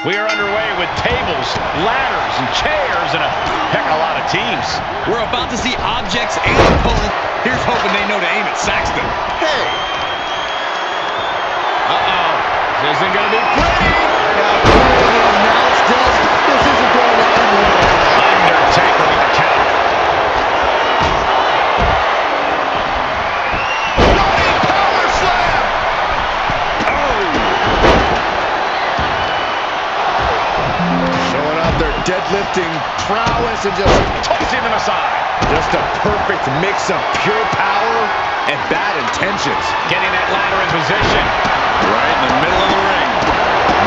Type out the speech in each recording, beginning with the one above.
We are underway with tables, ladders, and chairs, and a heck of a lot of teams. We're about to see objects and opponent. Here's hoping they know to aim at Saxton. Hey! Uh-oh. This isn't going to be pretty. Now, clearly the announce desk, this isn't going to end well. Undertaker with the count. Running power slam! Showing off their deadlifting prowess and just Tossing them aside. just a perfect mix of pure power and bad intentions. Getting that ladder in position. Right in the middle of the ring.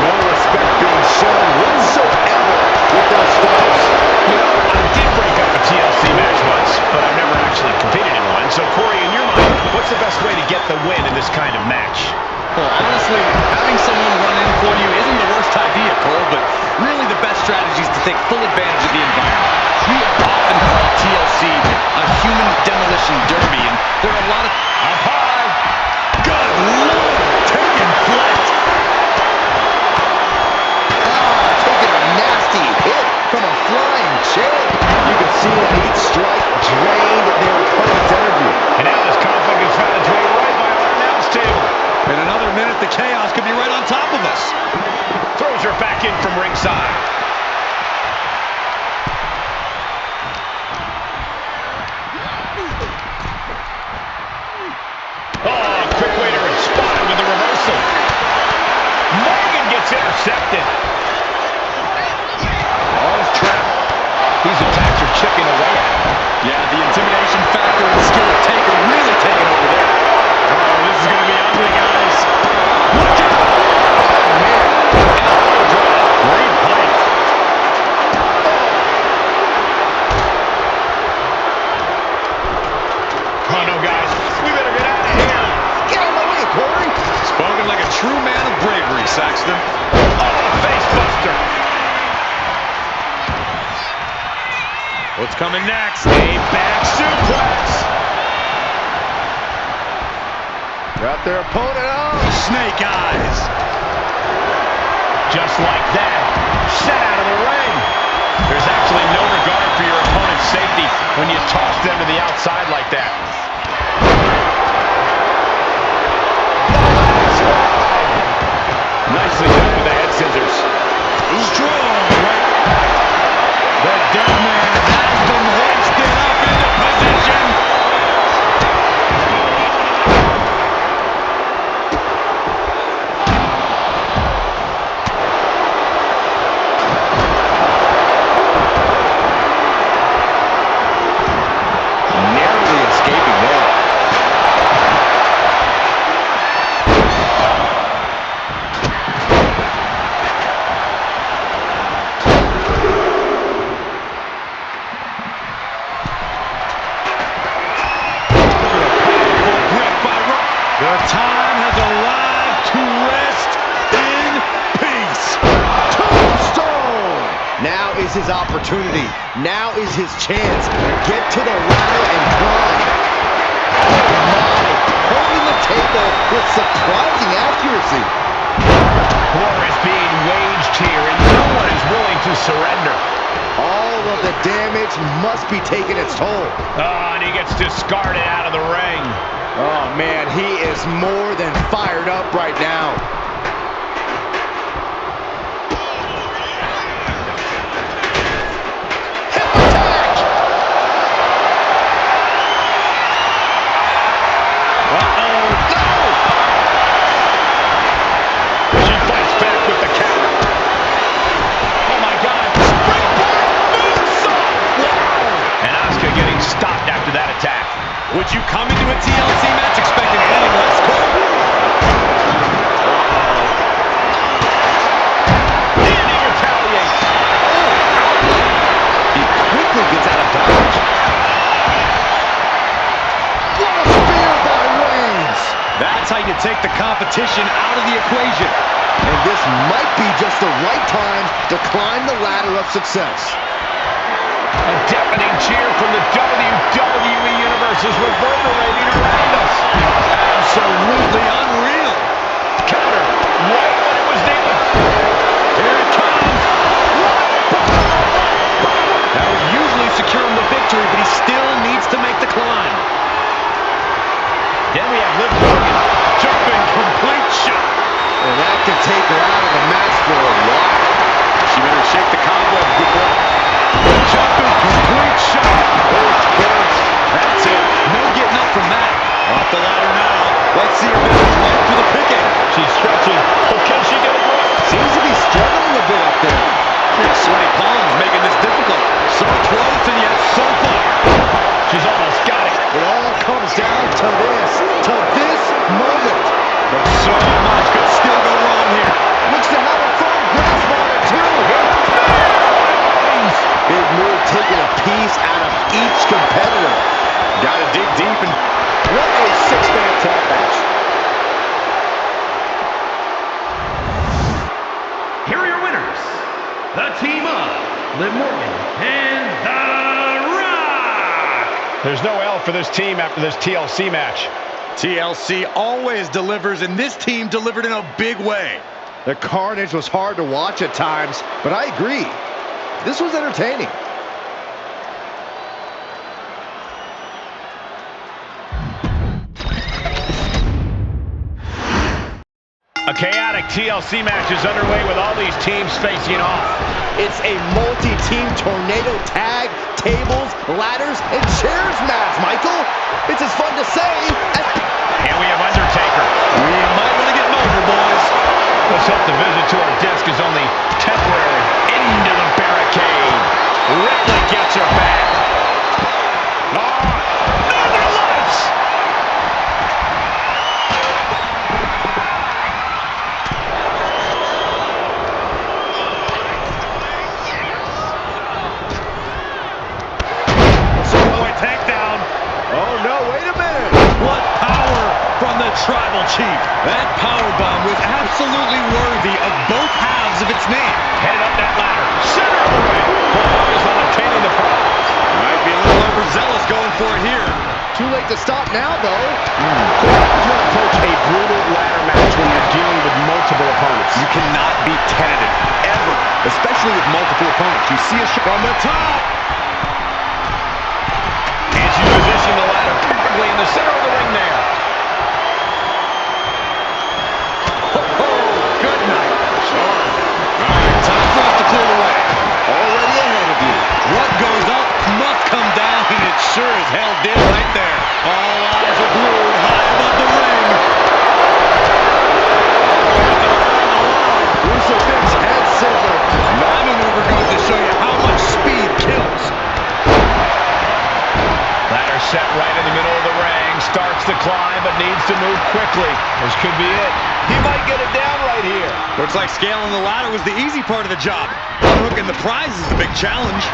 No respect being shown whatsoever with those stops. You know, I did break up a TLC match once, but I've never actually competed in one. So, Corey, in your mind, what's the best way to get the win in this kind of match? Well, honestly, having someone run in for you isn't the worst idea, Cole, but really the best strategy is to take full advantage of the environment. We have often called TLC a human demolition derby, and there are a lot of... Up high. Good Lord! Taking flight! Taking a nasty hit from a flying chair. You can see that each strike drained their opponent's energy. And now this conflict has found its way right by our announce table. In another minute, the chaos could be right on top of us. Throws her back in from ringside. Oh, quick way to respond with the reversal. Morgan gets intercepted. On his trap. These attacks are chipping away at him. Yeah, the intimidation factor and skill of Taker really taking over there. Oh, this is going to be ugly, guys. Look out! Great play. Oh, no, guys. We better get out of here. Get out of the way, Corey. Spoken like a true man of bravery, Saxton. Oh, face buster. What's coming next? A back suplex. Got their opponent on. Snake eyes. Just like that. Set out of the ring. There's actually no regard for your opponent's safety when you toss them to the outside like that. Nicely done with the head scissors. Strong, right? The dead man has been hoisted up into position. Narrowly escaping there. The time has arrived to rest in peace. Tombstone! Now is his opportunity. Now is his chance. Get to the ladder and climb. Oh my! Holding the table with surprising accuracy. War is being waged here, and no one is willing to surrender. All of the damage must be taking its toll. Oh, and he gets discarded out of the ring. Oh man, he is more than fired up right now. Hip attack! Uh-oh. No! She fights back with the counter. Oh, my God. Springboard moonsault! Wow! And Asuka getting stopped after that attack. Would you come into a TLC match expecting anything less, Cole? And he retaliates. He quickly gets out of dodge. What a spear by Reigns! That's how you take the competition out of the equation. And this might be just the right time to climb the ladder of success. A deafening cheer from the WWE Universe is reverberating around us. Absolutely unreal. Counter right when it was needed. Here it comes. Undertaker out of the match for a while. She better shake the cobwebs before. Jumping complete shot. First. That's it. No getting up from that. Off the ladder now. Let's see her business right for the picking. She's stretching. Oh, can she get a grip? Seems to be struggling a bit up there. Sweaty palms making this difficult. So close and yet so far. She's almost got it. It all comes down to this moment. But so much could still go wrong here. Looks to have a firm grasp on it, too. Big move, taking a piece out of each competitor. Got to dig deep and... What a six-man tag match. Here are your winners, the team of Liv Morgan and The Rock. There's no L for this team after this TLC match. TLC always delivers, and this team delivered in a big way. The carnage was hard to watch at times, but I agree. This was entertaining. A chaotic TLC match is underway with all these teams facing off. It's a multi-team tornado tag, tables, ladders, and chairs match, Michael. It's as fun to say as... And we have Undertaker. We might want to get over, boys. Let's hope the visit to our desk is only temporary. Into the barricade. Ripley gets her back. Northern Lights! Boy, takedown. Oh, no, wait a minute. What power from the Tribal Chief. That powerbomb was absolutely worthy of both halves of its name. Headed up that ladder. Center of the ring. Focus on obtaining the prize. Might be a little overzealous going for it here. Too late to stop now, though. How to approach a brutal ladder match when you're dealing with multiple opponents. You cannot be tentative, ever, especially with multiple opponents. You see a shot from the top. And she's positioning the ladder perfectly in the center of the ring there. Good night. Sure. All right, time for us to clear the way. Already ahead of you. What goes up must come down, and it sure as hell did right there. All eyes are glued high above the ring. Crucifix head scissor. That maneuver goes to show you how much speed kills. Ladder set right in the middle of the ring. Starts to climb, but needs to move quickly. This could be it. He might get it down right here. Looks like scaling the ladder was the easy part of the job. Unhooking the prize is the big challenge.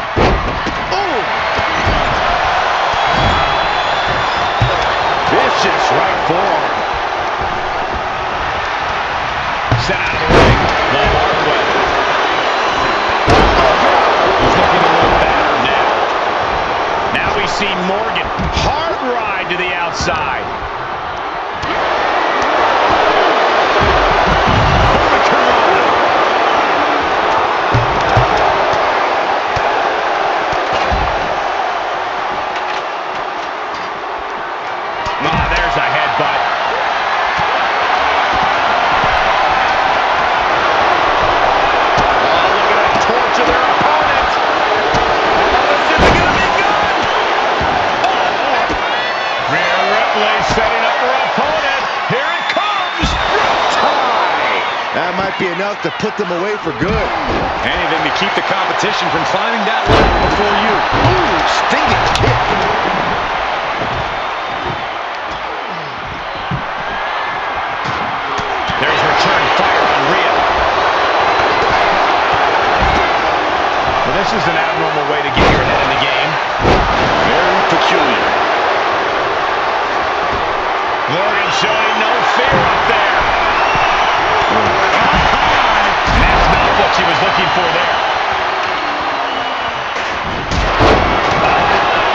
Oh! Vicious right forearm. Sent out of the ring the hard way. He's looking a little battered now. Now we see Morgan. Hard ride to the outside. There's a headbutt. Oh, look at that torture their opponent. This isn't going to be good. Rhea Ripley setting up her opponent. Here it comes. Tie! That might be enough to put them away for good. Anything to keep the competition from climbing that ladder before you. Ooh, stinging kick. There's return fire on Rhea. Well, this is an abnormal way to get your head in the game. Very peculiar. Morgan showing no fear up there. That's not what she was looking for there.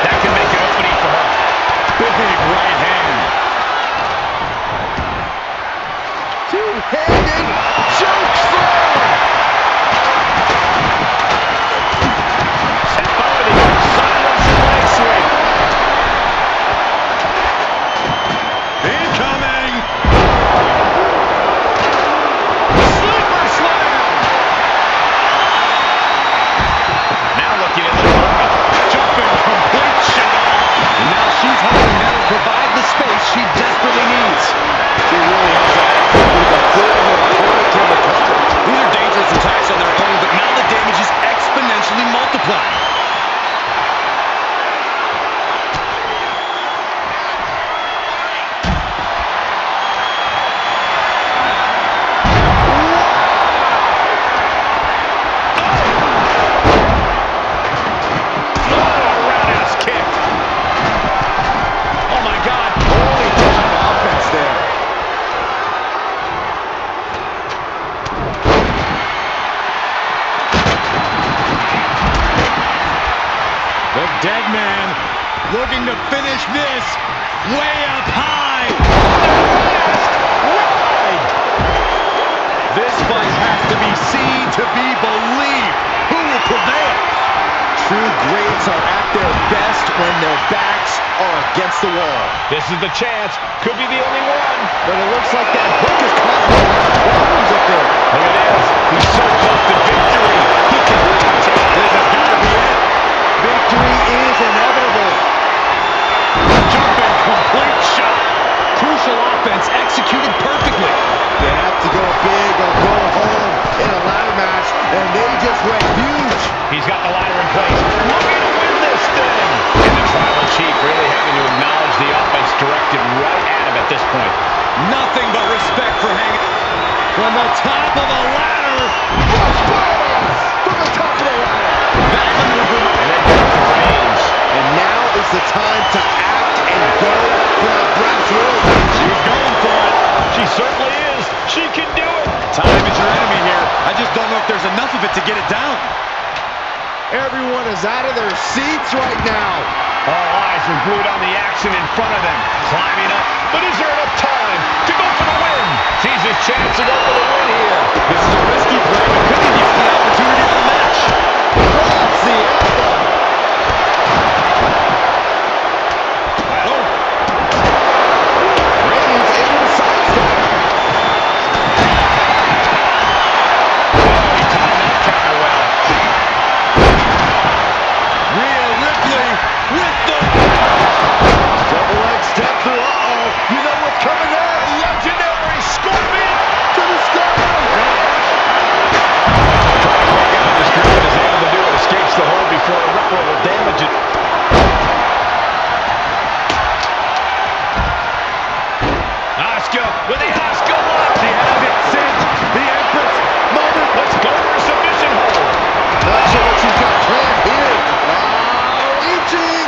That can make an opening for her. Big right hand. Two-handed choke slam. Set up for the silence leg sweep. Incoming. Slow Dead man looking to finish this way up high. This fight has to be seen to be believed. Who will prevail? True greats are at their best when their backs are against the wall. This is the chance. Could be the only one. But it looks like that hook is causing a lot of problems up there. Look at this. He's so close to victory. He can touch it. This has got to be it. Victory is inevitable. Jumping complete shot. Crucial offense executed perfectly. They have to go big or go home in a ladder match, and they just went huge. He's got the ladder in place. Looking to win this thing. And the tribal chief really having to acknowledge the offense directed right at him at this point. Nothing but respect for hanging from the top of the ladder. From the top of the ladder. That maneuver. And then Decker remains. And now is the time to act and go for a brass ring. She's going for it. She certainly is. She can do it. Time is your enemy here. I just don't know if there's enough of it to get it down. Everyone is out of their seats right now. All eyes are glued on the action in front of them. Climbing up. But is there enough time to go for the win? Sees his chance to go for the win here. This is a risky play, but could he use the opportunity of the match? Drops the elbow. Reigns able to sidestep. He timed that counter well. Rhea Ripley with the... Double leg step through. Uh-oh. You know what's coming there. Legendary Scorpion. To the sky. This Griffin is able to do it. Escapes the hold before irreparable damage. Asuka with the Asuka lock. She has it sent. The Empress moment. Let's go for a submission hold. Not sure what she's got planned here. Reaching.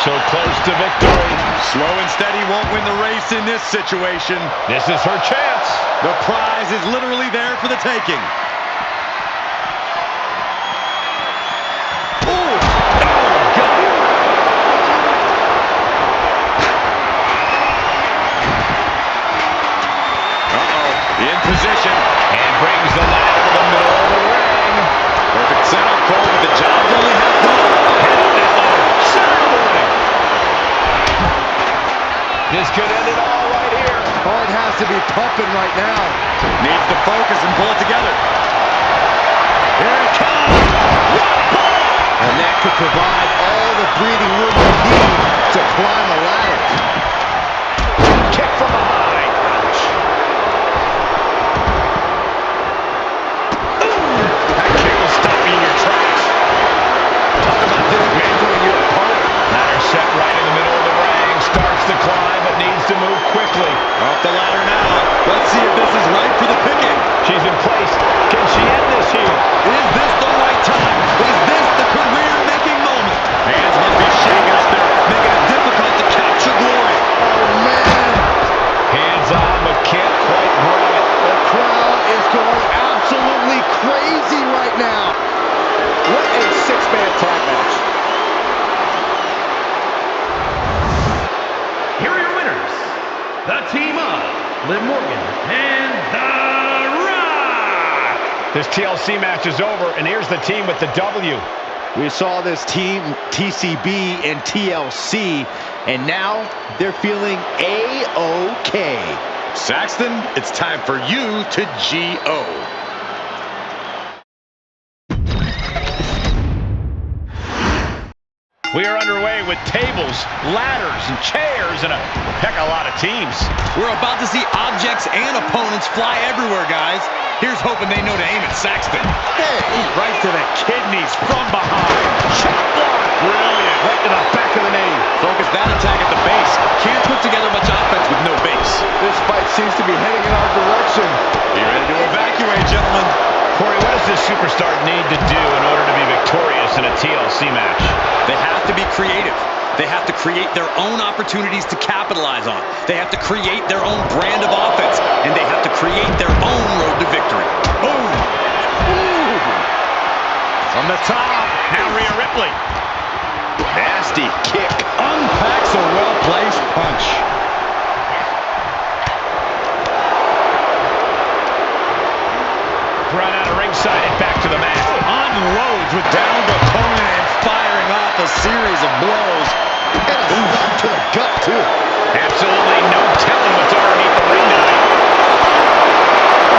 So close to victory. Slow and steady won't win the race in this situation. This is her chance. The prize is literally there for the taking. In position. And brings the ladder to the middle of the ring. Perfect setup, Cole, but the job's only half done. Hit up that ladder. Center of the ring. This could end it all right here. Heart has to be pumping right now. Needs to focus and pull it together. Here it comes. And that could provide all the breathing room you need to climb a ladder. Kick from behind. Ouch. That kick will stop you in your tracks. Talk about dismantling your opponent. Ladder set right in the middle of the ring. Starts to climb, but needs to move quickly. Off the ladder now. Let's see if this is right for the picking. She's in place. Can she end this here? Is this the right time? Is this the career-making moment? Hands must be shaking up there, making it difficult to capture glory. Oh, man. Hands on, but can't quite grab it. The crowd is going absolutely crazy right now. What a six-man tag match. Here are your winners. The team of Liv Morgan and The Rock. This TLC match is over, and here's the team with the W. We saw this team, TCB and TLC, and now they're feeling A-OK. Saxton, it's time for you to G-O. We are underway with tables, ladders, and chairs, and a heck of a lot of teams. We're about to see objects and opponents fly everywhere, guys. Here's hoping they know to aim at Saxton. Hey, right to the kidneys from behind. Chop block. Brilliant. Right to the back of the knee. Focus that attack at the base. Can't put together much offense with no base. This fight seems to be heading in our direction. Be ready to evacuate, gentlemen. Corey, what does this superstar need to do in order to be victorious in a TLC match? They have to be creative. They have to create their own opportunities to capitalize on. They have to create their own brand of offense. And they have to create their own road to victory. Boom! Ooh. From the top, now Rhea Ripley. And Nice punch. Brought out of ringside and back to the mat. Unloads with downed opponent and firing off a series of blows. And a stop to the gut, too. Absolutely no telling what's underneath the ring tonight.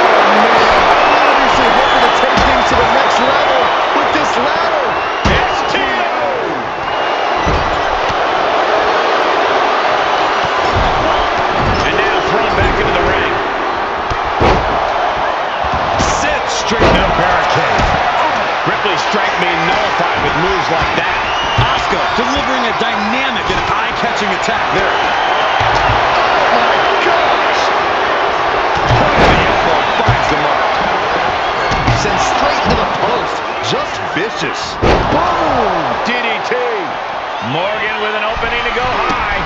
Oh, man. Obviously hoping to take things to the next level with this ladder. STO! And now thrown back into the ring. Sits straight into the barricade. Ripley's strength being nullified with moves like that. Asuka delivering a dynamic and eye-catching attack there. Oh, my gosh. The elbow finds the mark. Sent straight into the post. Just vicious. Boom! DDT. Morgan with an opening to go high.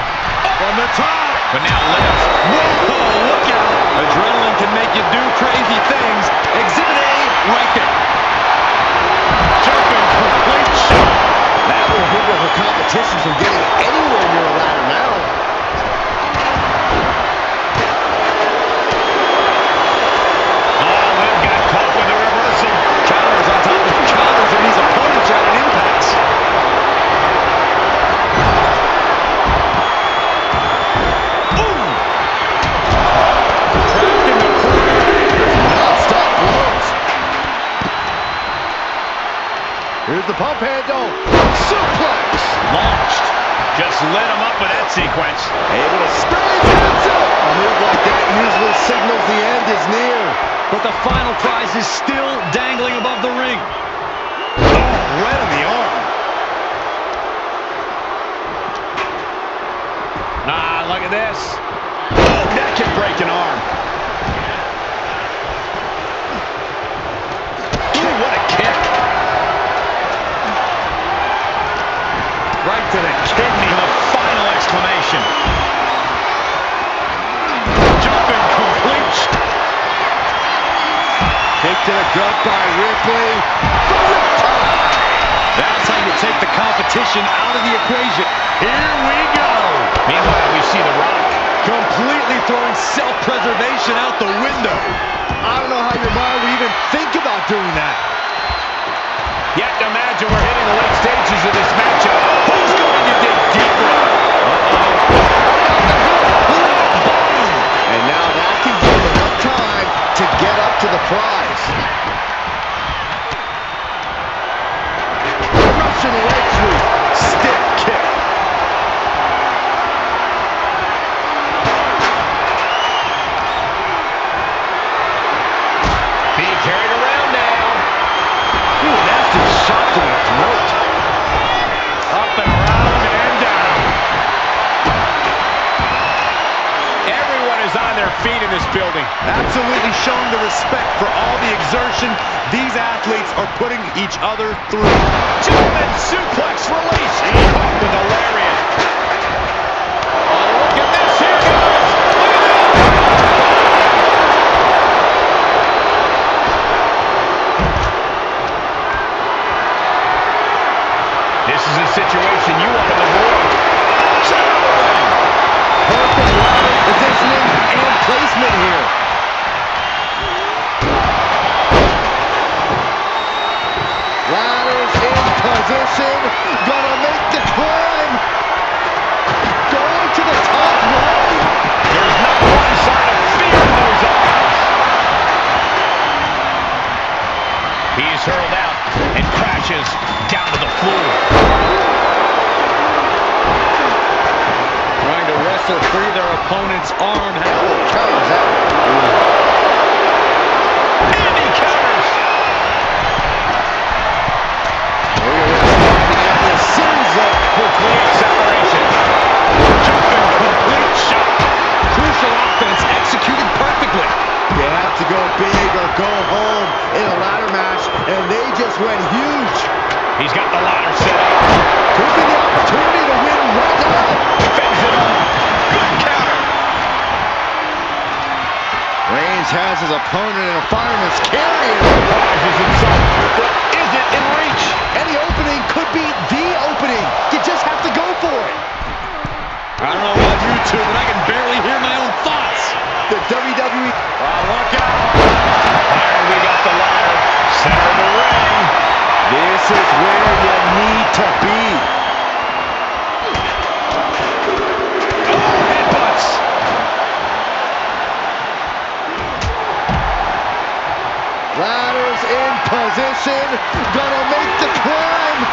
From the top. But now lives. Whoa, look out. Adrenaline can make you do crazy things. Exhibit A, right there. Jumping complete shot. That will hinder her competition from getting anywhere near a ladder now. Oh, Liv got caught with a reversal. Counters on top of counters, and these opponents are at an impasse. Ooh! Trapped in the corner. Non-stop blows. Here's the pump handle. Suplex. Launched. Just lit him up with that sequence. Able to squeeze it. A move like that usually signals the end is near. But the final prize is still dangling above the ring. Oh, right on the arm. Ah, look at this. Oh, that can break an arm. Ooh, what a kick. Right to the kidney, the final exclamation. Jumping complete. Kick to the gut by Ripley. That's how you take the competition out of the equation. Here we go. Meanwhile, we see The Rock. Completely throwing self-preservation out the window. I don't know how your mind would even think about doing that. Yet to imagine we're hitting the late stages of this matchup. Who's going to dig deeper? And now that can give him enough time to get up to the prize. Russian leg sweep. Stiff kick. Being carried around now. Ooh, nasty shot to the throat. Up and around and down. Everyone is on their feet in this building. Absolutely showing the respect for all the exertion these athletes are putting each other through. German suplex release. He's caught with a lariat. Oh, look at this here, guys. Look at this. This is a situation you want to avoid. Perfect ladder positioning and placement here. Ladders in position. Gonna make the climb. Going to the top rope. There's not one sign of fear in those eyes. He's hurled out and crashes down to the floor. Trying to wrestle free their opponent's arm. Counters out. And he counters. A series of Quick acceleration. Jumping complete shot. Crucial offense executed perfectly. you have to go big or go home in a ladder match, and they just went huge. He's got the ladder set up. Could be the opportunity to win right now. Fends it off. Good counter. Reigns has his opponent in a fireman's carry. Rises himself. But is it in reach? Any opening could be the opening. You just have to go for it. I don't know about you two, but I can barely hear my own thoughts. The WWE... Look out. And we got the ladder. Center of the ring. This is where you need to be. Oh, headbutts. Ladders in position. Gonna make the climb.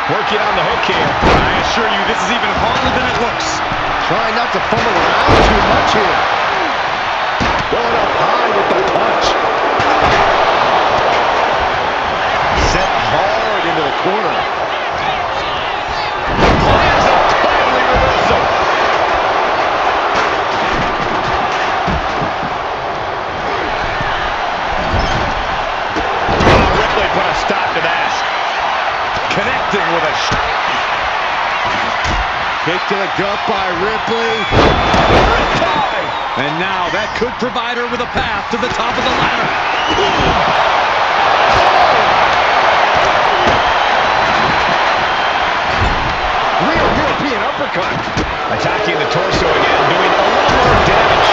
Working on the hook here. I assure you, this is even harder than it looks. Trying not to fumble around too much here. Going up high with the punch. Set hard into the corner. Lands a timely reversal. Oh, Ripley put a stop to that. Connecting with a Kick to the gut by Ripley. And now that could provide her with a path to the top of the ladder. Real European uppercut. Attacking the torso again, doing a little more damage.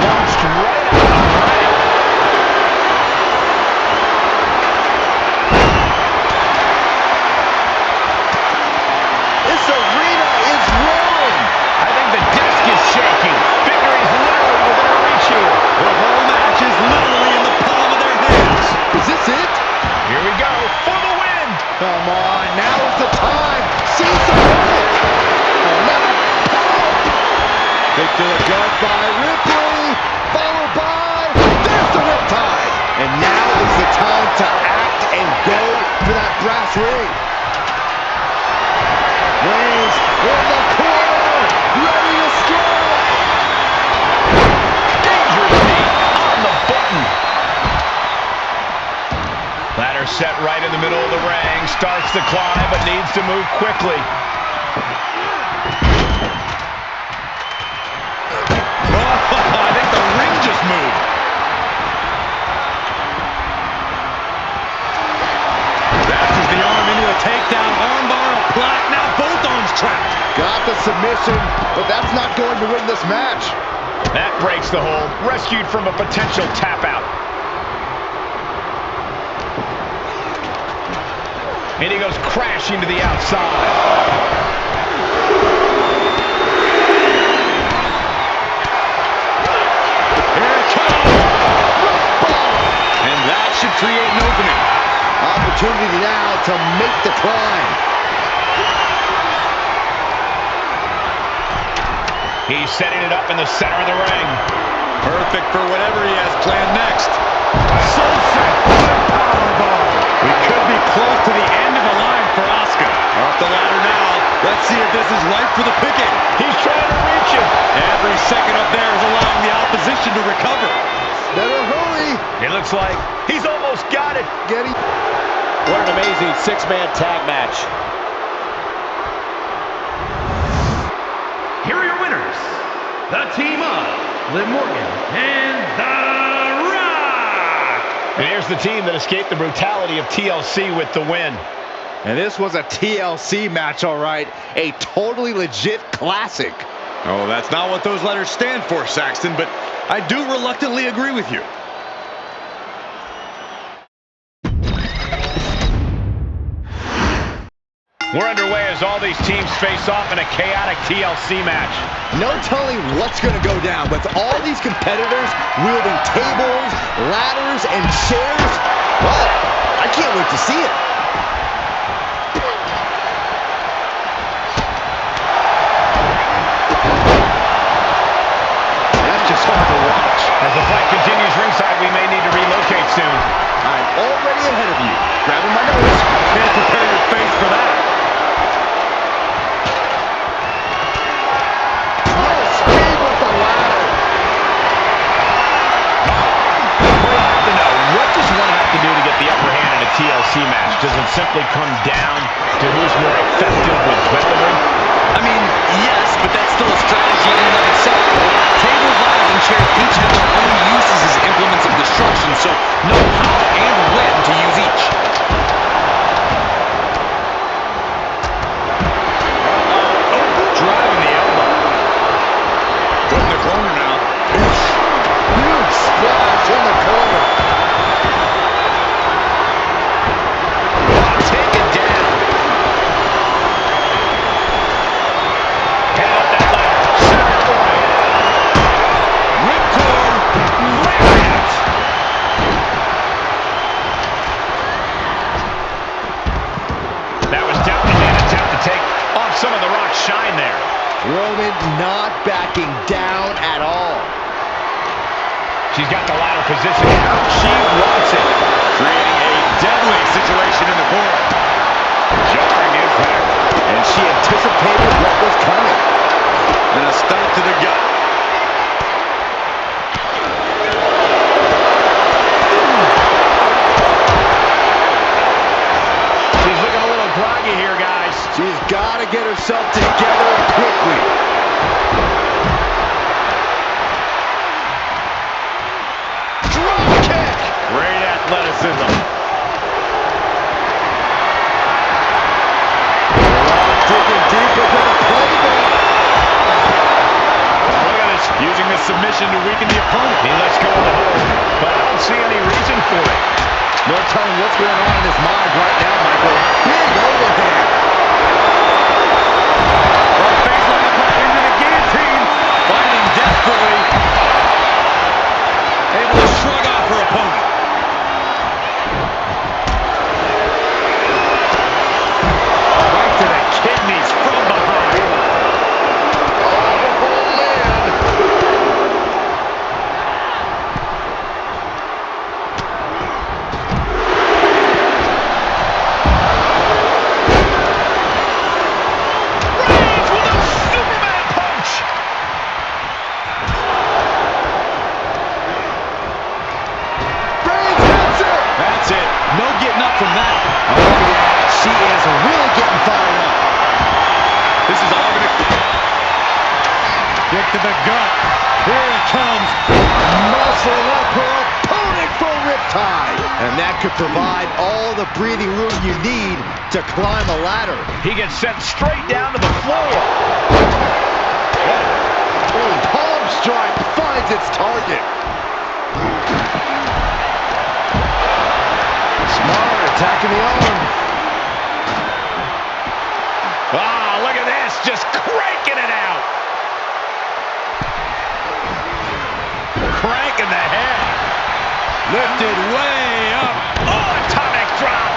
Launched right out of the ring. This arena is roaring. I think the desk is shaking. Victory's literally within reach here. The whole match is literally in the palm of their hands. Is this it? Here we go for the win. Come on, now is the time. Seize the moment. Oh, now. Kick to the gut by Ripley. Followed by, there's the riptide. And now is the time to act and go for that brass ring. Reigns in the corner, ready to strike. Dangerous knee on the button. Ladder set right in the middle of the ring. Starts the climb, but needs to move quickly. I think the ring just moved. Dashes the arm into a takedown. Armbar applied. Now both arms trapped. Got the submission, but that's not going to win this match. That breaks the hold. Rescued from a potential tap out. And he goes crashing to the outside. Here it comes. And that should create an opening. Opportunity now to make the climb. He's setting it up in the center of the ring. Perfect for whatever he has planned next. Sunset powerbomb. We could be close to the end of the line for Asuka. Off the ladder now. Let's see if this is ripe for the picking. He's trying to reach him. Every second up there is allowing the opposition to recover. Better hurry. It looks like he's almost got it. Getting. What an amazing six-man tag match. Here are your winners. The team of Liv Morgan and The Rock. And here's the team that escaped the brutality of TLC with the win. And this was a TLC match, all right. A totally legit classic. Oh, that's not what those letters stand for, Saxton, but I do reluctantly agree with you. We're underway as all these teams face off in a chaotic TLC match. No telling what's going to go down with all these competitors wielding tables, ladders, and chairs. Well, I can't wait to see it. That's just hard to watch. As the fight continues ringside, we may need to relocate soon. I'm already ahead of you. Grabbing my nose. Can't prepare your face for that. TLC match? Does it simply come down to who's more effective with weaponry? I mean, yes, but that's still a strategy in and of itself. Tables, ladders, and chairs each have their own uses as implements of destruction, so know how and when to use each. not backing down at all. She's got the ladder position. She wants it. Creating a deadly situation in the corner. Jarring impact. And she anticipated what was coming. And a stomp to the gut. She's looking a little groggy here, guys. She's got to get herself together quickly. Drop kick. Great athleticism. Digging deep into the playbook. Look at this. Using the submission to weaken the opponent. He lets go of the hold, but I don't see any reason for it. No telling what's going on in his mind right now, Michael. Big overhand. Right baseline apart into the guillotine. Fighting desperately. Able to shrug off her opponent. Right to the kidneys from behind. Oh, man. Reigns with a Superman punch. Reigns hits it. That's it. No getting up from that. Oh, yeah. She is really getting fired up. This is all going to... Kick to the gut. Here it comes. Muscling up her opponent for a riptide. And that could provide all the breathing room you need to climb a ladder. He gets sent straight down to the floor. Palm strike finds its target. Smart attacking the arm. Ah, look at this, just cranking it out. Cranking the head. Lifted way up. Oh, atomic drop.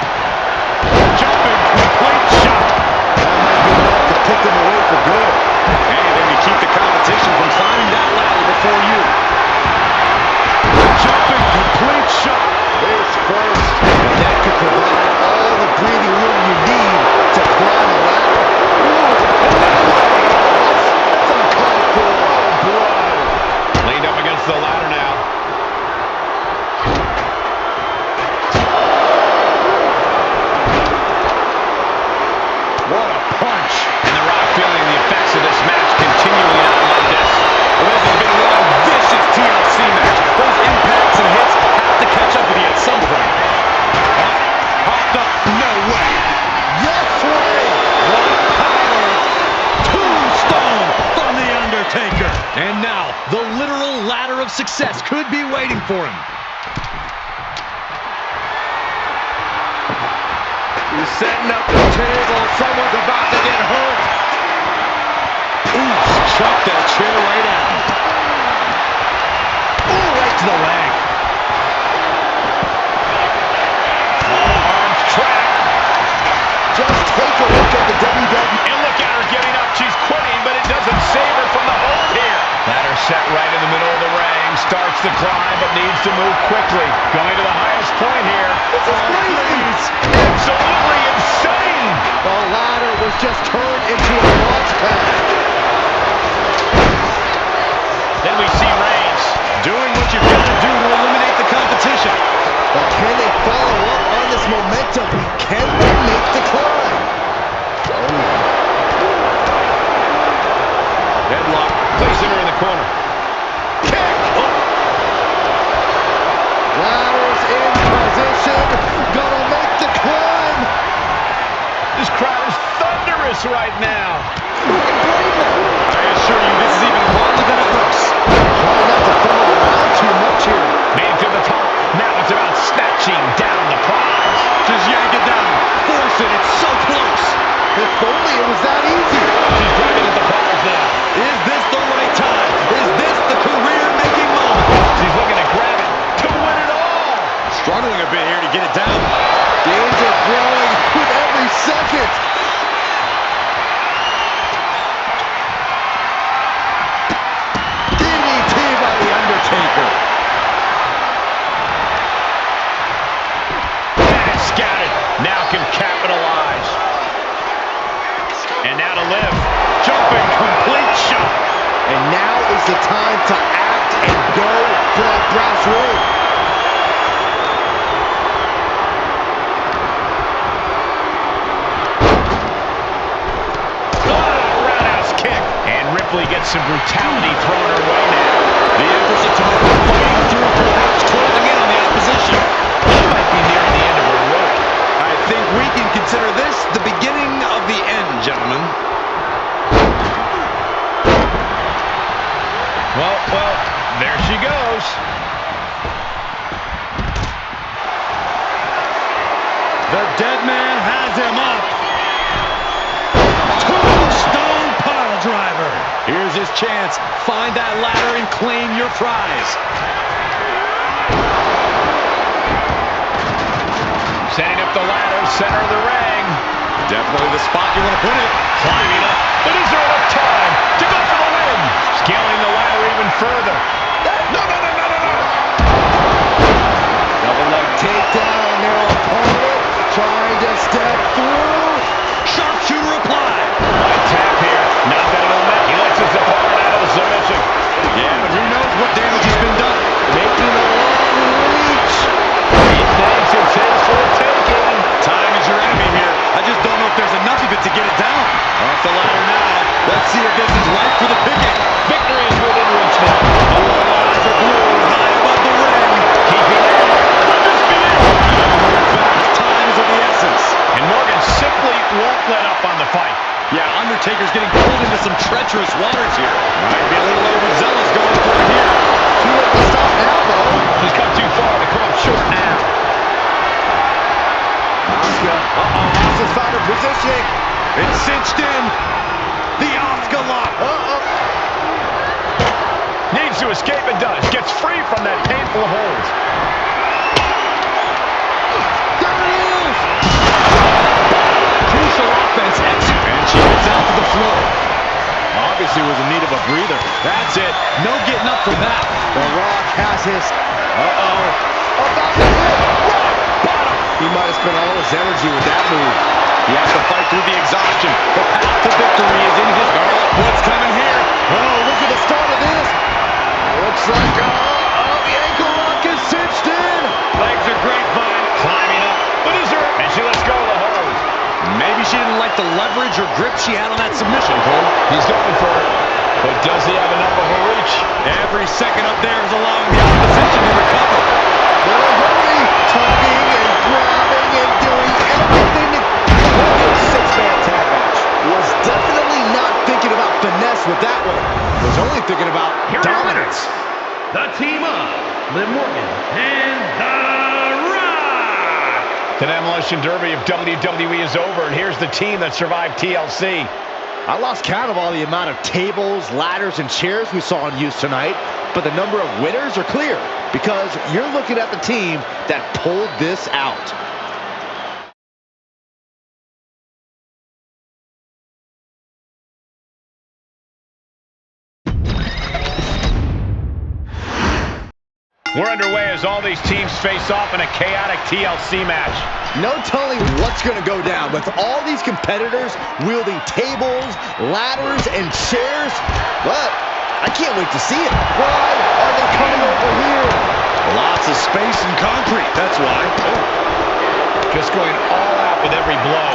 Jumping complete shot. That might be enough to put them away for good. Anything to keep the competition from climbing that ladder before you. Jumping complete shot. Face first. And that could provide all the breathing room you need to climb a ladder. That's uncalled for. Oh, boy. Leaned up against the ladder now. What a punch. And The Rock feeling the effects of this match continuing out like this. Well, this has been one vicious TLC match. Those impacts and hits have to catch up with you at some point. Popped up. No way. Yes way. What power. Tombstone from The Undertaker. And now, the literal ladder of success could be waiting for him. He's setting up the table. Someone's about to get hurt. Ooh, struck that chair right out. Ooh, right to the leg. Arms trapped. Just take a look at the WWE. And look at her getting up. She's quitting, but it doesn't save her from the hold here. Ladder set right in the middle of the ring. Starts to climb, but needs to move quickly. Going to the highest point here. This is crazy. Absolutely insane. The ladder was just turned into a launch pad. Then we see Reigns. Doing what you've got to do to eliminate the competition. But can they follow up on this momentum? Can they make the climb? Headlock. Placing her in the corner. Kick! Ladder's in position. Gonna make the climb. This crowd is thunderous right now. I assure you, this is even harder than it looks. Trying not to fumble around too much here. Made to the top. Now it's about snatching down the prize. Just yank it down. Force it. It's so close. If only it was that easy. She's grabbing at the prize now. Is this the right time? Is this the career-making moment? She's looking to grab it to win it all. Struggling a bit here to get it down. Danger growing with every second. jumping, complete shock. And now is the time to act and go for that brass ring. Roundhouse kick. And Ripley gets some brutality thrown her way now. The Empress of Tomorrow fighting through, perhaps closing in on the opposition. She might be nearing the end of her rope. I think we can consider this the beginning of the end, gentlemen. Well, there she goes. The dead man has him up. Tombstone pile driver. Here's his chance. Find that ladder and claim your prize. Setting up the ladder, center of the ring. Definitely the spot you want to put it. Climbing up, but is there enough time to go for the win? Scaling the ladder even further. No. Double leg takedown on their opponent, trying to step through. Sharpshooter applied. Light tap here. Not that it'll net. He lets his opponent out of the submission. Yeah, but who knows what damage has been done. Making a long reach. He thinks it's his for the taking. Time is your enemy here. I just don't know if there's enough of it to get it down. Off the ladder now. Let's see if this is life for the picking. Victory is within reach now. The lines are blue, high above the ring. Keeping it. Fast, time is of the essence. And Morgan simply won't let up on the fight. Yeah, Undertaker's getting pulled into some treacherous waters here. Might be a little overzealous going for it here. Too late to stop now, though. He's come too far to come up short now. Asuka, Asuka's found her positioning. It's cinched in. The Asuka lock. Needs to escape and does. Gets free from that painful hold. There it is. Crucial offense exit. And she gets out to the floor. Obviously was in need of a breather. That's it. No getting up from that. The Rock has his. About to hit. Rock bottom. He might have spent all his energy with that move. He has to fight through the exhaustion. The path to victory is in his guard. What's coming here? Oh, look at the start of this. Looks like, the ankle lock is cinched in. Legs are grapevine. Climbing up. But is there? And she lets go of the hold. Maybe she didn't like the leverage or grip she had on that submission, Cole. He's going for it. But does he have enough of a reach? Every second up there is allowing the opposition to recover. They're hurry, tugging and grabbing and doing everything to win a six-man tag match. Was definitely not thinking about finesse with that one. Was only thinking about Here are your dominance. winners. The team of Liv Morgan and The Rock. The Demolition Derby of WWE is over, and here's the team that survived TLC. I lost count of all the amount of tables, ladders, and chairs we saw in use tonight, but the number of winners are clear because you're looking at the team that pulled this out. We're underway as all these teams face off in a chaotic TLC match. No telling what's going to go down with all these competitors wielding tables, ladders, and chairs, but I can't wait to see it. Why are they coming over here? Lots of space and concrete, that's why. Just going all out with every blow.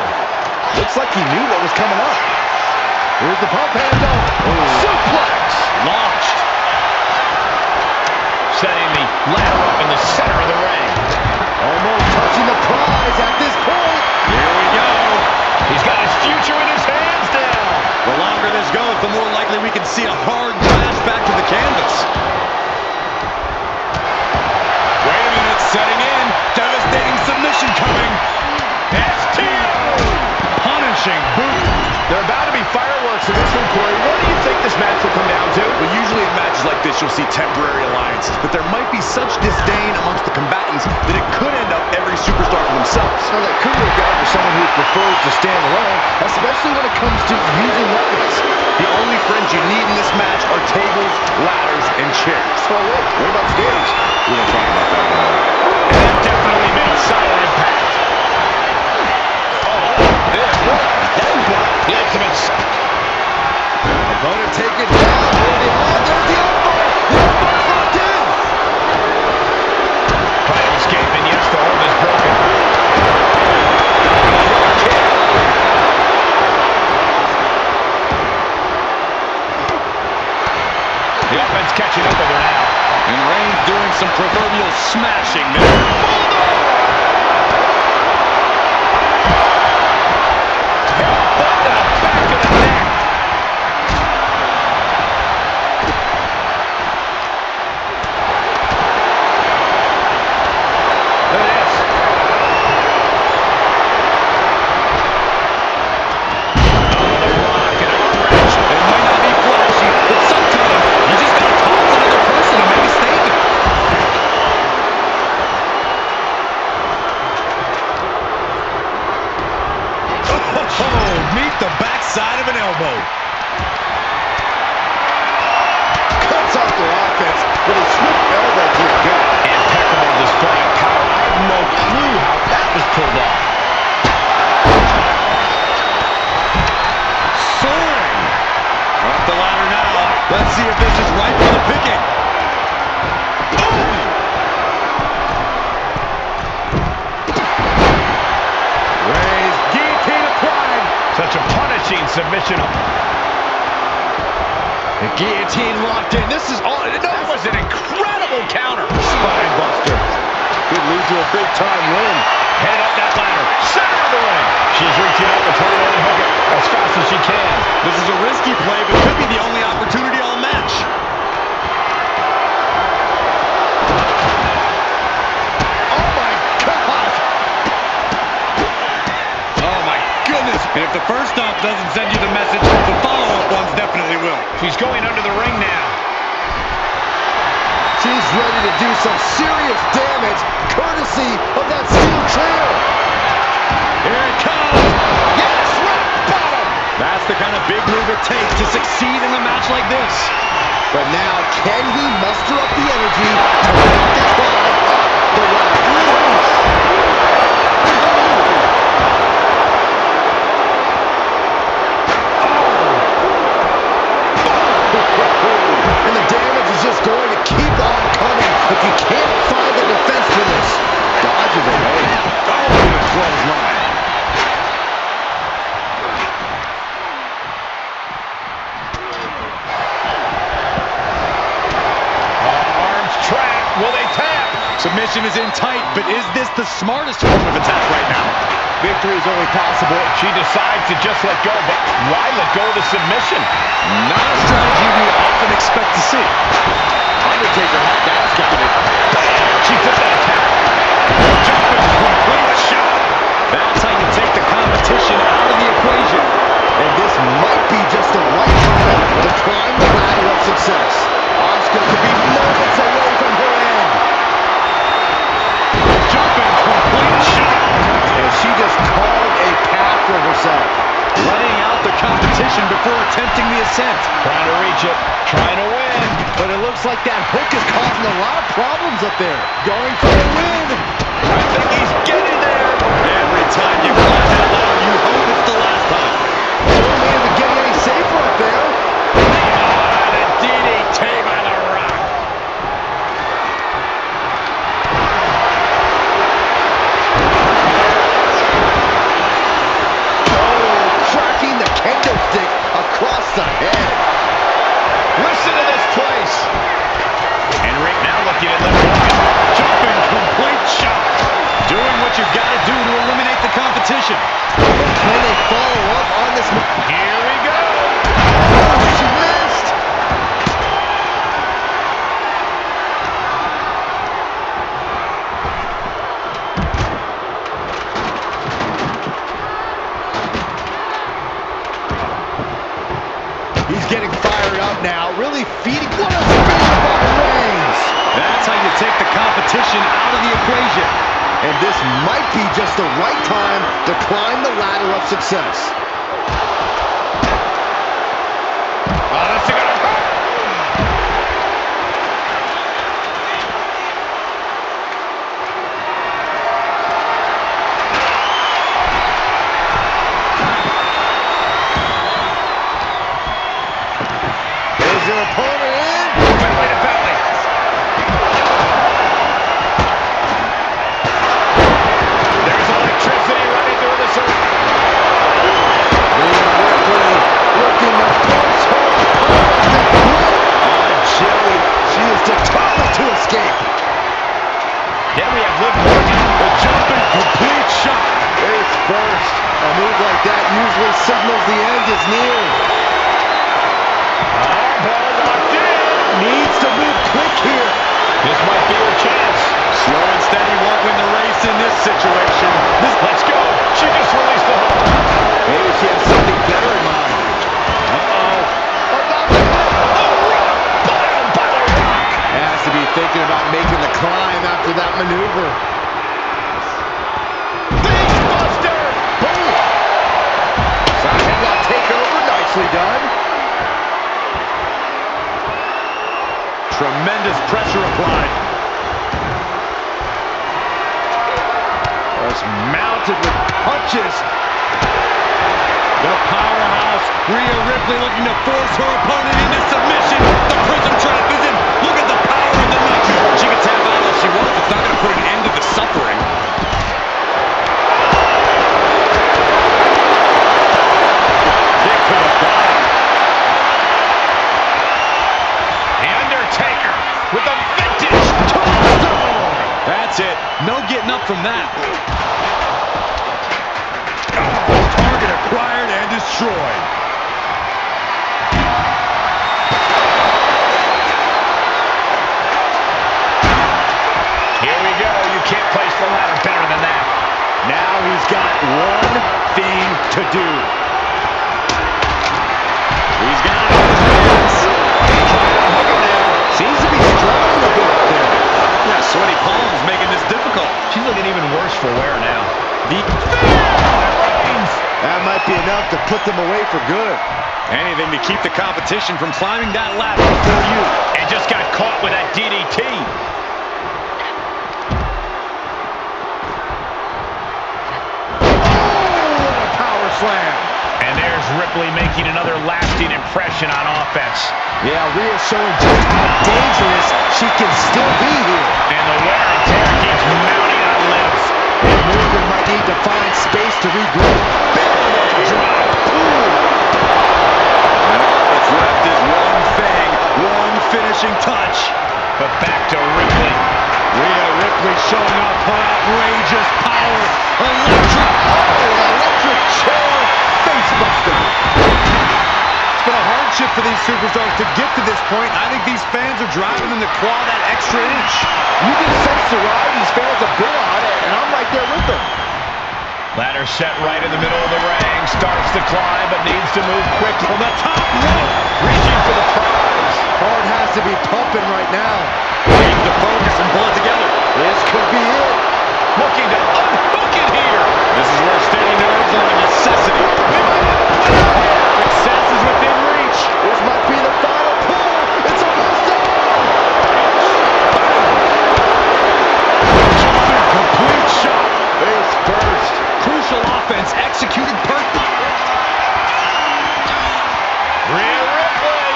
Looks like he knew what was coming up. Here's the pump handle. Suplex. Launched. Setting the ladder up in the center of the ring. Almost touching the prize at this point. Here we go. He's got his future in his hands now. The longer this goes, the more likely we can see a hard crash back to the canvas. Wait a minute, setting in. Devastating submission coming. STO! Punishing boot. There are about to be fireworks in this one, Corey. What do you think this match will come down to? Well, usually in matches like this, you'll see temporary alliances, but there might be such disdain amongst the combatants that it could end up every superstar for themselves. So that could work out for someone who prefers to stand alone, especially when it comes to using weapons. The only friends you need in this match are tables, ladders, and chairs. So wait, what about stairs? We don't talk about that anymore. And that definitely made solid impact. Oh, this. What? He likes him in. He's got his future in his hands now. The longer this goes, the more likely we can see a hard crash back to the canvas. Gonna take it down. There's the elbow. The elbow's locked in. Trying to escape, and yes, the hold is broken. The offense catching up with her now. And Reigns doing some proverbial smashing there. Side of an elbow. Cuts off their offense with a swift elbow to the gut. Impeccable display of power. I have no clue how that was pulled off. Soaring. Up the ladder now. Let's see if this is right for the picking. Reigns, guillotine applied. Such a punishing submission. The guillotine locked in. This is all. That was an incredible counter. Spine buster. Could lead to a big time win. Headed up that ladder. Center of the ring. She's reaching out to try to unhook it as fast as she can. This is a risky play, but could be the only opportunity all match. Oh my God! Oh my goodness. And if the first stomp doesn't send you the message, the follow-up ones definitely will. She's going under the ring now. She's ready to do some serious damage, courtesy of that steel chair. Here it comes. Yes, rock bottom. That's the kind of big move it takes to succeed in a match like this. But now, can he muster up the energy to make the climb up the ladder? And the damage is just going to keep on coming if you can't find the defense for this. Dodges away. Oh, the clothesline. Arms trapped. Will they tap? Submission is in tight, but is this the smartest form of attack right now? Victory is only possible. She decides to just let go, but why let go of the submission? Not a strategy we often expect to see. Undertaker had that scouted. Bam! She took that attack. Jumping complete shot. That's how you take the competition out of the equation. And this might be just the right time to climb the ladder of success. Asuka could be moments away from her end. Jumping complete shot. And she just carved a path for herself. Laying out the competition before attempting the ascent. Trying to reach it. Trying to win. But it looks like that hook is causing a lot of problems up there. Going for a win. I think he's getting there. Every time you climb that ladder, you hope it's the last time. Certainly isn't getting any safer up there. Oh, the DDT by the Rock. Cracking the kendo stick across the head. Listen to this place. And right now looking at Liv Morgan. Jumping complete shot. Doing what you've got to do to eliminate the competition. Can they follow up on this? Here we go. Oh, she missed. He's getting fired up now, really feeding. What a spear by Reigns! That's how you take the competition out of the equation. And this might be just the right time to climb the ladder of success. Oh, that's gonna hurt. A move like that usually signals the end is near. Ball locked in. Needs to move quick here. This might be her chance. Slow and steady won't win the race in this situation. Let's go. She just released the hold. Maybe she has something better in mind. Uh-oh. Bottom by the Rock. Has to be thinking about making the climb after that maneuver. Face buster. Boom. Side headlock takeover. Nicely done. Tremendous pressure applied. Just mounted with punches. The powerhouse, Rhea Ripley looking to force her opponent into submission. The prism trap is in. Look at the power of the Nike. She can tap out all she wants. It's not going to put an end to the suffering. Kick to the body. The Undertaker with a vintage tombstone. That's it. No getting up from that. Target acquired and destroyed. Here we go. You can't place the ladder better than that. Now he's got one thing to do. He's got it in his hands. Seems to be struggling a bit up there. Yeah, sweaty palms making this difficult. She's looking even worse for wear now. That might be enough to put them away for good. Anything to keep the competition from climbing that ladder before you. And just got caught with that DDT. What a power slam. And there's Ripley making another lasting impression on offense. Yeah, Rhea's showing just how dangerous she can still be here. And the wear and tear keeps mounting on limbs. And Morgan might need to find space to regroup. Drop. What's left is one thing, one finishing touch. But back to Ripley. Rhea Ripley showing off her outrageous power. Electric chair facebuster. It's been a hardship for these superstars to get to this point. I think these fans are driving them to claw that extra inch. You can sense the ride these fans have been on it, and I'm right there with them. Ladder set right in the middle of the ring. Starts to climb, but needs to move quickly. From the top rope. Reaching for the prize. Heart has to be pumping right now. Needs to focus and pull it together. This could be it. Looking to unhook it here. This is where steady nerves are a necessity. Success is within reach. This might be the final pull. It's almost over. Complete shot. Face first. Crucial offense executed perfect. Rhea Ripley.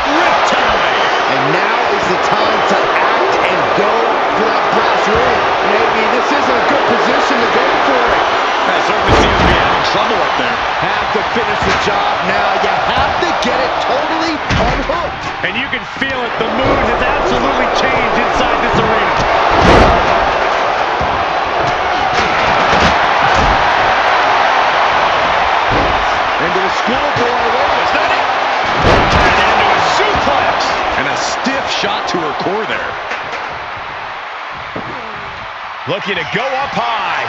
Riptide. And now is the time to act and go for that brass ring. Maybe this isn't a good position to go for it. That certainly seems to be having trouble up there. Have to finish the job now. You have to get it totally unhooked. And you can feel it. The mood has absolutely changed inside this arena. Into the schoolboy. Is that it? Turned into a suplex. And a stiff shot to her core there. Looking to go up high.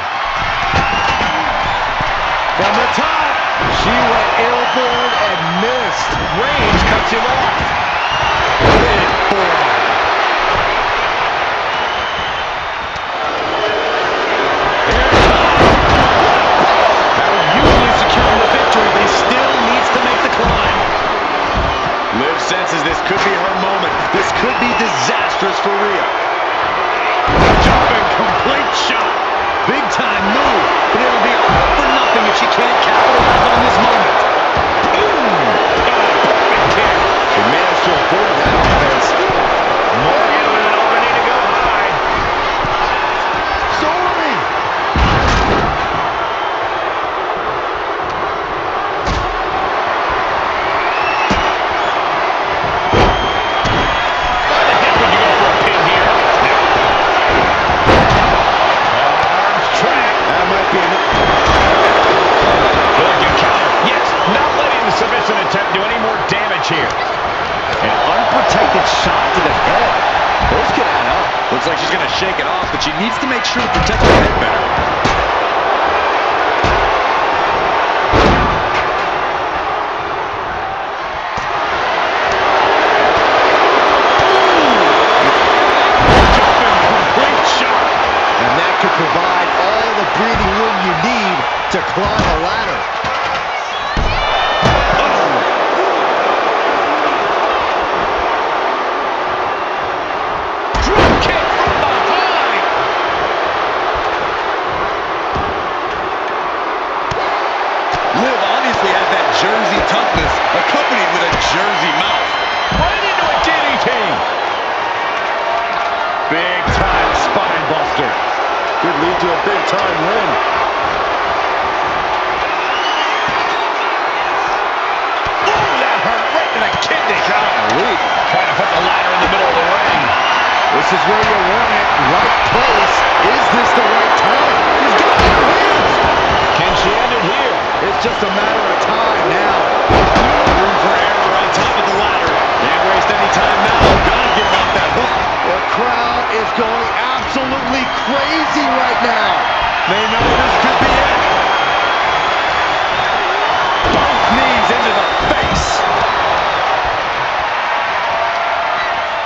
From the top. She went airborne and missed. Reigns cuts him off. Big forearm. That would usually secure the victory, but he still needs to make the climb. Liv senses this could be her moment. This could be disastrous for Rhea. Jumping complete shot. Big time move, but it'll be all for nothing if she can't capitalize on this moment. Boom! Perfect kick. She managed to avoid that offense. Morgan with an opening to go high. Soaring. Why the heck would you go for a pin here? Arms track. That might be enough. to shake it off, but she needs to make sure to protect her head better. Provide all the breathing room you need to climb a ladder. Drop kick from behind. Liv obviously has that Jersey toughness accompanied with a Jersey mouth. Right into a DDT. Big time spine buster. Could lead to a big-time win. Ooh, that hurt right to the kidney. Golly. Trying to put the ladder in the middle of the ring. This is where you want it. Right place. Is this the right time? He's got it in her hands. Can she end it here? It's just a matter of time now. Room for error on top of the ladder. Can't waste any time now. Gotta get him off that hook. The crowd is going absolutely crazy right now. They know this could be it. Both knees into the face.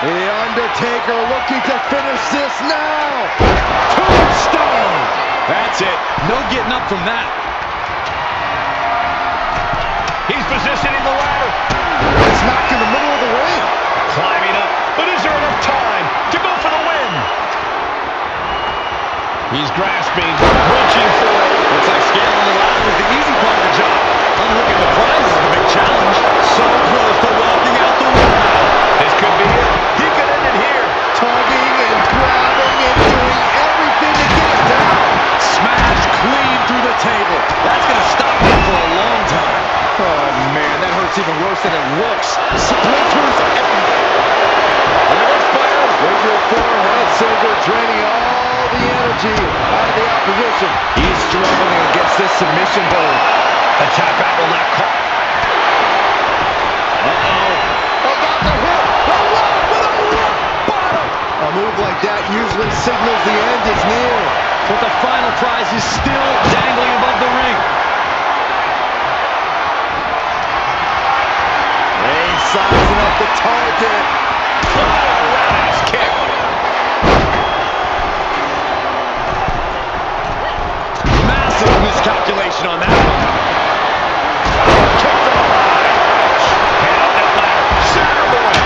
The Undertaker looking to finish this now. Tombstone. That's it. No getting up from that. He's positioning the ladder. It's knocked in the middle of the ring. Climbing up. But is there enough time to go for the win? He's grasping, reaching for it. Looks like scaling the ladder was the easy part of the job. Unhooking the prize is the big challenge. So close to walking out the window. This could be it. He could end it here. Tugging and grabbing and doing everything to get it down. Smash clean through the table. That's going to stop him for a long time. Oh, man, that hurts even worse than it looks. Splinters everywhere. Look at this fire. There's your forehead scissor draining all the energy out of the opposition. He's struggling against this submission hold. The tap out will not call. About the hook. The lock with a rock bottom. A move like that usually signals the end is near. But the final prize is still dangling above the ring. Sizing up the target. Oh, roundhouse kick. Massive miscalculation on that one. Kick from behind. Head up that ladder. Center boy.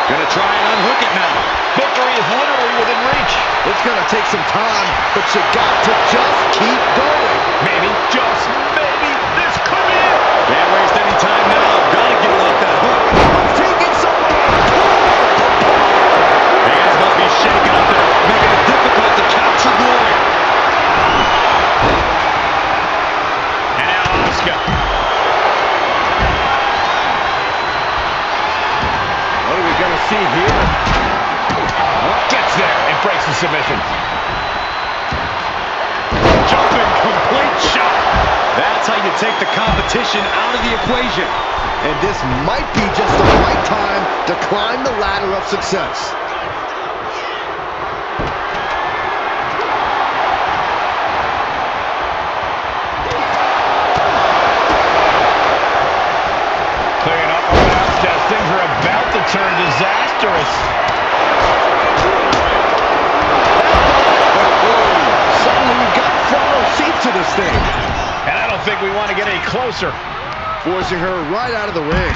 Gonna try and unhook it now. Victory is literally within reach. It's gonna take some time, but you got to just keep going. Maybe, just maybe, this could be it. Can't waste any time now. Gotta get him off that hook. Taking someone. Hands must be shaking up there, making it difficult to capture glory. And now Asuka. What are we gonna see here? Gets there and breaks the submission. Jumping complete shot. That's how you take the competition out of the equation. And this might be just the right time to climb the ladder of success. Clearing up on Asuka as things are about to turn disastrous. Suddenly we've got front row seats to this thing. And I don't think we want to get any closer. Forcing her right out of the ring.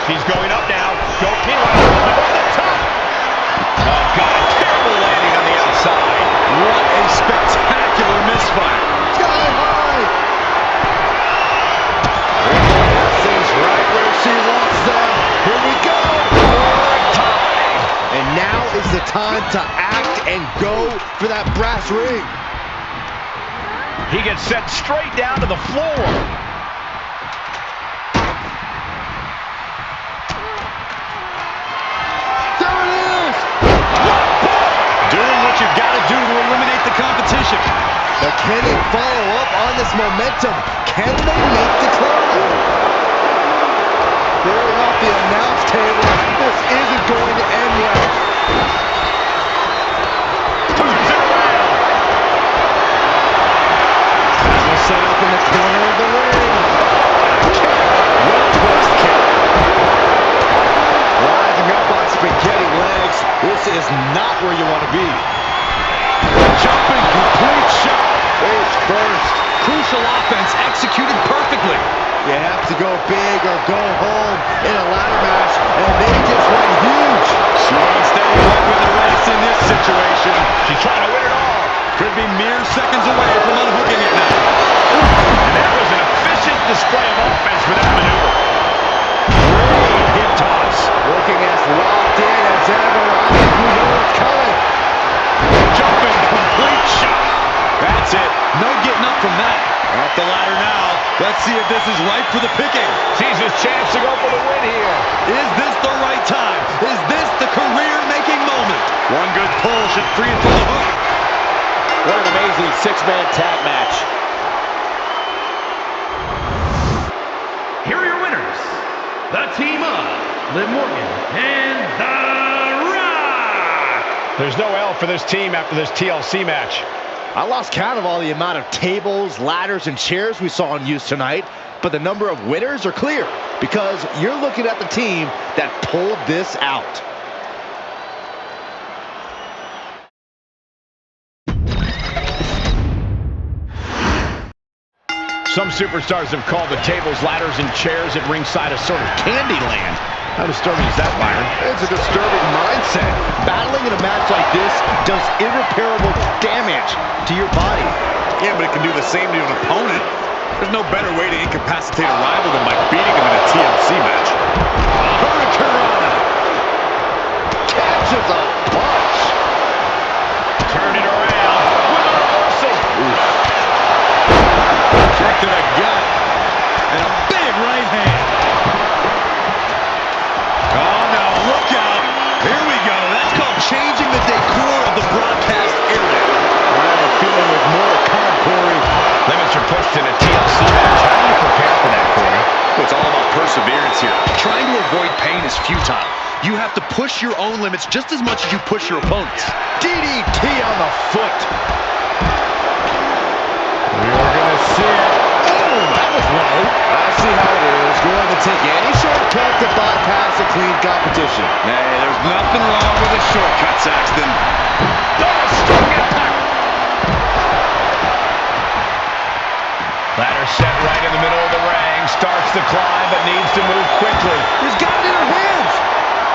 She's going up now. Go over the top. Oh, God. Terrible landing on the outside. What a spectacular misfire. Sky high. Things right where she wants them. Here we go. And now is the time to act and go for that brass ring. He gets sent straight down to the floor. There it is. Doing what you've got to do to eliminate the competition. But can they follow up on this momentum? Can they make the climb? Clearing off the announce table, this isn't going to end well. Turns it around. Set up in the corner of the ring. Well-placed kick. Rising up on spaghetti legs. This is not where you want to be. Jumping complete shot. Face first. Crucial offense executed perfectly. You have to go big or go home in a ladder match, and they just went huge. Slow and steady work with the race in this situation. She's trying to win it all. Could be mere seconds away from unhooking it now. And that was an efficient display of offense for that maneuver. Great hip toss. Looking as locked in as ever. I think we know what's coming. Jumping complete shot. That's it. No getting up from that. Up the ladder now. Let's see if this is ripe for the picking. Sees his chance to go for the win here. Is this the right time? Is this the career-making moment? One good pull should free it from the hook. What an amazing six-man tag match. Here are your winners, the team of Liv Morgan and The Rock. There's no L for this team after this TLC match. I lost count of all the amount of tables, ladders, and chairs we saw in use tonight, but the number of winners are clear because you're looking at the team that pulled this out. Some superstars have called the tables, ladders, and chairs at ringside a sort of candy land. How disturbing is that, Byron? It's a disturbing mindset. Battling in a match like this does irreparable damage to your body. Yeah, but it can do the same to an opponent. There's no better way to incapacitate a rival than by beating him in a TLC match. Hurricanrana catches a punch. Turn it around with a reversal. Check to the gut. And a big right hand. Oh, no, look out. Here we go. That's called changing the decor of the broadcast area. I have a feeling there's more to come, Corey. Limits are pushed in a TLC match. How do you prepare for that, Corey? Well, it's all about perseverance here. Trying to avoid pain is futile. You have to push your own limits just as much as you push your opponent's. DDT on the foot. We're going to see it. Oh, that was low. I see how it is. Going to take any shortcut to bypass a clean competition. Hey, there's nothing wrong with a shortcut, Saxton. Oh, strong impact. Ladder set right in the middle of the ring. Starts the climb, but needs to move quickly. She's got it in her hands.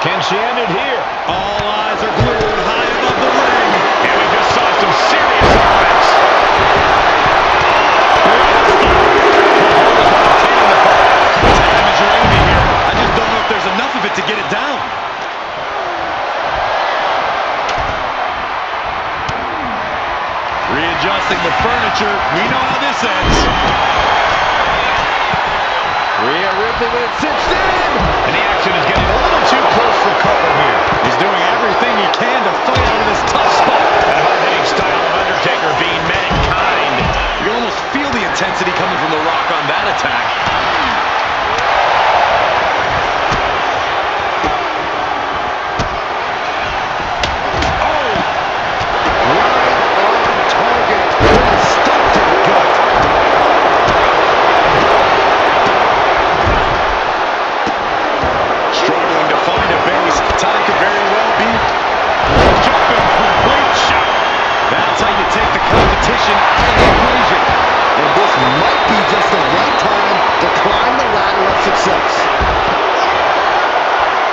Can she end it here? All eyes are glued high above the ring. And we just saw some serious offense. I just don't know if there's enough of it to get it down. Readjusting the furniture. We know how this ends. Rhea Ripley with it cinched in. And the action is getting a little too close for cover here. He's doing everything he can to fight out of this tough spot. That hard-hitting style of Undertaker being met in kind. You can almost feel the intensity coming from The Rock on that attack.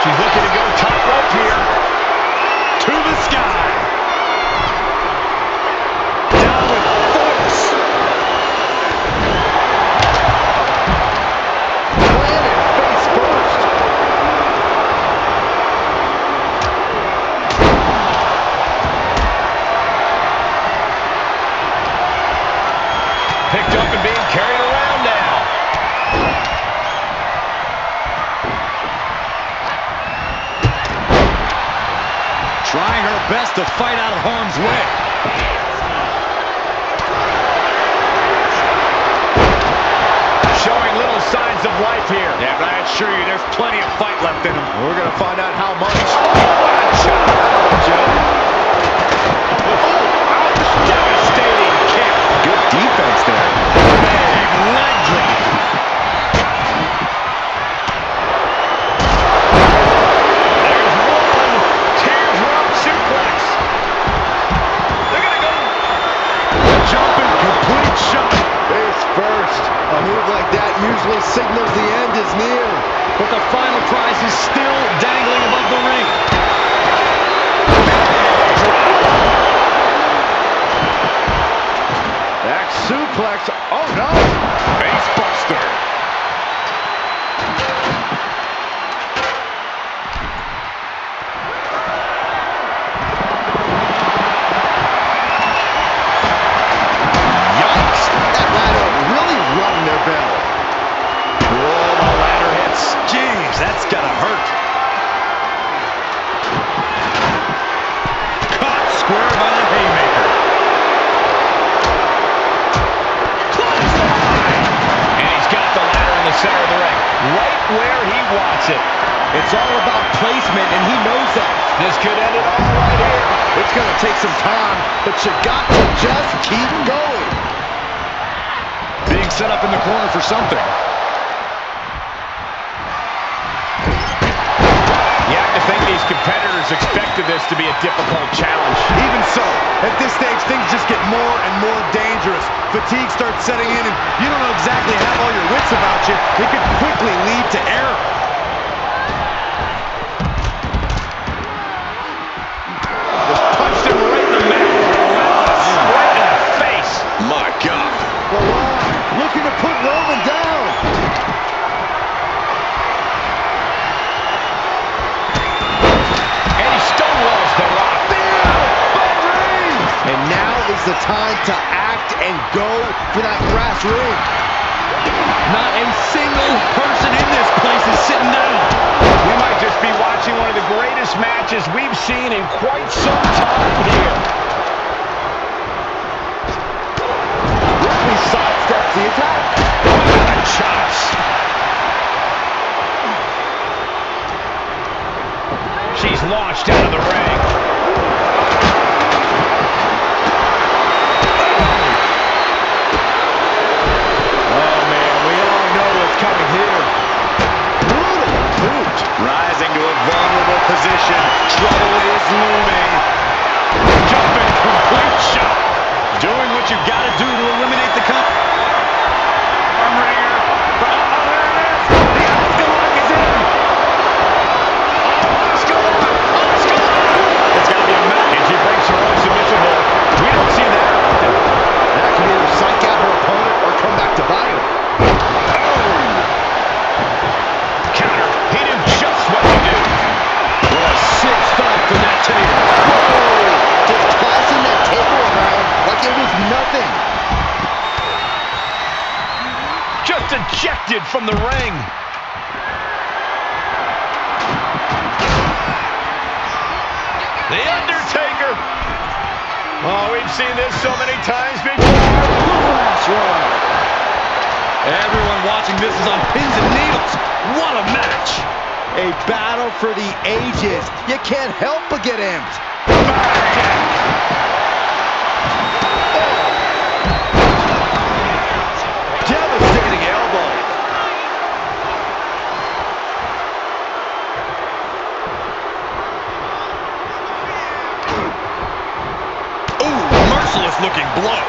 She's looking to go top rope here. To the sky. Down with force. Planted face first. Picked up and being carried around now. Trying her best to fight out of harm's way. Showing little signs of life here. Yeah, but I assure you, there's plenty of fight left in him. We're going to find out how much. Devastating kick. Good defense there. Big leg drop. There's one. Teardrop suplex. They're going to go. Jumping, complete shot. Face first. A move like that usually signals the end is near. But the final prize is still dangling above the ring. Back suplex. Oh, no. Face buster. Yikes. That ladder really rung their bell. Whoa, the ladder hits. Jeez, that's gotta hurt. Caught square by the haymaker. And he's got the ladder in the center of the ring, right where he wants it. It's all about placement, and he knows that. This could end it all right here. It's going to take some time, but you got to just keep going. Being set up in the corner for something. You have to think these competitors expected this to be a difficult challenge. Even so, at this stage, things just get more and more dangerous. Fatigue starts setting in, and you don't know exactly have all your wits about you. It could quickly lead to error. Just punched him right in the mouth. Right in the face. My God. The Rock looking to put Roman down. And he stonewalls the Rock. And now is the time to act and go for that brass ring. Not a single person in this place is sitting down. We might just be watching one of the greatest matches we've seen in quite some time here. He sidesteps the attack. What chops. She's launched out of the ring. Oh, man, we all know what's coming here. Brutal boot. Rising to a vulnerable position. Trouble is looming. Jumping complete shot. Doing what you gotta do to eliminate the comp. Arm wringer. Oh, there it is. The Oscar lock is in. Oh, Oscar lock. Oscar lock. It's got to be a match. And she breaks her own submission hold. We don't see that often. That can either psych out her opponent or come back to bite her. Counter. He knew just what to do. What a sick start from that table. Just tossing that table around like it was nothing. Just ejected from the ring. The Undertaker. Oh, we've seen this so many times before. Last one. Everyone watching this is on pins and needles. What a match. A battle for the ages. You can't help but get amped. Devastating elbow. Ooh, merciless looking blow.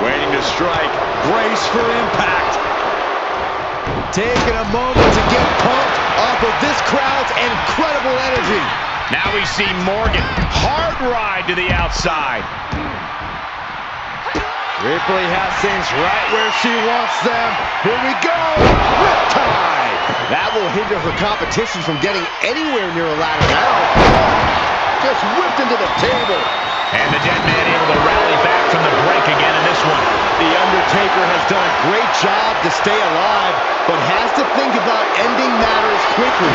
Waiting to strike. Brace for impact. Taking a moment to get pumped off of this crowd's incredible energy. Now we see Morgan. Hard ride to the outside. Ripley has things right where she wants them. Here we go. Riptide. That will hinder her competition from getting anywhere near a ladder now. Just whipped into the table. And the dead man able to rally back from the break again in this one. The Undertaker has done a great job to stay alive, but has to think about ending matters quickly.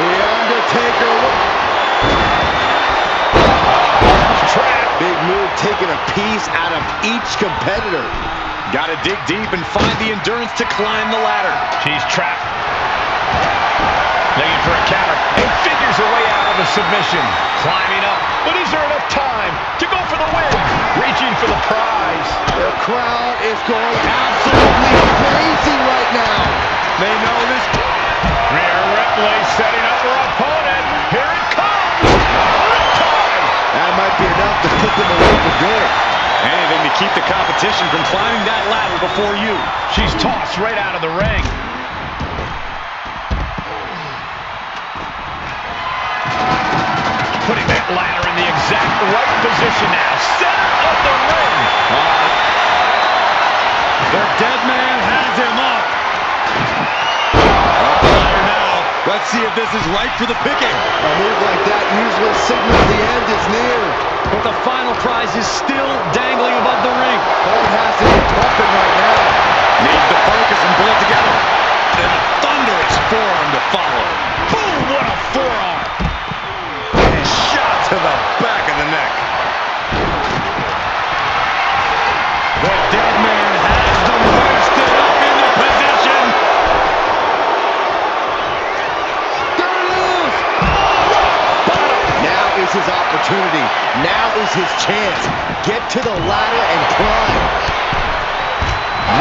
The Undertaker. Trap. Big move taking a piece out of each competitor. Got to dig deep and find the endurance to climb the ladder. She's trapped. Looking for a counter and figures her way out of the submission. Climbing up, but is there enough time to go for the win? Reaching for the prize. The crowd is going absolutely crazy right now. They know this. Rhea Ripley setting up her opponent. Here it comes. Riptide. That might be enough to put them away for good. Anything to keep the competition from climbing that ladder before you. She's tossed right out of the ring. Putting that ladder in the exact right position now. Center of the ring. The dead man has him up. Up the ladder now. Let's see if this is right for the picking. A move like that usually signals the end is near. But the final prize is still dangling above the ring. It has to be pumping right now. Needs to focus and pull it together. And a thunderous forearm to follow. Boom, what a forearm. And shot to the back of the neck. The dead man has them hoisted up into position. There it is! Now is his opportunity. Now is his chance. Get to the ladder and climb.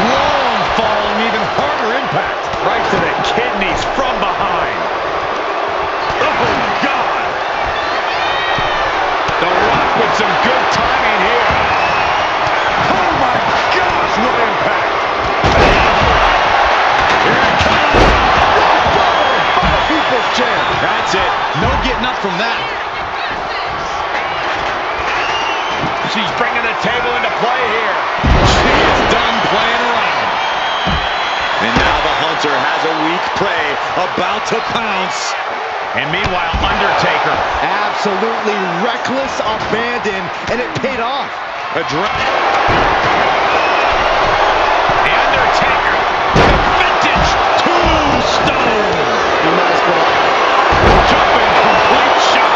Long fall and even harder impact. Right to the kidneys from behind. Oh, God. The Rock with some good timing here. Oh, my gosh, what impact. Here it comes. By the people's champ. That's it. No getting up from that. She's bringing the table into play here. She is done playing around. And now the hunter has a weak prey about to pounce. And meanwhile, Undertaker. Absolutely reckless abandon, and it paid off. The Undertaker. The vintage tombstone. He might as well. Jumping complete shot.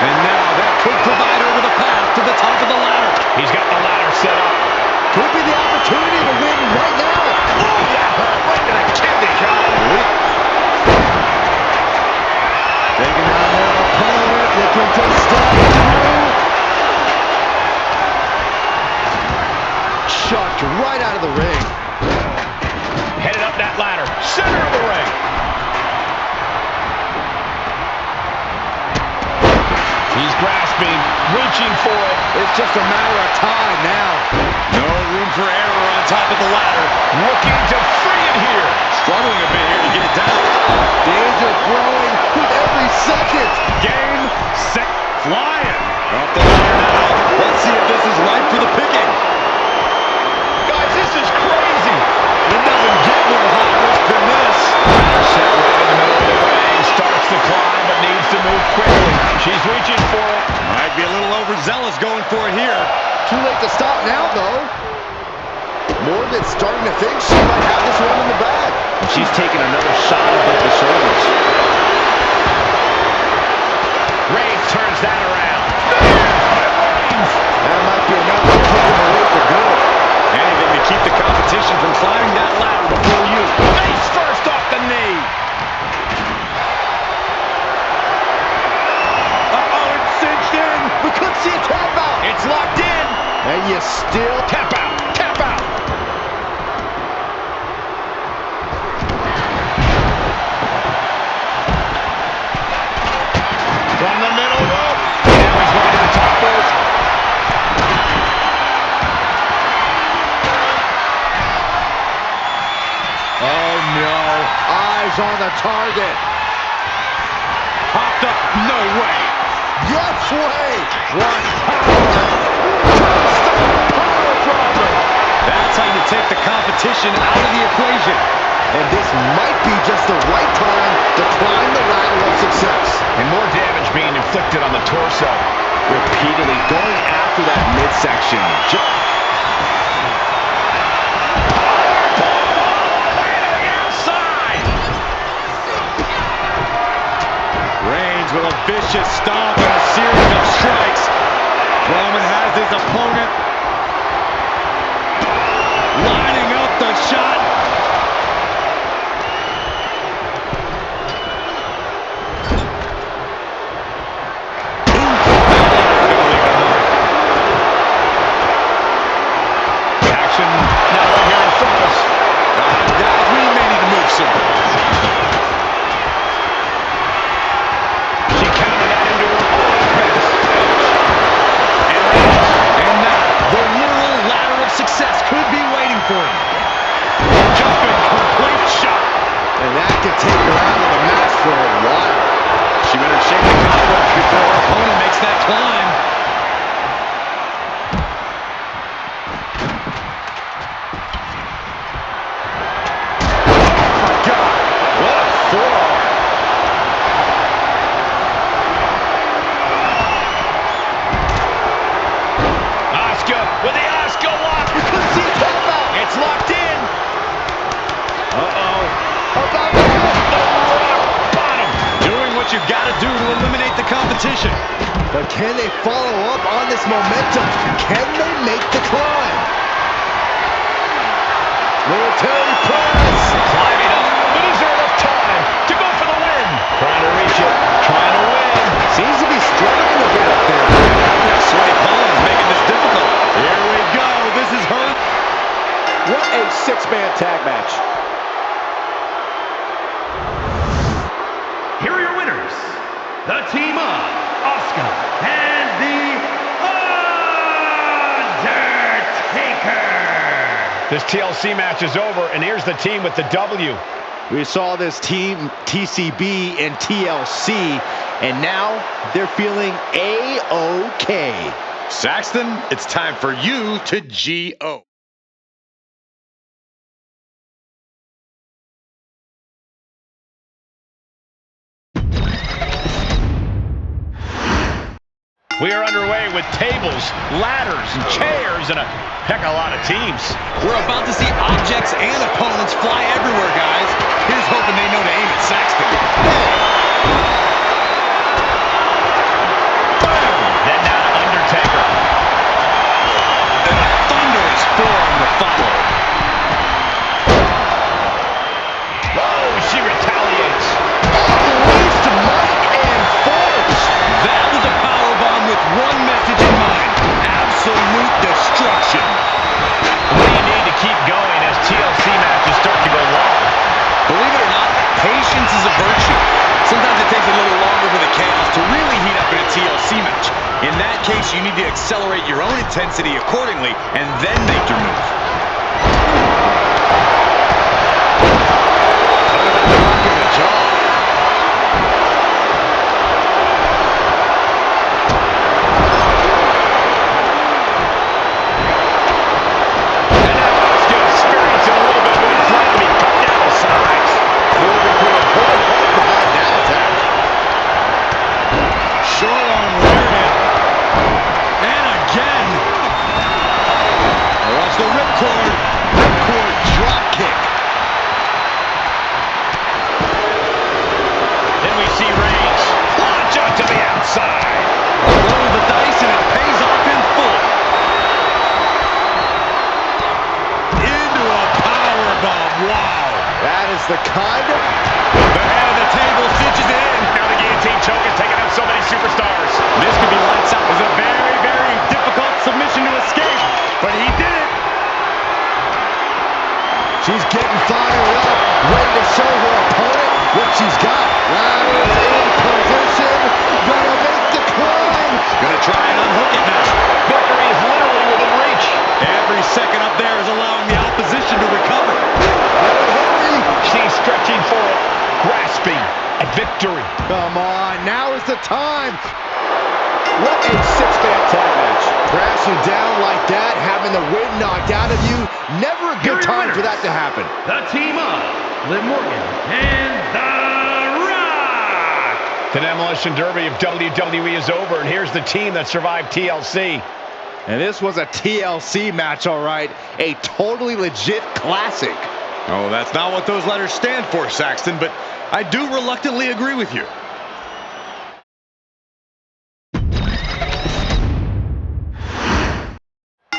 And now that could provide her with a path to the top of the ladder. He's got the ladder set up. Could be the opportunity to win right now. Oh, that hurt right to the kidney. Golly. Taking on their opponent, looking to step through. Chucked right out of the ring. Headed up that ladder. Center of the ring. He's grasping, reaching for it. It's just a matter of time now. No room for error on top of the ladder. Looking to free it here. Struggling a bit here to get it down. Danger growing with every second. Game, set, flying. Up the ladder now. Let's see if this is right for the picking. Guys, this is crazy. It doesn't get more high risk than this. Set right in the middle of the ring. Starts to climb, but needs to move quickly. She's reaching for it. Might be a little overzealous going for it here. Too late to stop now, though. Morgan's starting to think she might have this one in the bag. She's taking another shot above the shoulders. Reigns turns that around. That might be enough to put them away for good. Anything to keep the competition from climbing that ladder before you. Face first off the knee. Uh-oh, it's cinched in. We could see a tap out. It's locked in. And you still Tap out. Tap out. From the middle rope. Now he's going to the top rope. Oh no, eyes on the target. Popped up. No way. Yes way. What power. Power driver. That's how you take the competition out of the equation. And this might be just the right time to climb the ladder of success. And more damage being inflicted on the torso. Repeatedly going after that midsection. Reigns with a vicious stomp and a series of strikes. Roman has his opponent lining up the shot. Action now right here in front of us. Guys, we may need to move soon. She countered that into her own offense. And now, the literal ladder of success could be waiting for him. Jumping complete shot. And that could take her out of the match for a while. She better shake the cobwebs before her opponent makes that climb. What a forearm. Asuka with the Asuka lock. We couldn't see a tap out. It's locked in. About to hit. The rock bottom. Doing what you've got to do to eliminate the competition. But can they follow up on this momentum? Can they make the climb? Military press. Climbing up. But is there enough time to go for the win? Trying to reach it. Trying to win. Seems to be struggling a bit up there. That sweaty palms making this difficult. Here we go. This is her. What a six-man tag match. Here are your winners, the team of Asuka and The Undertaker. This TLC match is over, and here's the team with the W. We saw this team, TCB and TLC, and now they're feeling A-OK. Saxton, it's time for you to G-O. We are underway with tables, ladders, and chairs, and a heck of a lot of teams. We're about to see objects and opponents fly everywhere, guys. Here's hoping they know to aim at Saxton. Then now to Undertaker. And a thunderous forearm to follow. Oh, she retaliates. Unleashed might and force. That was a powerbomb with one message in mind. Absolute destruction. What do you need to keep going as TLC matches start to go long? Believe it or not, patience is a virtue. Sometimes it takes a little longer for the chaos to really heat up in a TLC match. In that case, you need to accelerate your own intensity accordingly and then make your move. The kind of... The head of the table stitches it in. Now the guillotine choke is taking out so many superstars. This could be lights out. It was a very, very difficult submission to escape, but he did it. She's getting fired up, ready to show her opponent what she's got. Ladders in position, gonna make the climb. Gonna try and unhook it now. Victory is literally within reach. Every second up there is allowing the opposition to recover. She's stretching for it, grasping at victory. Come on, now is the time. What a six-man tag match. Crashing down like that, having the wind knocked out of you, never a good time for that to happen. The team of Liv Morgan and The Rock. The Demolition Derby of WWE is over, and here's the team that survived TLC. And this was a TLC match, all right. A totally legit classic. Oh, that's not what those letters stand for, Saxton, but I do reluctantly agree with you.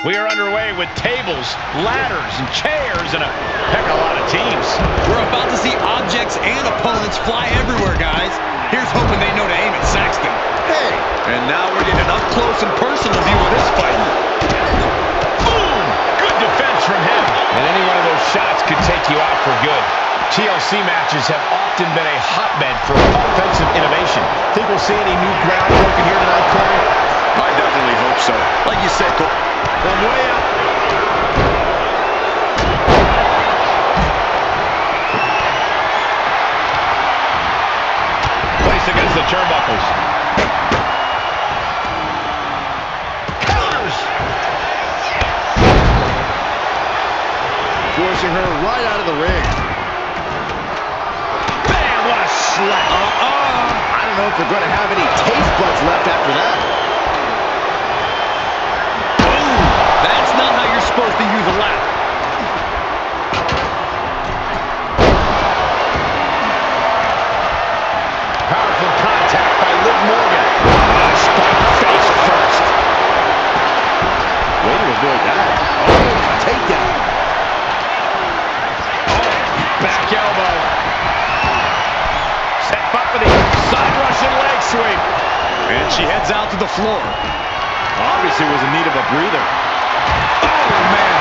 We are underway with tables, ladders, and chairs, and a heck of a lot of teams. We're about to see objects and opponents fly everywhere, guys. Here's hoping they know to aim at Saxton. Hey! And now we're getting an up-close and personal view of this fight. Boom! Good defense from him. And any one of those shots could take you out for good. TLC matches have often been a hotbed for offensive innovation. Think we'll see any new ground broken here tonight, Corey? I definitely hope so. Like you said, Cole. From way up. Placed against the turnbuckles. Counters! Forcing her right out of the ring. Bam! What a slap! I don't know if they're going to have any taste buds left after that. That's not how you're supposed to use a ladder. Powerful contact by Liv Morgan. Spike face first. Way to avoid that. Oh, takedown. Back elbow. Set up for the side Russian leg sweep. And she heads out to the floor. Obviously was in need of a breather. Oh, man.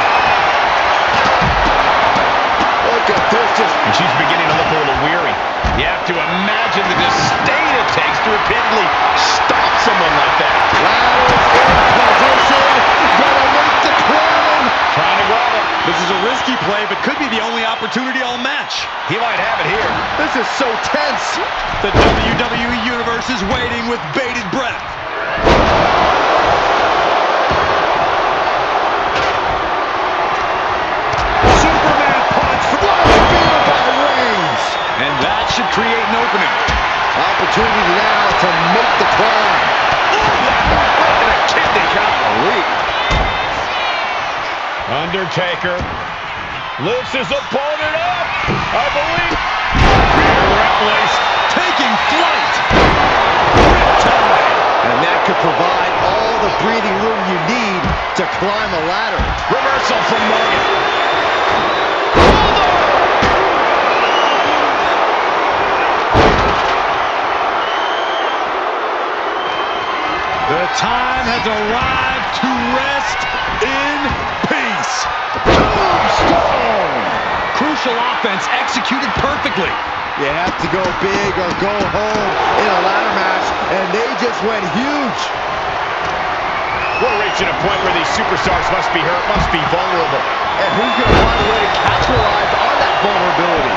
Look at this. And she's beginning to look a little weary. You have to imagine the disdain it takes to repeatedly stop someone like that. Ladders in position. Gonna make the climb. Trying to grab it. This is a risky play, but could be the only opportunity all match. He might have it here. This is so tense. The WWE Universe is waiting with bated breath. Superman punch from by Reigns. And that should create an opening. Opportunity now to make the climb. And a kidney Golly. Undertaker lifts his opponent up. I believe. Replaced. Taking flight. And that could provide all the breathing room you need to climb a ladder. Reversal from Morgan. The time has arrived to rest in peace. Tombstone! Crucial offense executed perfectly. You have to go big or go home in a ladder match, and they just went huge. We're reaching a point where these superstars must be hurt, must be vulnerable. And who's going to find a way to capitalize on that vulnerability?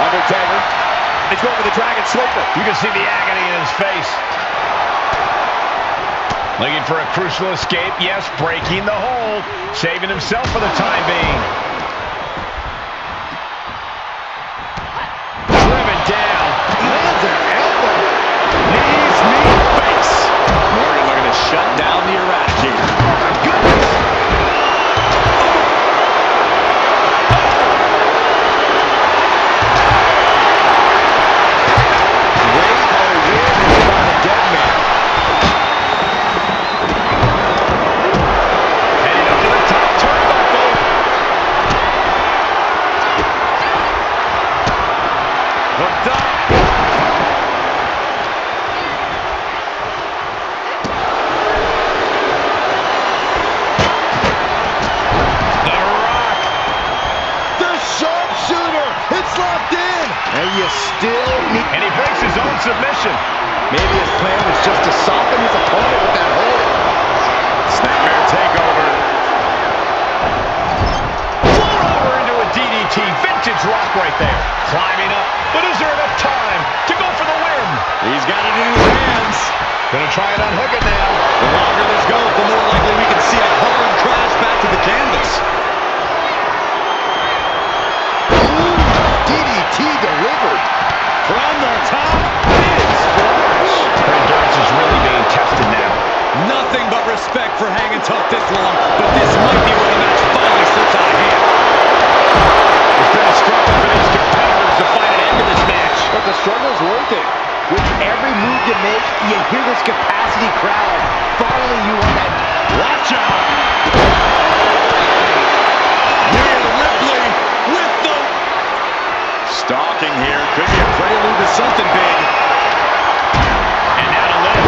Undertaker. He's going for the Dragon Sleeper. You can see the agony in his face. Looking for a crucial escape. Yes, breaking the hold. Saving himself for the time being. Driven down. Lands an elbow. Knees, knee, face. Morgan looking to shut down the Eradicator. Oh, my goodness. And you still need... And he breaks his own submission. Maybe his plan was just to soften his opponent with that hold. Snapmare takeover. Float over into a DDT. Vintage rock right there. Climbing up. But is there enough time to go for the win? He's got it in his hands. Gonna try and unhook it now. The longer this goes, the more likely we can see a hard crash back to the canvas. DDT delivered. From the top, big splash. Her endurance is really being tested now. Nothing but respect for hanging tough this long, but this might be where the match finally slips out of hand. It's been a struggle for these competitors to find an end to this match. But the struggle's worth it. With hear this capacity crowd following you on that. Watch out! Rhea Ripley with the... Stalking here. Could be a prelude to something big. And now to Liv.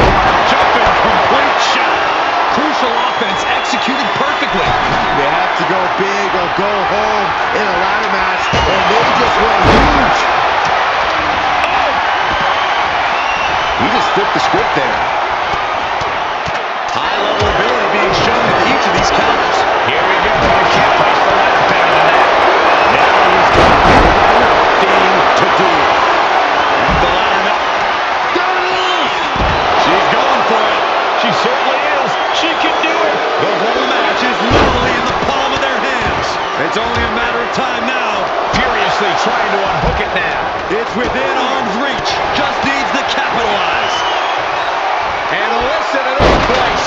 Jumping complete shot. Crucial offense executed perfectly. You have to go big or go home in a ladder match, and they just went huge. Oh! He just flipped the script there. High-level ability being shown with each of these counters. Here we go. You can't place the ladder better than that. Now he's got one thing to do. And the ladder now. There it is! She's going for it. She certainly is. She can do it. The whole match is literally in the palm of their hands. It's only a matter of time now. Furiously trying to unhook it now. It's within arm's reach. Just needs to capitalize. And listen to this place.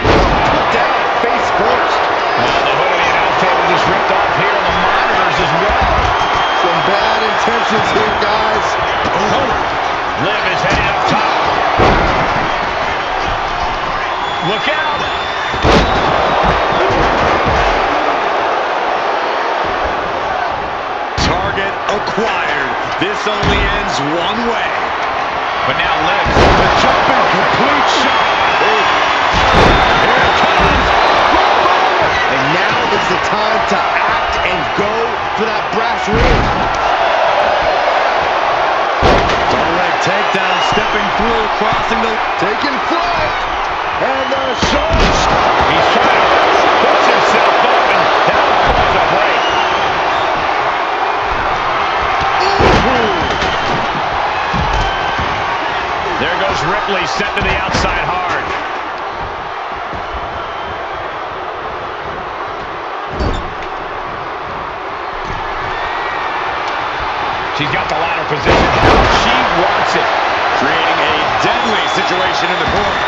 Put down face first. Well, the hood of the announce table just ripped off here on the monitors as well. Some bad intentions here, guys. Oh. Liv is heading up top. Look out. Target acquired. This only ends one way. But now Liv. The jumping complete shot. Here it comes. And now is the time to act and go for that brass ring. Double leg takedown, stepping through, crossing the... Taking flight. And the shot. He's trying to push himself up, and that will cause a break. There goes Ripley, set to the outside hard. She's got the ladder position. She wants it. Creating a deadly situation in the corner.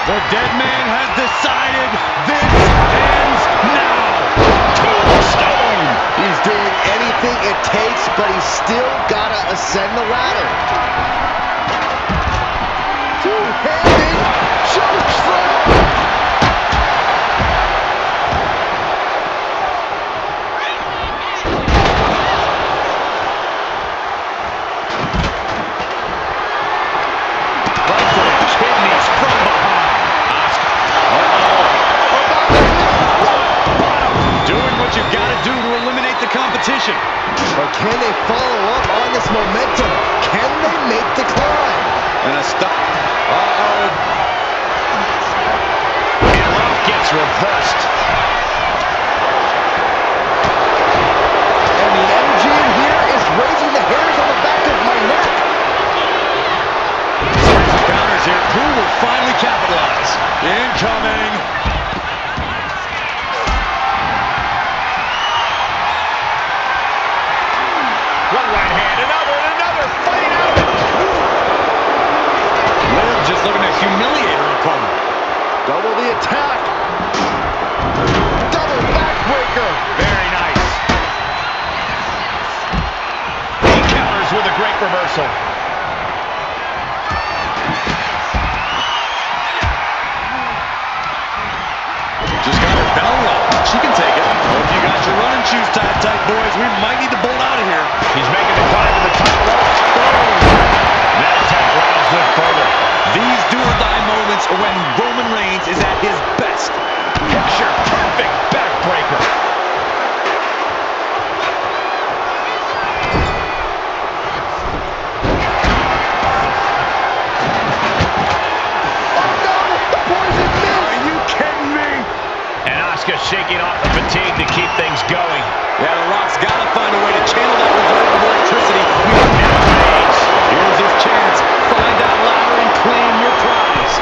The dead man has decided this ends now. Tombstone. He's doing anything it takes, but he's still got to ascend the ladder. Two-handed choke slam. Right to the kidneys from behind. Doing what you've got to do to eliminate the competition. But can they follow up on this momentum? Can they make the climb? And a stop. And Ralph gets reversed. And the energy in here is raising the hairs on the back of my neck. Series of counters here. Who will finally capitalize? Incoming. One right hand, another, and another. Fight out. Liv just looking to humiliate her opponent. Double the attack. Double backbreaker. Very nice. He counters with a great reversal. Just got her bell rung. She can take it. Hope you got your running shoes tight, boys. We might need to bolt out of here. He's making the climb to the top rope. Boom. That attack rattles Liv further. These do-or-die moments are when Roman Reigns is at his best. Picture perfect backbreaker. Oh no, the poison mist. Are you kidding me? And Asuka shaking off the fatigue to keep things going. Yeah, The Rock's got to find a way to channel that reserve of electricity. Here's his chance. Find that ladder and claim your prize.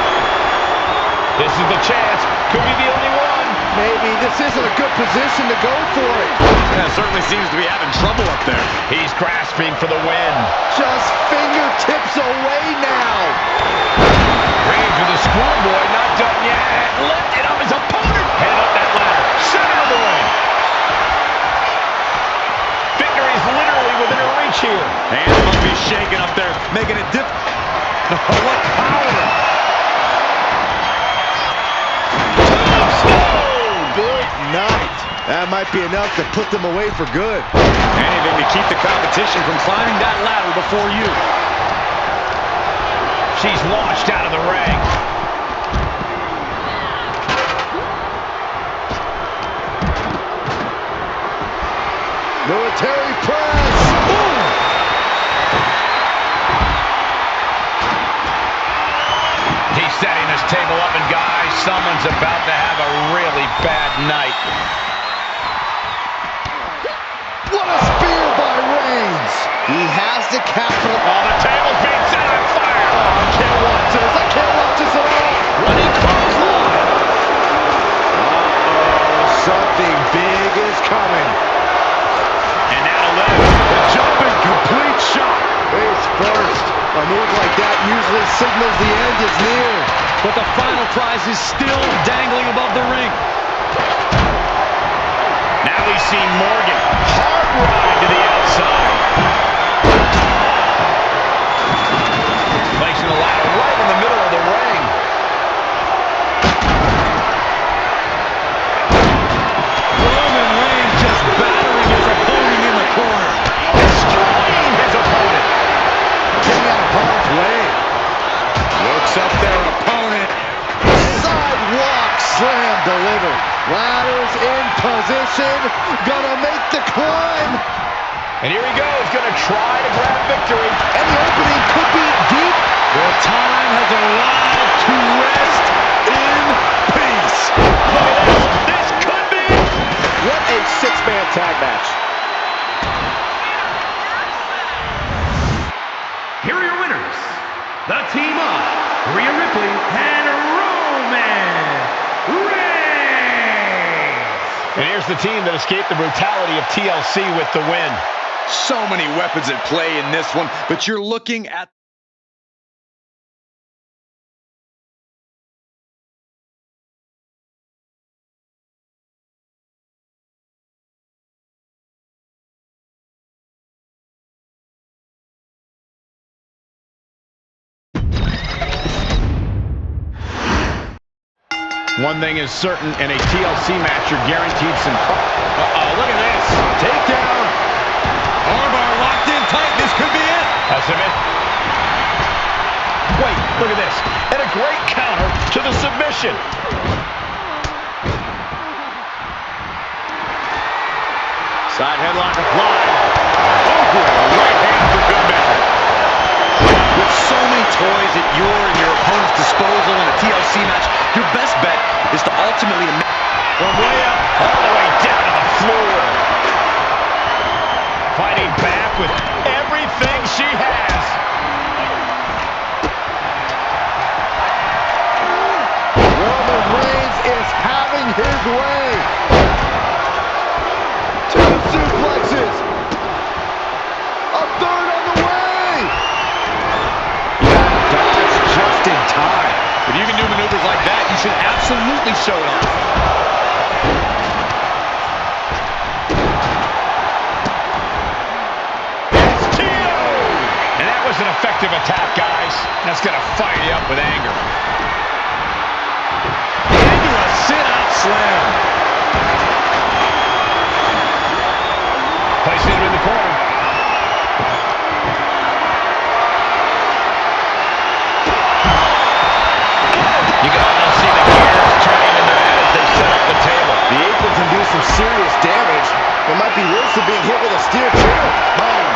This is the chance. Could be the only one. Maybe this isn't a good position to go for it. Yeah, certainly seems to be having trouble up there. He's grasping for the win. Just fingertips away now. Reigns with a schoolboy, not done yet. Lifted up his opponent. Headed up that ladder. Center of the ring. shaking up there, making it what power! Good night. That might be enough to put them away for good. Anything to keep the competition from climbing that ladder before you. She's launched out of the ring. Military press. Boom. He's setting this table up, and guys, someone's about to have a really bad night. What a spear by Reigns. He has the capital. Oh, the table's being set on fire. Oh, I can't watch this. I can't watch this at all. Running clothesline. Uh-oh, something big is coming. And now Liv, The jumping complete shot. Face first. A move like that usually signals the end is near. But the final prize is still dangling above the ring. now we see Morgan. Hard ride to the outside. Placing the ladder right in the middle of the ring. Roman Reigns just battering his opponent in the corner. Destroying his opponent. Getting out of harm's way. Looks up their opponent. Sidewalk slam delivered. Ladders in position. Gonna make the climb. And here he goes, gonna try to grab victory. And the opening could be deep. The time has arrived to rest in peace. Look at this. This could be. What a six-man tag match. Here are your winners, the team of Rhea Ripley and Roman Reigns. And here's the team that escaped the brutality of TLC with the win. So many weapons at play in this one, but you're looking at One thing is certain, in a TLC match, you're guaranteed some... Uh-oh, look at this. Takedown. armbar locked in tight. This could be it. Submit. Wait, look at this. And a great counter to the submission. Side headlock applied. Oh, right hand for good measure. With so many toys at your and your opponent's disposal in a TLC match, your best bet is to ultimately... From way up, all the way down to the floor. Fighting back with everything she has. Roman Reigns is having his way. Two suplexes. A third on the way. Dodge just in time. If you can do maneuvers like that, you should absolutely show it off. And that was an effective attack, guys. That's going to fire you up with anger. Into a sit-out slam. Placing him in the corner. You can almost see the gears turning in their head as they set up the table. The apron can do some serious damage. It might be worse than being hit with a steel chair. Boom.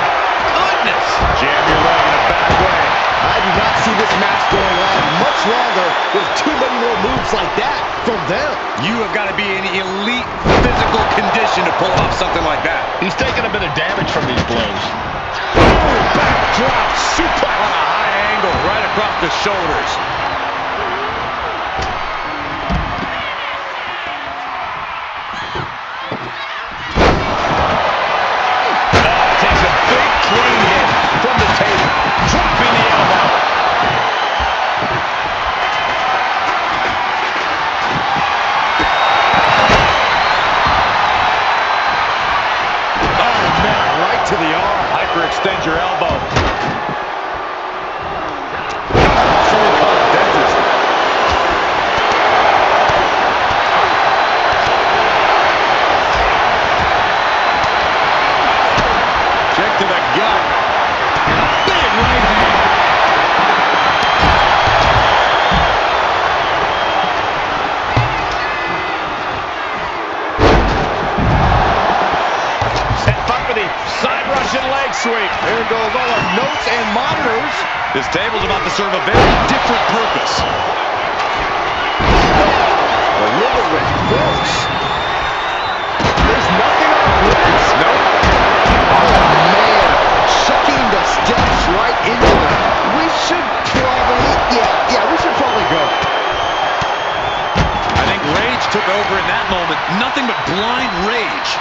Goodness! Jam your leg in a bad way. I do not see this match going on much longer with too many more moves like that from them. You have got to be in elite physical condition to pull off something like that. He's taking a bit of damage from these blows. Backdrop suplex on a high angle right across the shoulders. Takes a big clean hit from the table. Dropping the elbow. Oh, man, right to the arm. Hyperextend your elbow. This table's about to serve a very different purpose. Delivered with force. There's nothing on limits. Nope. Oh, man. Chucking the steps right into them. We should probably, we should probably go. I think rage took over in that moment. Nothing but blind rage.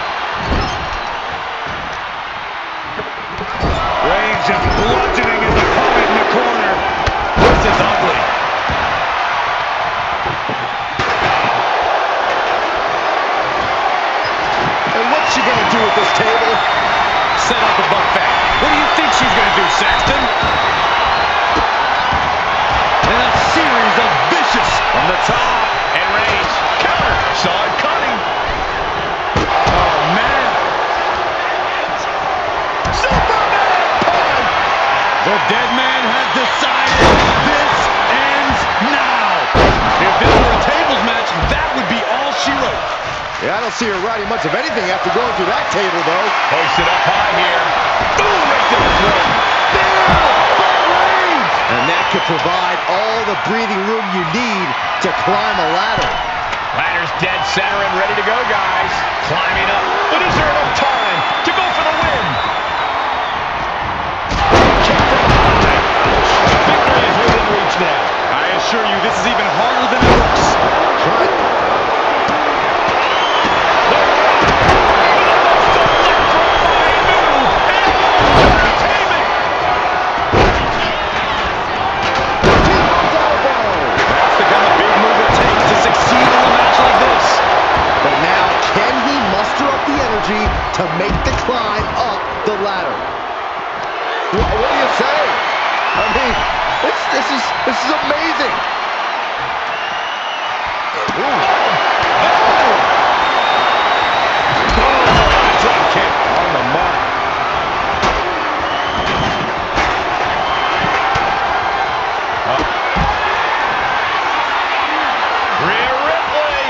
Rage just bludgeoning his opponent in the corner. This is ugly. And what's she gonna do with this table? Set up the buffet. What do you think she's going to do, Saxton? And a series of vicious From the top, and Rage. Counter. Saw it coming. Oh, man. Superman punch. The dead man has decided this ends now. If this were a tables match, that would be all she wrote. Yeah, I don't see her riding much of anything after going through that table, though. Hoisted up high here. Boom, right to the throat. And that could provide all the breathing room you need to climb a ladder. Ladder's dead center and ready to go, guys. Climbing up, but is there enough time to go for the win? Kick from behind. Victory is within reach now. I assure you, this is even harder than it looks. Try. To make the climb up the ladder. What do you say? I mean, this is amazing. Drop kick on the mark. Rhea Ripley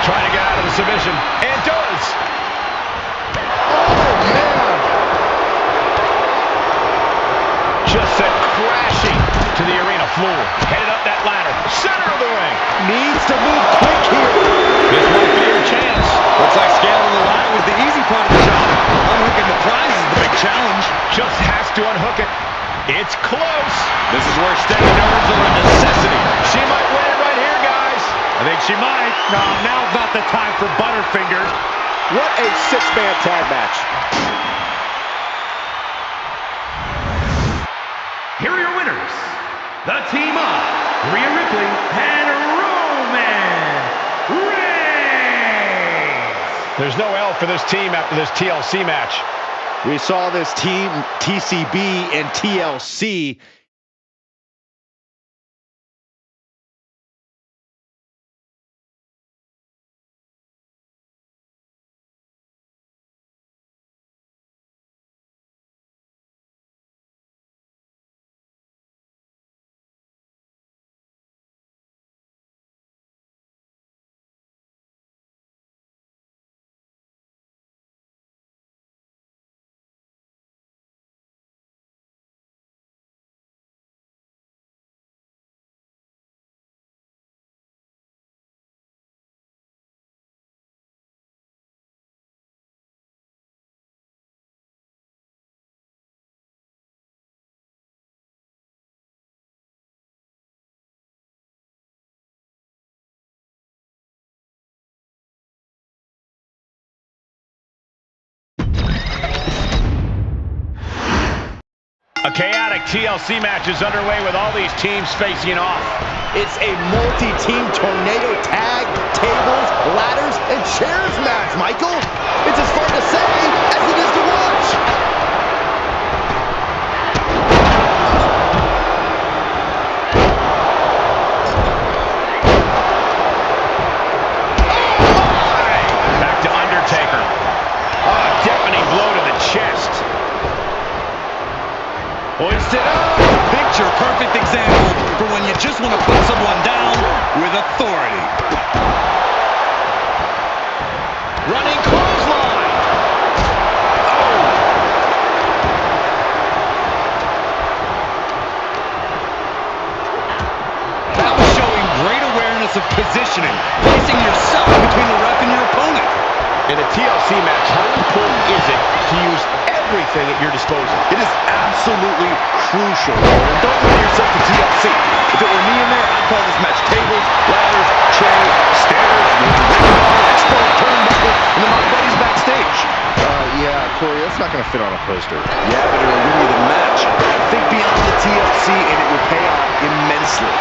trying to get out of the submission, and does. Oh, man. Just sent crashing to the arena floor. Headed up that ladder, center of the ring. Needs to move quick here. This might be your chance. Looks like scaling the ladder was the easy part of the job. Unhooking the prize is the big challenge. Just has to unhook it. It's close. This is where steady nerves are a necessity. She might win it right here, guys. I think she might. No, now's not the time for Butterfingers. What a six-man tag match. Here are your winners. The team of Rhea Ripley and Roman Reigns. There's no L for this team after this TLC match. We saw this team, TCB and TLC, A chaotic TLC match is underway with all these teams facing off. it's a multi-team tornado tag, tables, ladders, and chairs match, Michael. It's as fun to say as it is to watch. Back to Undertaker. Oh, deafening blow to the chest. Hoisted up. Picture-perfect example for when you just want to put someone down with authority. Running clothesline. Oh. of positioning, placing yourself between the ref and your opponent. In a TLC match, how important is it to use everything at your disposal? It is absolutely crucial. And don't limit yourself to TLC. If it were me in there, I'd call this match tables, ladders, chairs, stairs, ring bar, exposed turnbuckle, and then my buddies backstage. Yeah, Corey, that's not going to fit on a poster. Yeah, but it'll win you the match. Think beyond the TLC, and it will pay off immensely.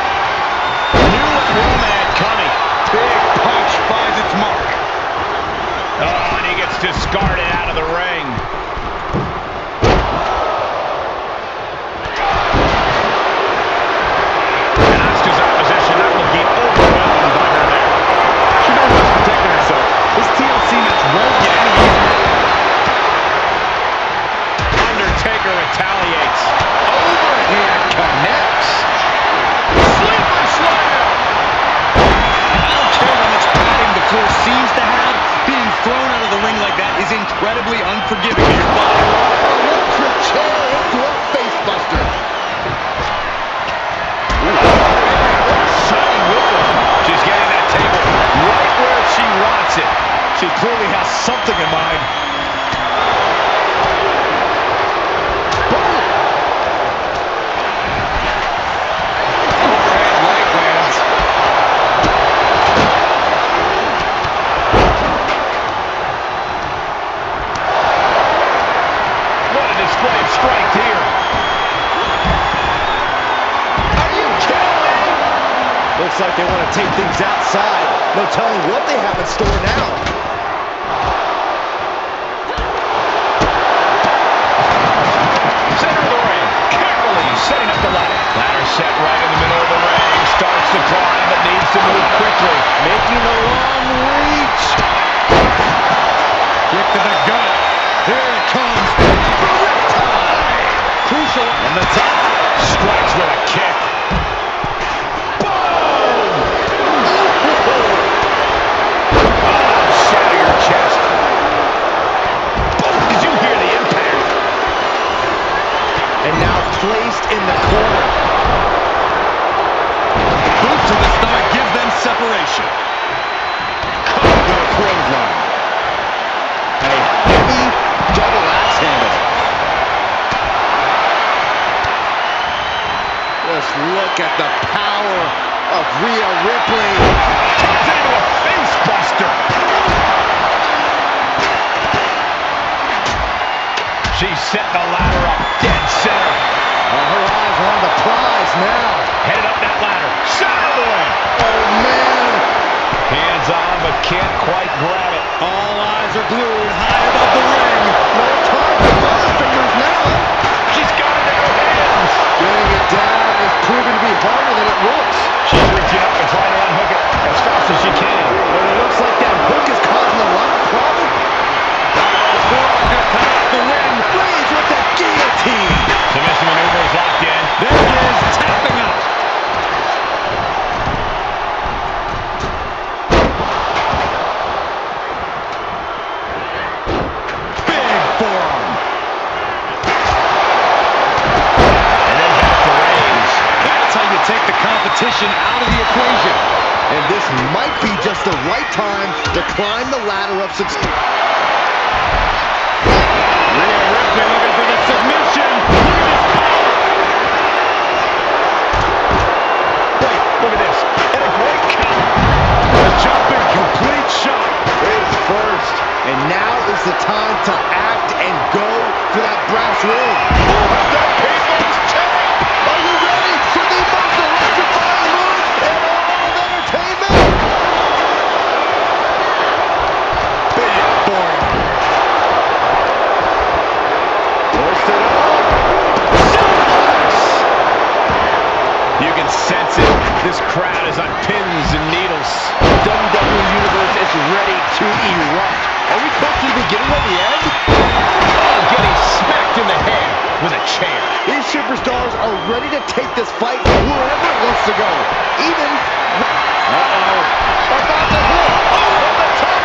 Knew what Roman had coming. Big punch finds its mark. Oh, and he gets discarded out of the ring. And Asuka's opposition, that will be overwhelmed by her there. She knows how to protect herself. This TLC match won't get any easier. Undertaker retaliates. Overhand connects. Sleeper slam! I don't care how much padding the floor seems to have. Being thrown out of the ring like that is incredibly unforgiving to your body. Electric chair into a face buster. Shiny whipper. She's getting that table right where she wants it. She clearly has something in mind. Overhead right lands. What a display of strength here. Are you kidding me? Looks like they want to take things outside. No telling what they have in store now. Center of the ring, carefully setting up the ladder. Ladder set right in the middle of the ring. Starts to climb, but needs to move quickly. Making a long reach. Kick to the gut. Here it comes. Crucial On the top, strikes with a kick. Boom! Oh, shatter your chest. Boom! Did you hear the impact? and now placed in the corner. Boot to the stomach gives them separation. Caught with a clothesline. A heavy double axe handle. Just look at the power of Rhea Ripley. Turns it into a face buster. She set the ladder up dead center. Her eyes are on the prize now. Headed up that ladder. Center of the ring. Oh, man. Hands on, but can't quite grab it. All eyes are glued high above the ring. No time for butterfingers now. She's got it in her hands. Getting it down is proving to be harder than it looks. She's reaching up and trying to unhook it as fast as she can. But it looks like that hook is causing a lot of problems. The win. Reigns with the guillotine. Submission maneuver is locked in. There it is, tapping out. Big forearm. And then back to Reigns. That's how you take the competition out of the equation. And this might be just the right time to climb the ladder of success. Rhea Ripley looking for the submission. Look at this power. Wait, look at this. And a great count. The jumping complete shot. Face first. And now is the time to act and go for that brass ring. The people's champ. Are you ready for the most electrifying move in all of entertainment? Big forearm. Hoisted up. You can sense it. This crowd is on pins and needles. The WWE Universe is ready to erupt. Are we close to the beginning of the end? Oh, getting smacked in the head with a chair. These superstars are ready to take this fight wherever it wants to go. Even... Uh-oh. About to hit. Over the top.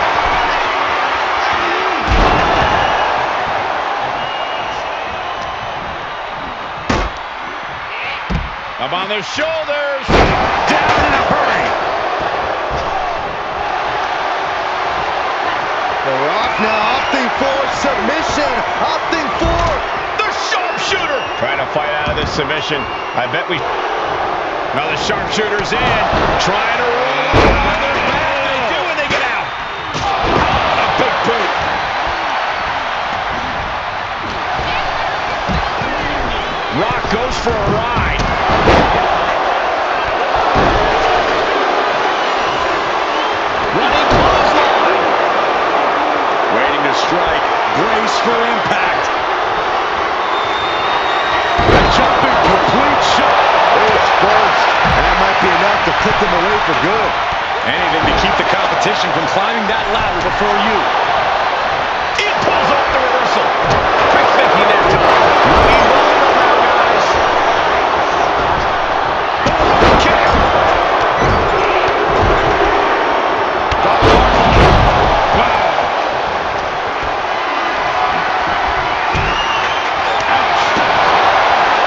Up on their shoulders. Down in a hurry. The Rock now opting for submission, opting for The sharpshooter! Trying to fight out of this submission. I bet we... Now the sharpshooter's in. Trying to roll over their back. They do when they get out. A big boot. Rock goes for a ride. Running clothesline. Waiting to strike. Brace for impact. The jumping complete shot. There's first, and that might be enough to put them away for good. Anything to keep the competition from climbing that ladder before you. It pulls off the reversal. Quick thinking that time. Looking vulnerable now, guys. Oh, kick. Wow.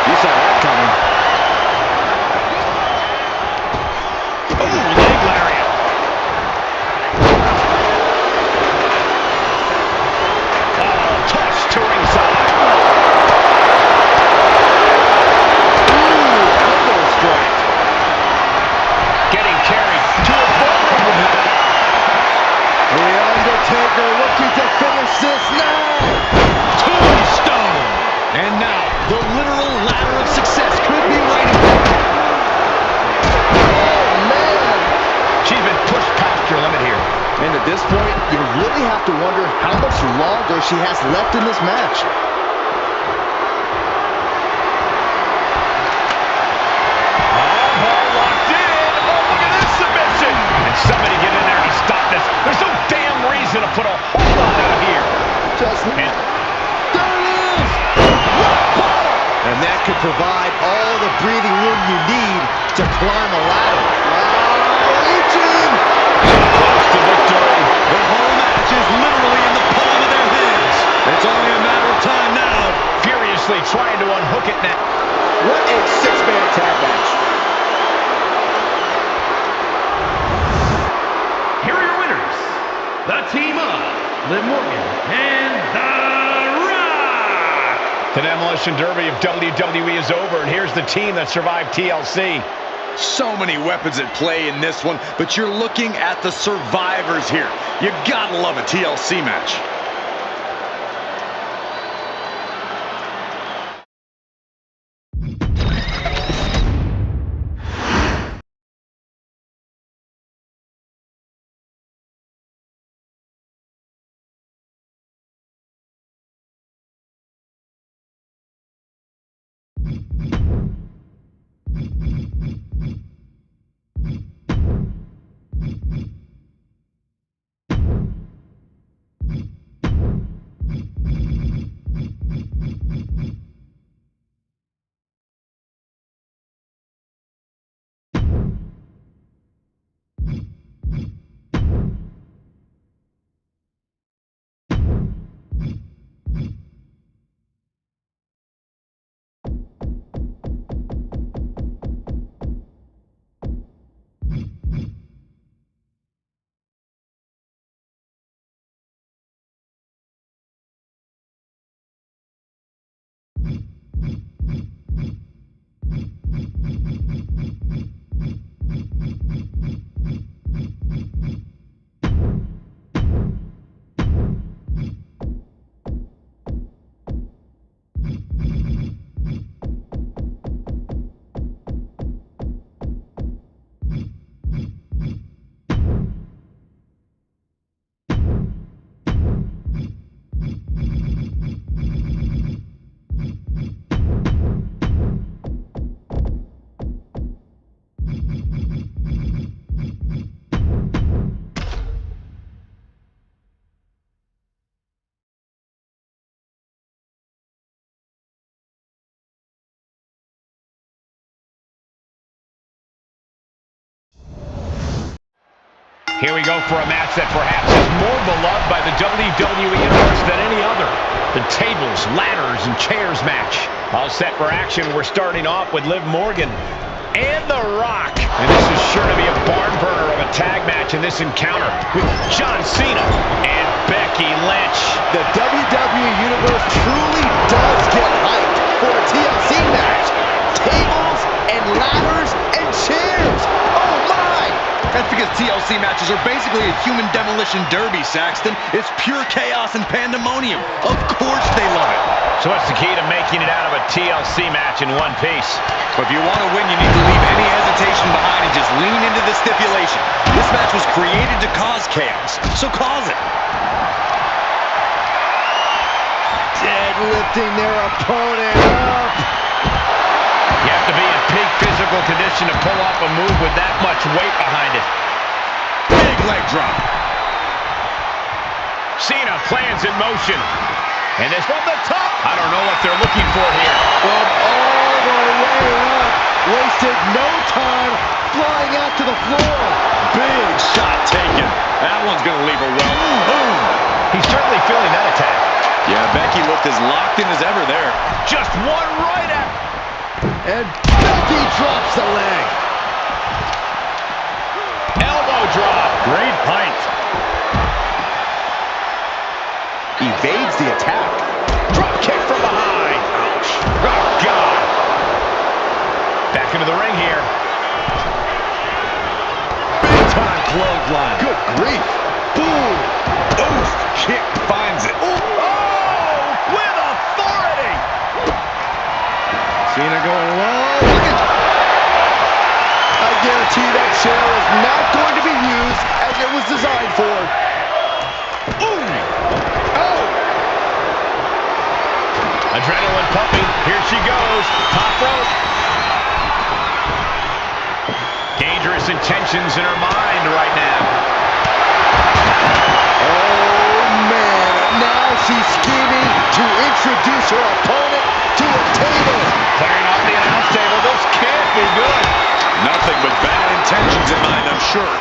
You saw that coming. Oh, leg lariat. Oh, toss to ringside. Ooh, elbow strike. Getting carried to a ball. The Undertaker looking to finish this now. Tombstone. And now, the literal ladder of success could be right here. Oh, man. She's been pushed past her limit here. And at this point, you really have to wonder how much longer she has left in this match. Ball locked in. Oh, look at this submission. And somebody get in there and stop this. There's no damn reason to put a whole lot out here. Just And there it is. Rock bottom. And that could provide all the breathing room you need to climb a ladder. Reaching. close to victory. The whole match is literally in the palm of their hands. It's only a matter of time now. Furiously trying to unhook it now. What a six-man tag match. Here are your winners, the team of Liv Morgan and The Rock. The Demolition Derby of WWE is over, and here's the team that survived TLC. So many weapons at play in this one, but you're looking at the survivors here. You gotta love a TLC match. Here we go for a match that perhaps is more beloved by the WWE Universe than any other. The tables, ladders, and chairs match. All set for action. We're starting off with Liv Morgan. And the Rock. And this is sure to be a barn burner of a tag match in this encounter with John Cena and Becky Lynch. The WWE Universe truly does get hyped for a TLC match. Tables and ladders and chairs. Oh my! That's because TLC matches are basically a human demolition derby, Saxton. It's pure chaos and pandemonium. Of course they love it. So what's the key to making it out of a TLC match in one piece? But if you want to win, you need to leave any hesitation behind and just lean into the stipulation. This match was created to cause chaos, so cause it. Deadlifting their opponent up. You have to be in peak physical condition to pull off a move with that much weight behind it. Big leg drop. Cena plans in motion. And it's from the top. I don't know what they're looking for here. From all the way up. Wasted no time flying out to the floor. Big shot taken. That one's going to leave her well. Boom. He's certainly feeling that attack. Yeah, Becky looked as locked in as ever there. Just one right at. And Becky drops the leg. Elbow drop. Great height. Evades the attack. Drop kick from behind. Ouch. Oh, God. Back into the ring here. Big time clothesline. Good grief. Boom. Oof. Kick finds it. Oh, with authority. Cena going low. I guarantee that chair is not going to be used as it was designed for. Ooh. Oh. Adrenaline pumping. Here she goes. Top rope. Dangerous intentions in her mind right now. Oh, man. Now she's scheming to introduce her opponent to a table. Clearing off the announce table. This can't be good. Nothing but bad intentions in mind, I'm sure.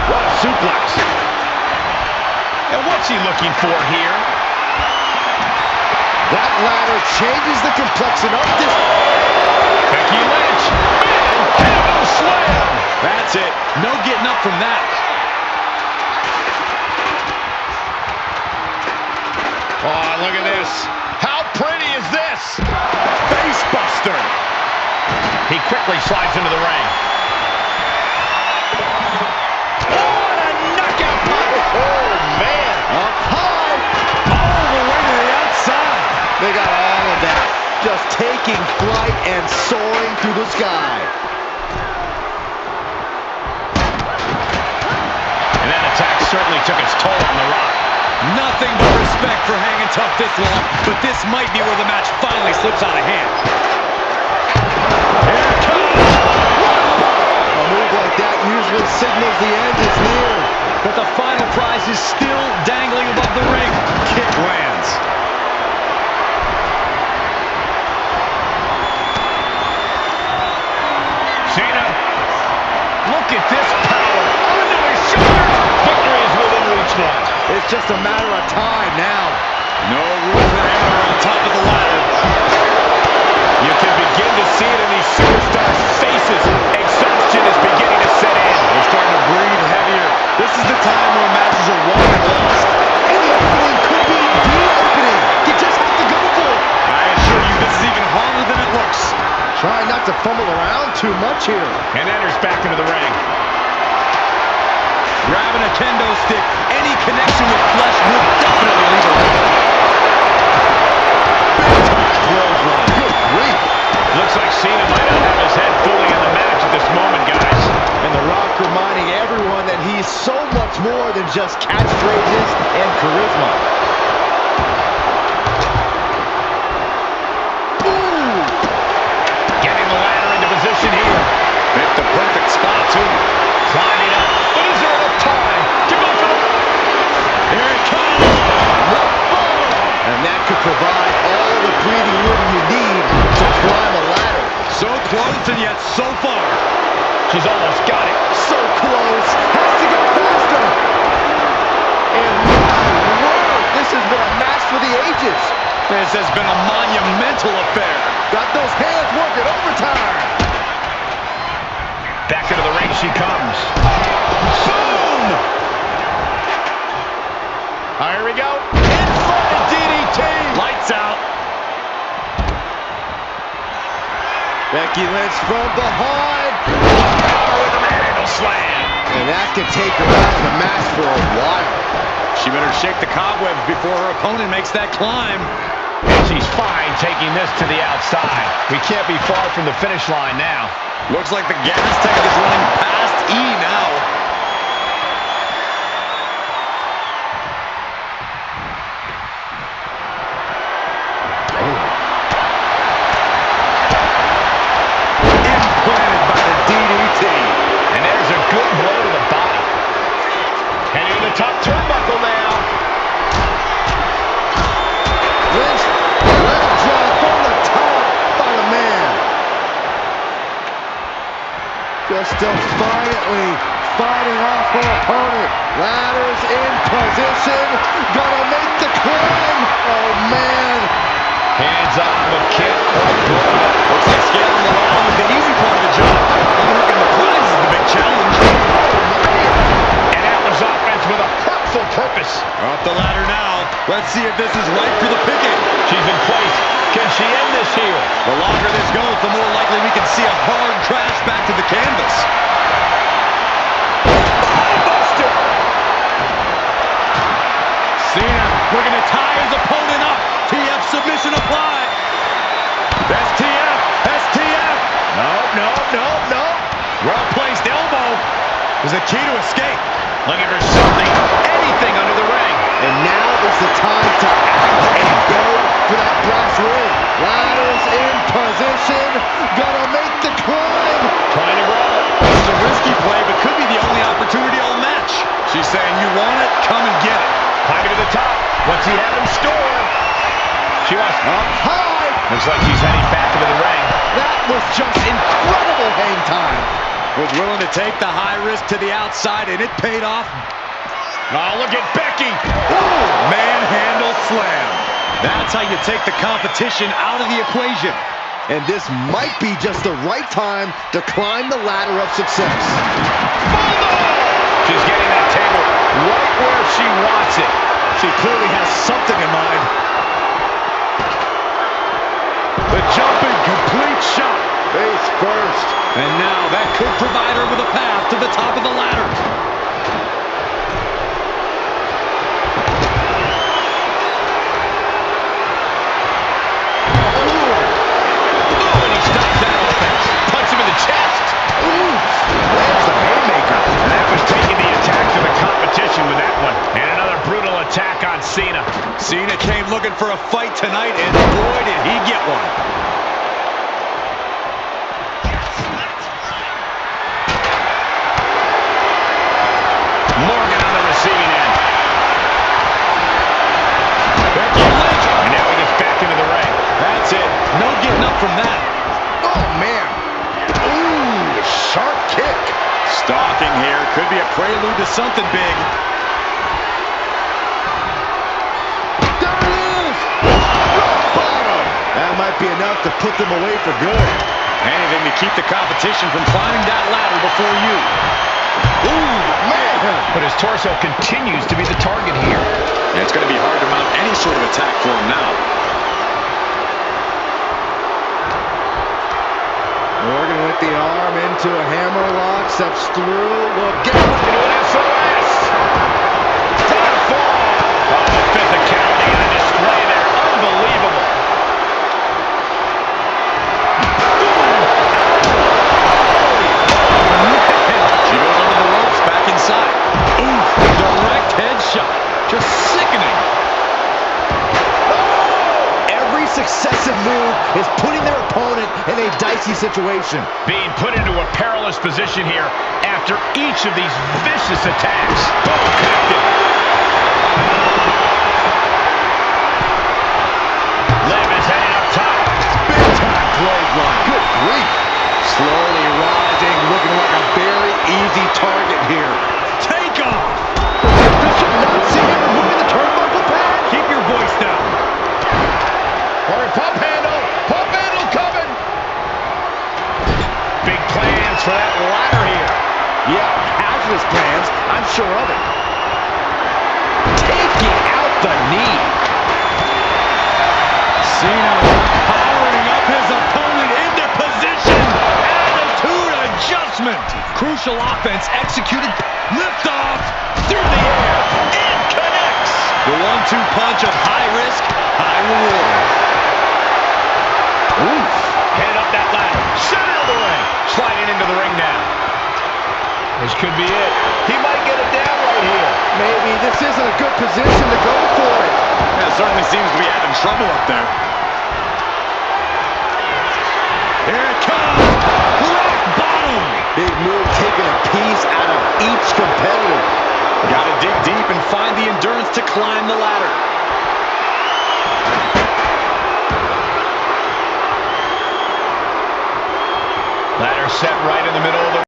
What a suplex. And what's he looking for here? That ladder changes the complexion of this. Becky Lynch. Man, elbow slam. That's it. No getting up from that. Oh, look at this. How pretty is this? Face buster. He quickly slides into the ring. What a knockout punch. Oh, man. Up high. All the way to the outside. They got all of that. Just taking flight and soaring through the sky. And that attack certainly took its toll on The Rock. Nothing but respect for hanging tough this long, but this might be where the match finally slips out of hand. Here it comes! A move like that usually signals the end is near. But the final prize is still dangling above the ring. Kick lands. Cena, look at this power. Onto his shoulder. Victory is within reach now. It's just a matter of time now. No room for error on top of the ladder. You can begin to see it in these superstars' faces. Exhaustion is beginning to set in. They're starting to breathe heavier. This is the time where matches are won and lost. And the opening could be the opening. You just have to go for it. I assure you, this is even harder than it looks. Try not to fumble around too much here. And enters back into the ring. Grabbing a kendo stick, any connection with flesh would definitely leave a mark. Big time clothesline. Good grief. Looks like Cena might not have his head fully in the match at this moment, guys. And The Rock reminding everyone that he's so much more than just catchphrases and charisma. Ooh. Getting the ladder into position here. Picked the perfect spot, too. Climbing up. But is there enough time to go for the... Here it comes. And that could provide all the breathing room you need to climb a ladder. So close and yet so far. She's almost got it. So close. Has to go faster. And my word, this has been a match for the ages. This has been a monumental affair. Got those hands working overtime. she comes. Boom! Here we go. Inverted DDT. Lights out. Becky Lynch from behind. Power with a manhandle slam. And that could take her out of the match for a while. She better shake the cobwebs before her opponent makes that climb. And she's fine taking this to the outside. We can't be far from the finish line now. Looks like the gas tank is running past E now. Implanted by the DDT. And there's a good blow to the body. Heading to the top turnbuckle now. Lynch, leg drop from the top by the man. Just defiantly fighting off her opponent. Ladders in position. Gonna make the climb. Oh, man. Hands on, but can't quite blow it. Looks like scaling the ladder was the easy part of the job. Unhooking the flags is the big challenge. And that was offense with a hurtful purpose. Up the ladder now. Let's see if this is right for the picking. She's in place. Can she end this here? The longer this goes, the more likely we can see a hard crash back to the canvas. Buster! Cena looking to tie his opponent up. TF submission applied. STF. STF. No. Well-placed elbow is the key to escape. Looking for something, anything under the ring. And now is the time to act and go for that brass ring. Ladders in position. Gonna make the climb. Trying to roll. It's a risky play, but could be the only opportunity all match. She's saying, you want it, come and get it. Climbing to the top. What's he have in store? She wants Up high. Looks like she's heading back into the ring. That was just incredible hang time. Was willing to take the high risk to the outside, and it paid off. Oh, look at Becky. Ooh, manhandle slam. That's how you take the competition out of the equation. And this might be just the right time to climb the ladder of success. She's getting that table right where she wants it. She clearly has something in mind. The jumping complete shot. Face first. And now that could provide her with a path to the top of the ladder. Oh, and he stops that offense. Punch him in the chest. Ooh, lands the haymaker. And that was taking the attack to the competition with that one. And another brutal attack on Cena. Cena came looking for a fight tonight, and boy, did he get one. Morgan on the receiving end. Becky Lynch. And now he gets back into the ring. That's it. No getting up from that. Oh, man. Ooh, sharp kick. Stalking here. Could be a prelude to something big. There it is. Rock bottom. That might be enough to put them away for good. Anything to keep the competition from climbing that ladder before you. Ooh, man. But his torso continues to be the target here. And it's going to be hard to mount any sort of attack for him now. Morgan with the arm into a hammerlock, steps through, will get Into an SOS. Take a fall. Oh, the physicality on display there. Unbelievable. She goes under the ropes, back inside. Oof, direct headshot. Just sickening. every successive move is putting their opponent in a dicey situation. Being put into a perilous position here after each of these vicious attacks. Oh, connected. Liv is heading up top. Big time clothesline. Good grief. Slowly rising, looking like a very easy target here. Take off. Bishop not seeing removing the turnbuckle pad. Keep your voice down. Or pump handle coming. Big plans for that ladder here. Yeah, hazardous plans. I'm sure of it. Taking out the knee. Cena powering up his opponent into position. Attitude adjustment. Crucial offense executed. Lift off through the air. It connects. The 1-2 punch of high risk, high reward. Oof. Headed up that ladder. Center of the ring. Sliding into the ring now. This could be it. He might get it down right here. Maybe this isn't a good position to go for it. Yeah, it certainly seems to be having trouble up there. Here it comes. Rock bottom. Big move, taking a piece out of each competitor. Got to dig deep and find the endurance to climb the ladder. Ladder set right in the middle of the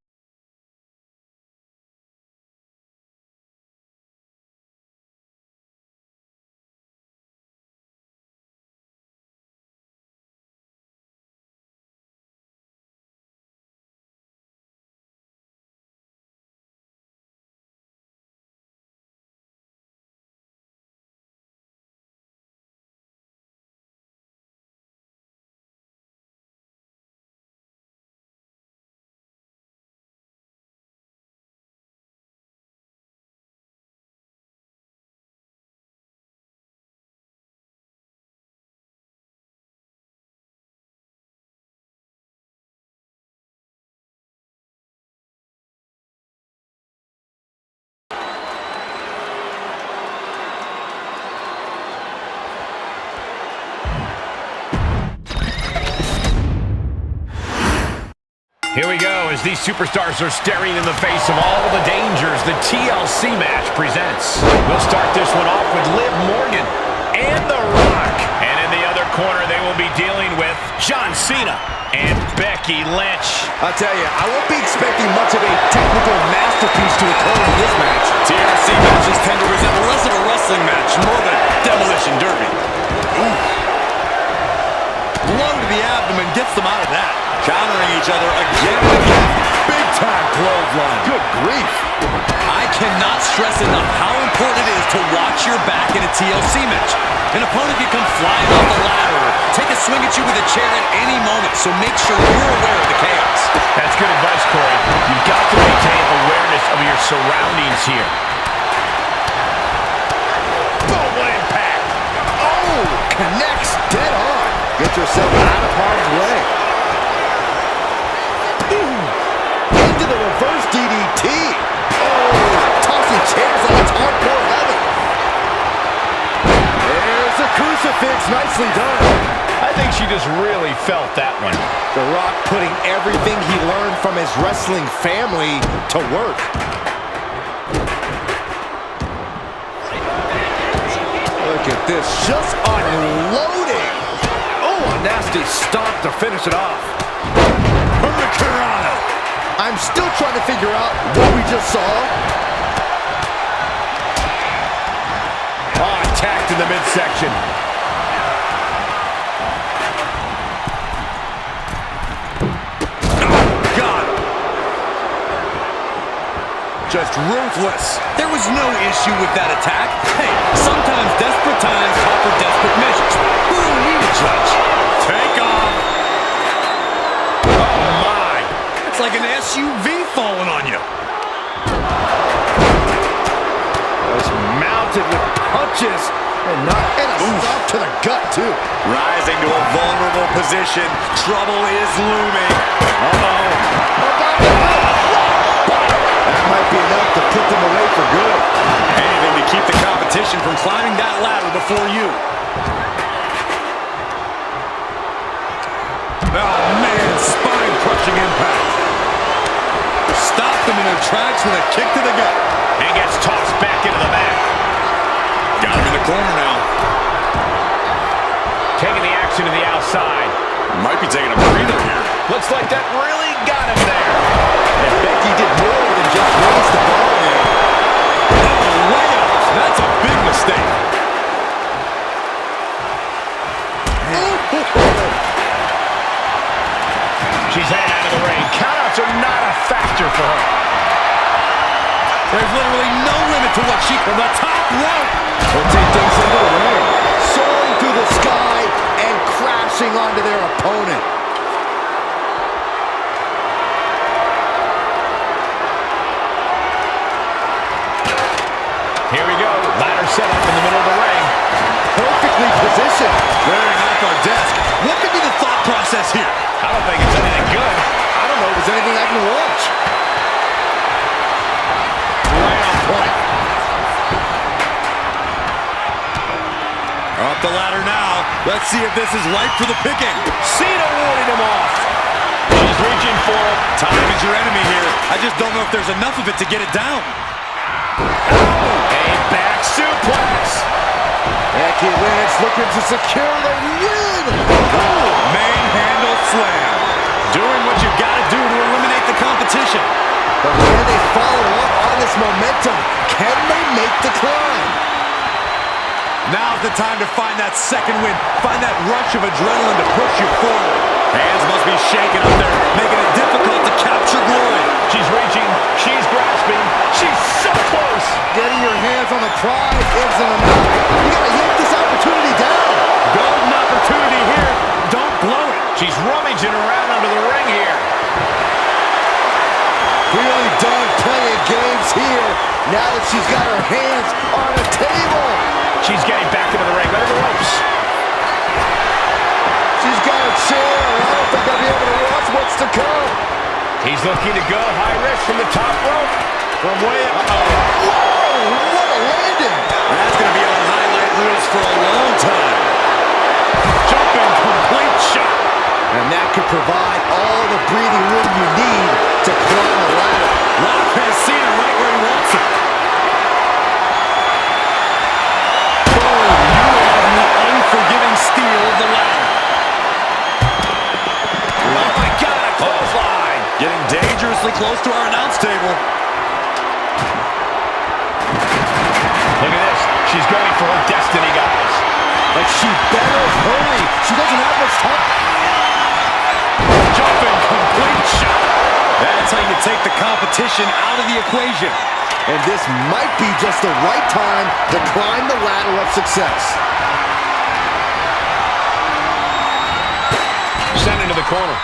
Here we go as these superstars are staring in the face of all the dangers the TLC match presents. We'll start this one off with Liv Morgan and The Rock. And in the other corner, they will be dealing with John Cena and Becky Lynch. I'll tell you, I won't be expecting much of a technical masterpiece to occur in this match. TLC matches tend to resemble less of a wrestling match, more of a demolition derby. Ooh. Blow to the abdomen gets them out of that. Countering each other again and again. Big time clothesline. Good grief. I cannot stress enough how important it is to watch your back in a TLC match. An opponent can come flying off the ladder or take a swing at you with a chair at any moment, so make sure you're aware of the chaos. That's good advice, Corey. You've got to maintain awareness of your surroundings here. Boom, what impact. Oh, connects dead on. Get yourself out of harm's way. Into the reverse DDT. Oh, tossing chairs like it's hardcore heaven. There's a crucifix. Nicely done. I think she just really felt that one. The Rock putting everything he learned from his wrestling family to work. Look at this, just unloading. Oh, a nasty stomp to finish it off. Hurricanrana. I'm still trying to figure out what we just saw. Oh, attacked in the midsection. Just ruthless. There was no issue with that attack. Hey, sometimes desperate times call for desperate measures. Who are we to judge? Take off. Oh, my. It's like an SUV falling on you. Was mounted with punches and a stop to the gut, too. Rising to a vulnerable position. Trouble is looming. That might be enough to put them away for good. Anything to keep the competition from climbing that ladder before you. Oh, man, spine-crushing impact. Stopped them in their tracks with a kick to the gut. And gets tossed back into the mat. Got him in the corner now. Taking the action to the outside. Might be taking a breather here. Looks like that really got him there. And Becky did more than just raise the bar there. Oh, way up. That's a big mistake. She's headed out of the ring. Countouts are not a factor for her. There's literally no limit to what she from the top rope. They'll take things into the ring, soaring through the sky and crashing onto their opponent. Here we go. Ladder set up in the middle of the ring. Perfectly positioned. Clearing off our desk. What could be the thought process here? I don't think it's anything good. I don't know if there's anything I can watch. Right on point. Up the ladder now. Let's see if this is ripe for the picking. Cena warding him off. She's reaching for it. Time is your enemy here. I just don't know if there's enough of it to get it down. A back suplex. Becky Lynch looking to secure the win. Manhandle slam. Doing what you gotta do to eliminate the competition. But can they follow up on this momentum? Can they make the climb? Now's the time to find that second win. Find that rush of adrenaline to push you forward. Hands must be shaking up there, making it difficult to capture glory. She's reaching. She's grasping. She's so close. Getting your hands on the prize isn't enough. You gotta yank this opportunity down. Golden opportunity here. Don't blow it. She's rummaging around under the ring here. Really done playing games here. Now that she's got her hands on a table. She's getting back into the ring. Under the ropes. She's got a chair. I don't think I'll be able to watch what's to come. He's looking to go high risk from the top rope. From way up. Whoa, what a landing. That's going to be on highlight reels for a long time. Jumping complete shot. And that could provide all the breathing room you need to climb the ladder. Rock has Cena right where he wants it. Boom, you are the unforgiving steel of the ladder. Oh my God, a clothesline. Getting dangerously close to our announce table. Look at this. She's going for her destiny, guys. Like she better hurry. She doesn't have much time. Jumping complete shot. That's how you take the competition out of the equation. And this might be just the right time to climb the ladder of success. Sent into the corner.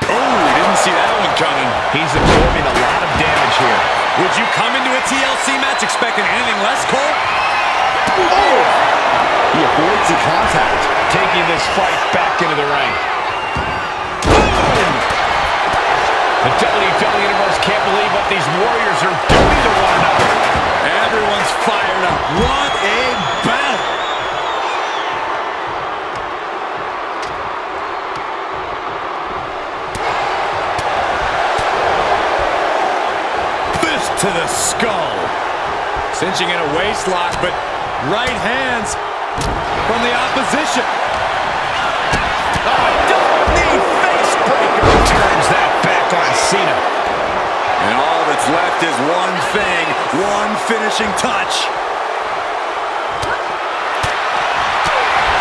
Oh, didn't see that one coming. He's absorbing a lot of damage here. Would you come into a TLC match expecting anything less, Cole? Oh! He avoids the contact. Taking this fight back into the ring. Boom! The WWE Universe can't believe what these warriors are doing to one another. Everyone's fired up. What a battle! Fist to the skull. Cinching in a waist lock, but right hands from the opposition. Double knee face breaker. Turns that back on Cena. And all that's left is one thing, one finishing touch.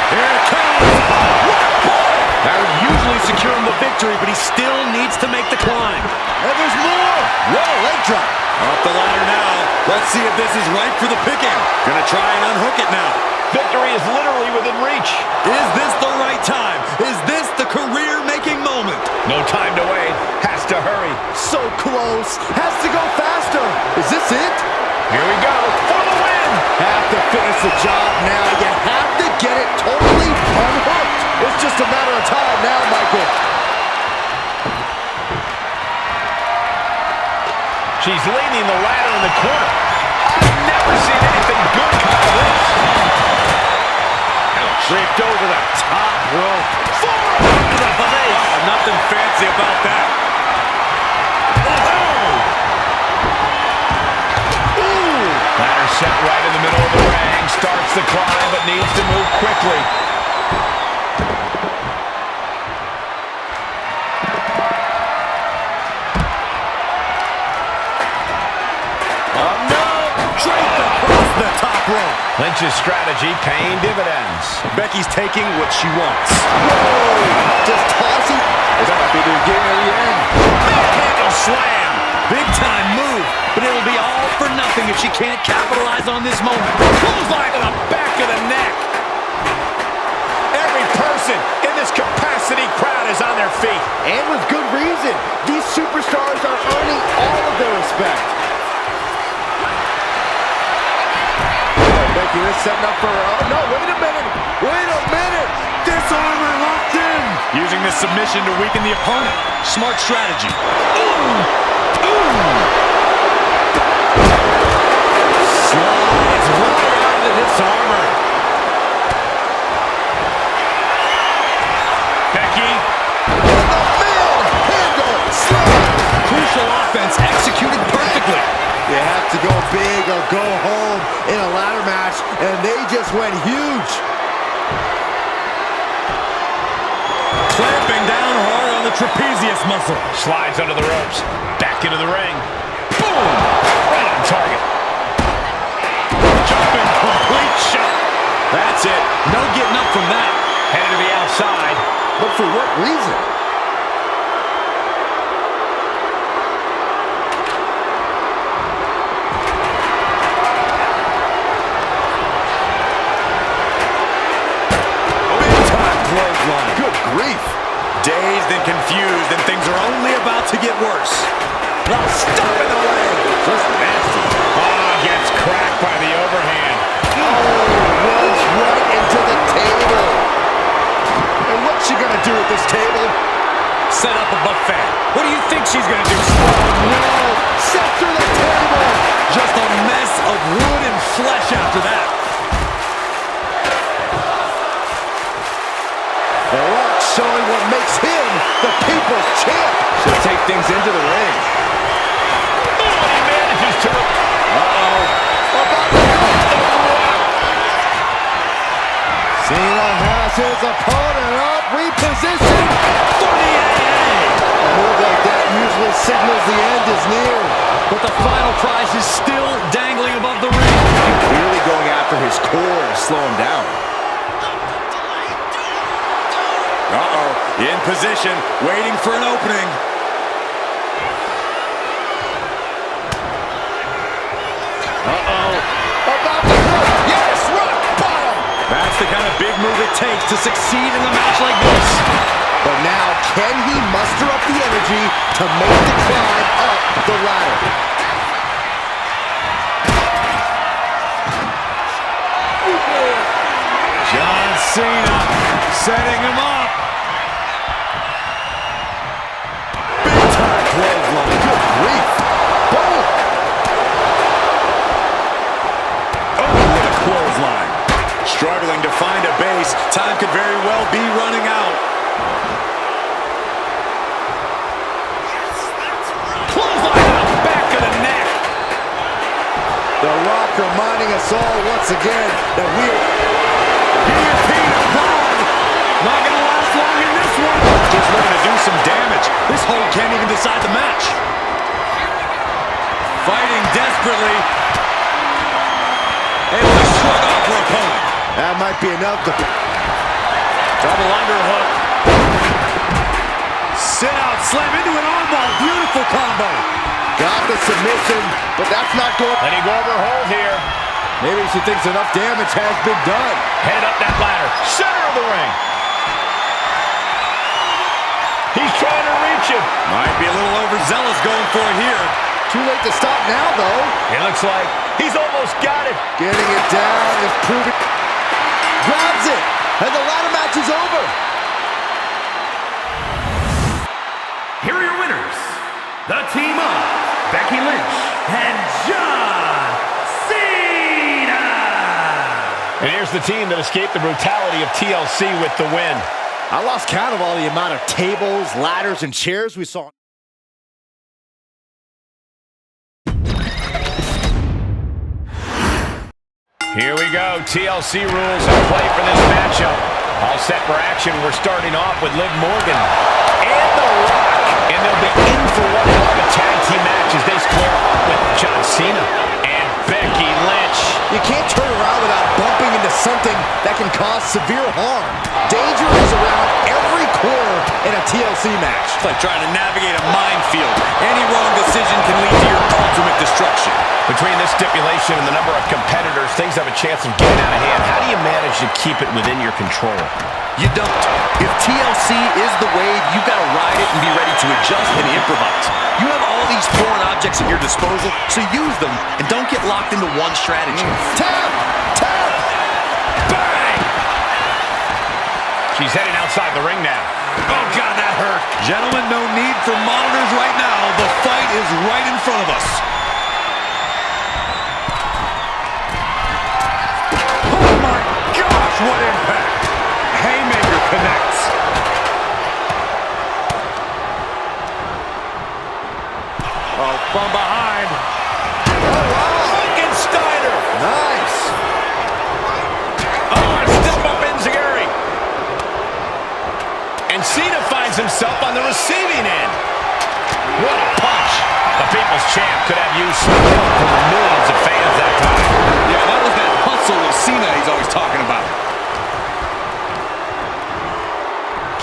Here it comes. That would usually secure him the victory, but he still needs to make the climb. And there's more. What a leg drop. Up the ladder now. Let's see if this is right for the picking. Gonna try and unhook it now. Victory is literally within reach. Is this the right time? Is this the career-making moment? No time to wait. Has to hurry. So close. Has to go faster. Is this it? Here we go. For the win. Have to finish the job now. You have to get it totally unhooked. It's just a matter of time now, Michael. She's leaning the ladder in the corner. I've never seen anything good come out of this. Tripped over the top rope. Forearm to the face. Oh, nothing fancy about that. Ladder set right in the middle of the ring. Starts the climb, but needs to move quickly. Oh no! Draped across the top rope. Lynch's strategy paying dividends. Becky's taking what she wants. Whoa! Just tossing. That might be the beginning of the end. Manhandle slam. she can't capitalize on this moment. Clothesline to the back of the neck. Every person in this capacity crowd is on their feet. And with good reason. These superstars are earning all of their respect. Becky is setting up for her. Oh, no, wait a minute. Wait a minute. Disarmor locked in. Using this submission to weaken the opponent. Smart strategy. Ooh. Slides right out of the disarmor. Becky. The manhandle slam. Crucial offense executed perfectly. You have to go big or go home in a ladder match, and they just went huge. Clamping down hard on the trapezius muscle. Slides under the ropes. Back into the ring. Boom! Right on target. Jumping complete shot. That's it. No getting up from that. Headed to the outside. But for what reason? Clothesline. Good grief. Dazed and confused, and things are only about to get worse. The stop in the leg. Just nasty. Gets cracked by the overhand. Runs right into the table. And what's she gonna do at this table? Set up a buffet. What do you think she's going to do? No! Set through the table! Just a mess of wood and flesh after that. The Rock showing what makes him the people's champ. Should take things into the ring. He manages to... Cena has his opponent up, repositioned. For the AA. A move like that usually signals the end is near. But the final prize is still dangling above the ring. Clearly going after his core to slow him down. In position, waiting for an opening. About to hit. Yes, rock bottom. That's the kind of big move it takes to succeed in a match like this. But now, can he muster up the energy to make the climb up the ladder? John Cena setting him up. Big time clothesline. Good grief. Boom. Oh, what a clothesline. Struggling to find a base. Time could very well be running out. Clothesline to the back of the neck. The Rock reminding us all once again that Guillotine applied. Not going to last long in this one. Just looking to do some damage. This hold can't even decide the match. Fighting desperately. Able to shrug off her opponent. that might be enough to... Double underhook. Sit out, slam into an armbar. Beautiful combo. Got the submission, but that's not going... Letting go over hold here. Maybe she thinks enough damage has been done. Head up that ladder. Center of the ring. He's trying to reach him. Might be a little overzealous going for it here. Too late to stop now, though. It looks like he's almost got it. Getting it down is proving... Grabs it, and the ladder match is over. Here are your winners, the team of Becky Lynch and John Cena. And here's the team that escaped the brutality of TLC with the win. I lost count of all the amount of tables, ladders, and chairs we saw. Here we go. TLC rules in play for this matchup. All set for action. We're starting off with Liv Morgan and The Rock. And they'll be in for one hell of a tag team match as they square off with John Cena and Becky Lynch. You can't turn around without bumping into something that can cause severe harm. Danger is around every corner, and in a TLC match. It's like trying to navigate a minefield. Any wrong decision can lead to your ultimate destruction. Between this stipulation and the number of competitors, things have a chance of getting out of hand. How do you manage to keep it within your control? You don't. If TLC is the wave, you got to ride it and be ready to adjust and improvise. You have all these foreign objects at your disposal, so use them and don't get locked into one strategy. Tap! Tap! Bang! She's heading outside the ring now. Oh, God, that hurt. Gentlemen, no need for monitors right now. The fight is right in front of us. Oh, my gosh, what impact. Haymaker connects. Oh, from behind. Oh, wow. Frankensteiner. Nice! Oh, a step up Enziguri. And Cena finds himself on the receiving end. What a punch. The People's Champ could have used some help from the millions of fans that time. Yeah, that was that hustle with Cena he's always talking about.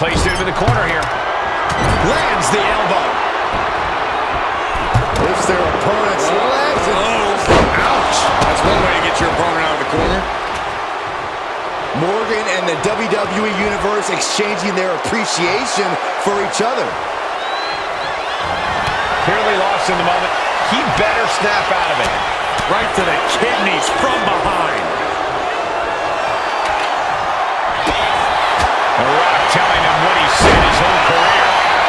Placed him in the corner here. Lands the elbow. Lifts their opponent's legs. Ouch. That's one way to get your opponent out of the corner. Morgan and the WWE Universe exchanging their appreciation for each other. Clearly lost in the moment. He better snap out of it. Right to the kidneys from behind. The Rock telling him what he said his whole career.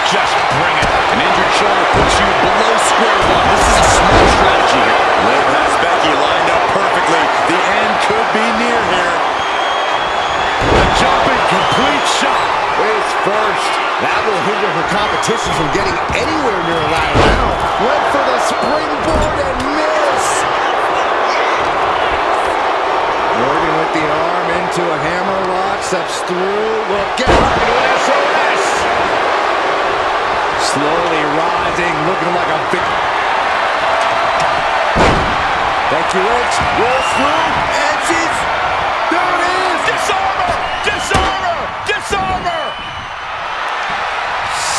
Just bring it. An injured shoulder puts you below square one. This is a smart strategy here. Liv has Becky lined up perfectly. The end could be near here. The jumping complete shot. Face first. That will hinder her competition from getting anywhere near a ladder now. Went for the springboard and miss. Morgan with the arm into a hammerlock. Steps through. Look out. SOS. Slowly rising. Looking like a big... Becky Lynch rolls through. And she's... There it is. Disarmer! Disarmer! Disarmer!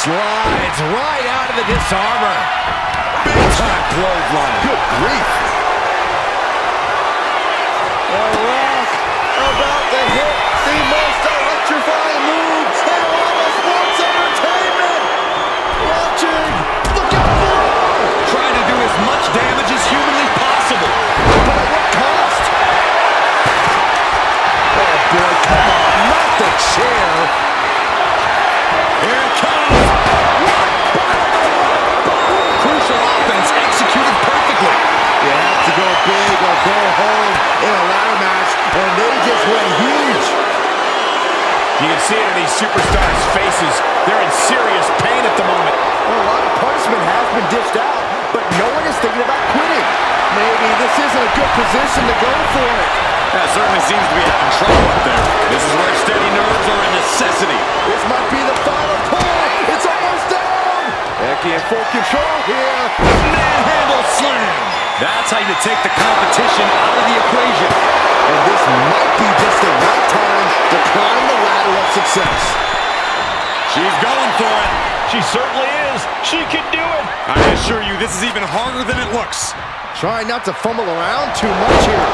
Slides right out of the disarmer. Big time clothesline. Good grief. The Rock about to hit the most electrifying move in all of sports entertainment. Watching. Look out for it. Trying to do as much damage as humanly possible. But at what cost? Oh boy, come on. Not the chair. Here it comes. Crucial offense executed perfectly. You have to go big or go home in a ladder match, and they just went huge. You can see it in these superstars' faces. They're in serious pain at the moment. Well, a lot of punishment has been dished out, but no one is thinking about quitting. Maybe this isn't a good position to go for it. That certainly seems to be having trouble up there. This is where steady nerves are a necessity. This might be the final pull. It's almost down. Becky in full control here. Manhandle slam. That's how you take the competition out of the equation. And this might be just the right time to climb the ladder of success. She's going for it. She certainly is. She can do it. I assure you, this is even harder than it looks. Trying not to fumble around too much here.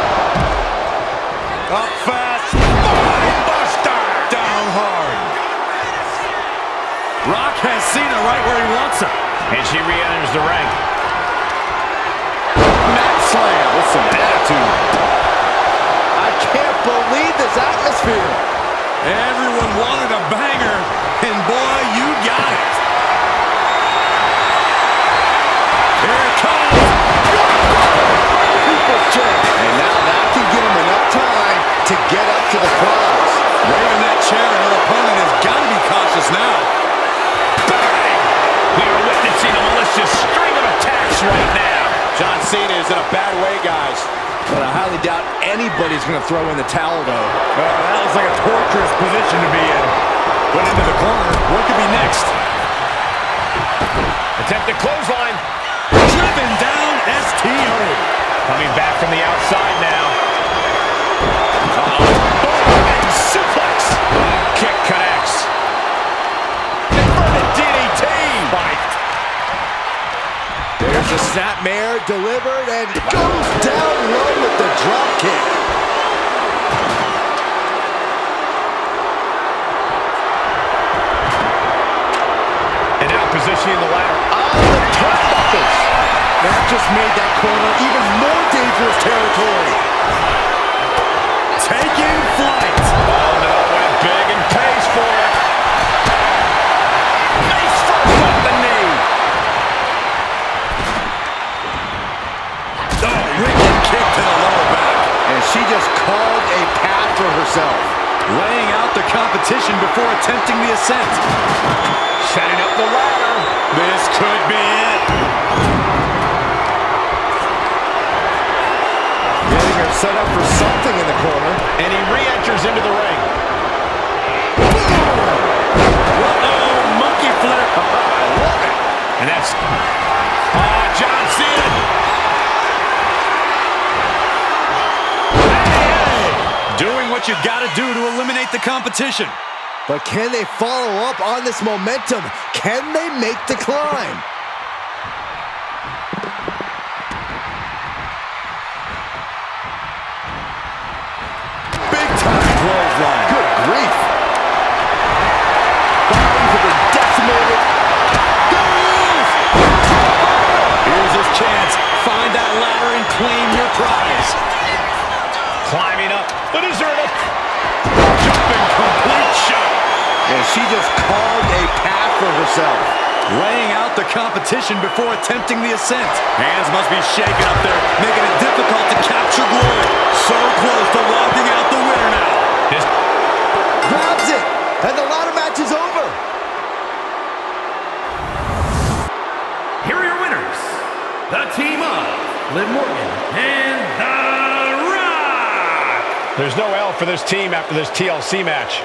Up fast. Buster. Down hard. Rock has Cena right where he wants her. And she re-enters the ring. Mat slam with some attitude. I can't believe this atmosphere. Everyone wanted a banger, and boy, you got it. Here it comes. People's champ. And now that can give him enough time to get up to the prize. Waving that chair, and her opponent has got to be cautious now. Bang! We are witnessing a malicious string of attacks right now. John Cena is in a bad way, guys. But I highly doubt anybody's going to throw in the towel, though. That looks like a torturous position to be in. Put into the corner. What could be next? Attempted clothesline. Driven down STO. Coming back from the outside now. Uh-oh. And suplex. Kick connects. The snapmare delivered and goes down low with the drop kick. And now positioning the ladder on the turnbuckles. That just made that corner even more dangerous territory. Taking flight. Oh no, went big and pays for it. Face first off the knee. Oh, wicked kick to the lower back. And she just carved a path for herself. Laying out the competition before attempting the ascent. Setting up the ladder. This could be it. Getting her set up for something in the corner. And he re-enters into the ring. Uh-oh, monkey flip. I love it. And that's... John Cena. Doing what you gotta do to eliminate the competition. But can they follow up on this momentum? Can they make the climb? Big time clothesline. Good grief. Bodies have been decimated. There it is! Here's his chance. Find that ladder and claim your prize. Climbing up. But is there enough? Jumping complete shot. And she just carved a path for herself. Laying out the competition before attempting the ascent. Hands must be shaking up there, making it difficult to capture glory. So close to locking out the winner now. Grabs it, and the ladder match is over. Here are your winners, the team of Liv Morgan and The Rock. There's no L for this team after this TLC match.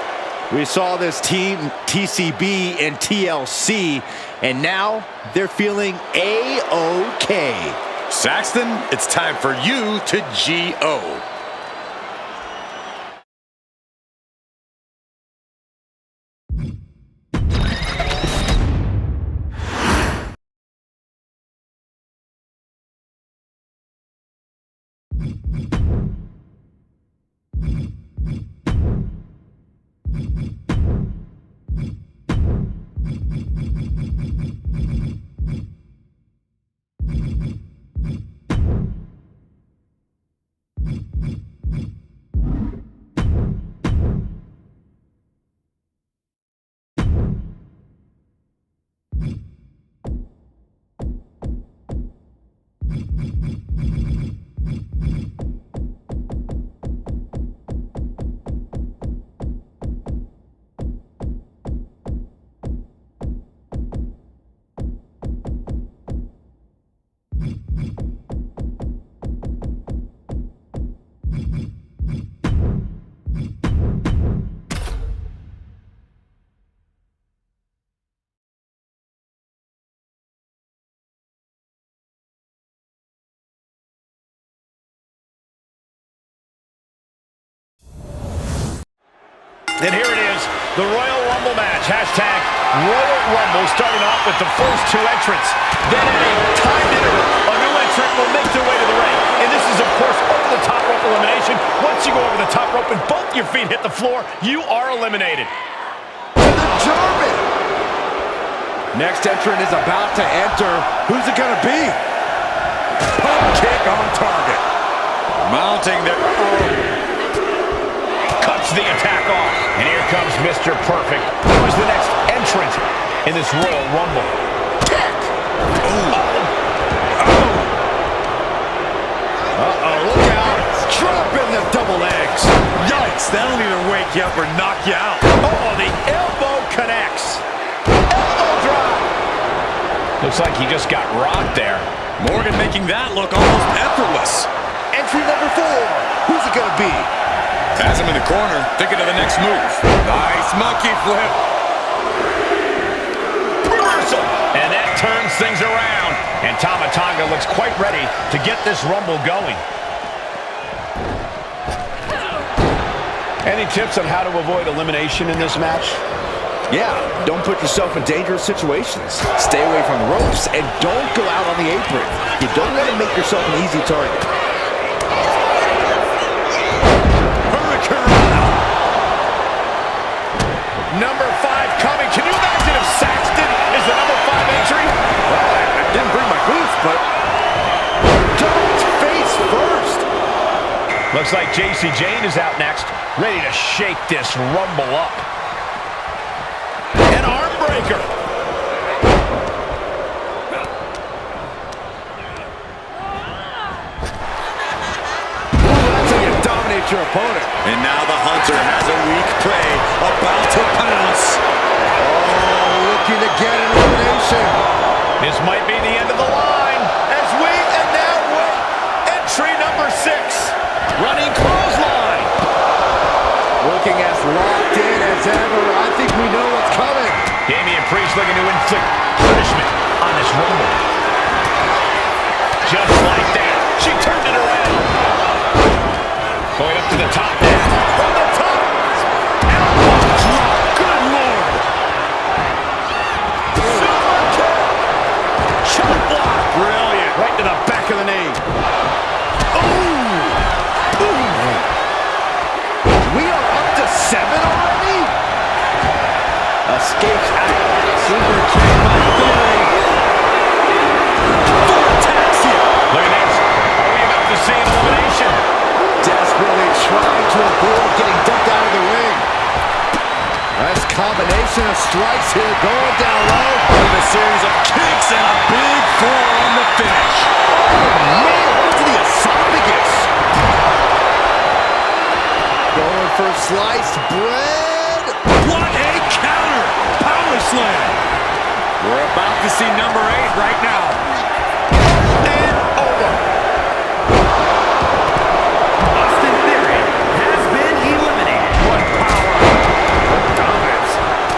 We saw this team, TCB and TLC, and now they're feeling A-OK. Saxton, it's time for you to G-O. And here it is, the Royal Rumble match. Hashtag Royal Rumble, starting off with the first two entrants. Then at a timed interval, a new entrant will make their way to the ring. And this is, of course, over the top rope elimination. Once you go over the top rope and both your feet hit the floor, you are eliminated. The German. Next entrant is about to enter. Who's it gonna be? Pump kick on target. Mounting their... Cuts the attack off. And here comes Mr. Perfect. Who is the next entrant in this Royal Rumble? Kick! Uh-oh, look out. Dropping the double legs. Yikes, that'll either wake you up or knock you out. Oh, the elbow connects. Elbow drop. Looks like he just got rocked there. Morgan making that look almost effortless. Entry number 4. Who's it gonna be? Has him in the corner, thinking of the next move. Nice monkey flip. Reversal. And that turns things around. And Tama Tonga looks quite ready to get this Rumble going. Any tips on how to avoid elimination in this match? Yeah, don't put yourself in dangerous situations. Stay away from the ropes and don't go out on the apron. You don't want to make yourself an easy target. Number 5 coming. Can you imagine if Saxton is the number 5 entry? Well, I didn't bring my boots, but Don't face first. Looks like JC Jane is out next, ready to shake this Rumble up. An arm breaker. That's how you dominate your opponent. And now the Hunter has a weak play about to pounce. Oh, looking to get an elimination. This might be the end of the line. As we and now wait. Entry number 6. Running clothesline. Looking as locked in as ever. I think we know what's coming. Damian Priest looking to inflict punishment on this Rumble. Just like that. She turned it around. Going up to the top now. From the top. Elbow drop. Good Lord. Super kick. Shot block. Brilliant. Right to the back of the knee. Ooh. Ooh. We are up to 7 already? Escapes out. Super kick by Theory. Look at this. Are we about to see an elimination? Desperately trying to avoid getting dumped out of the ring. Nice combination of strikes here, going down low. With a series of kicks and a big forearm to finish. Oh, man, right to the esophagus. Going for sliced bread. What a counter! Power slam! We're about to see number 8 right now. And over. Austin Theory has been eliminated. What power. What dominance.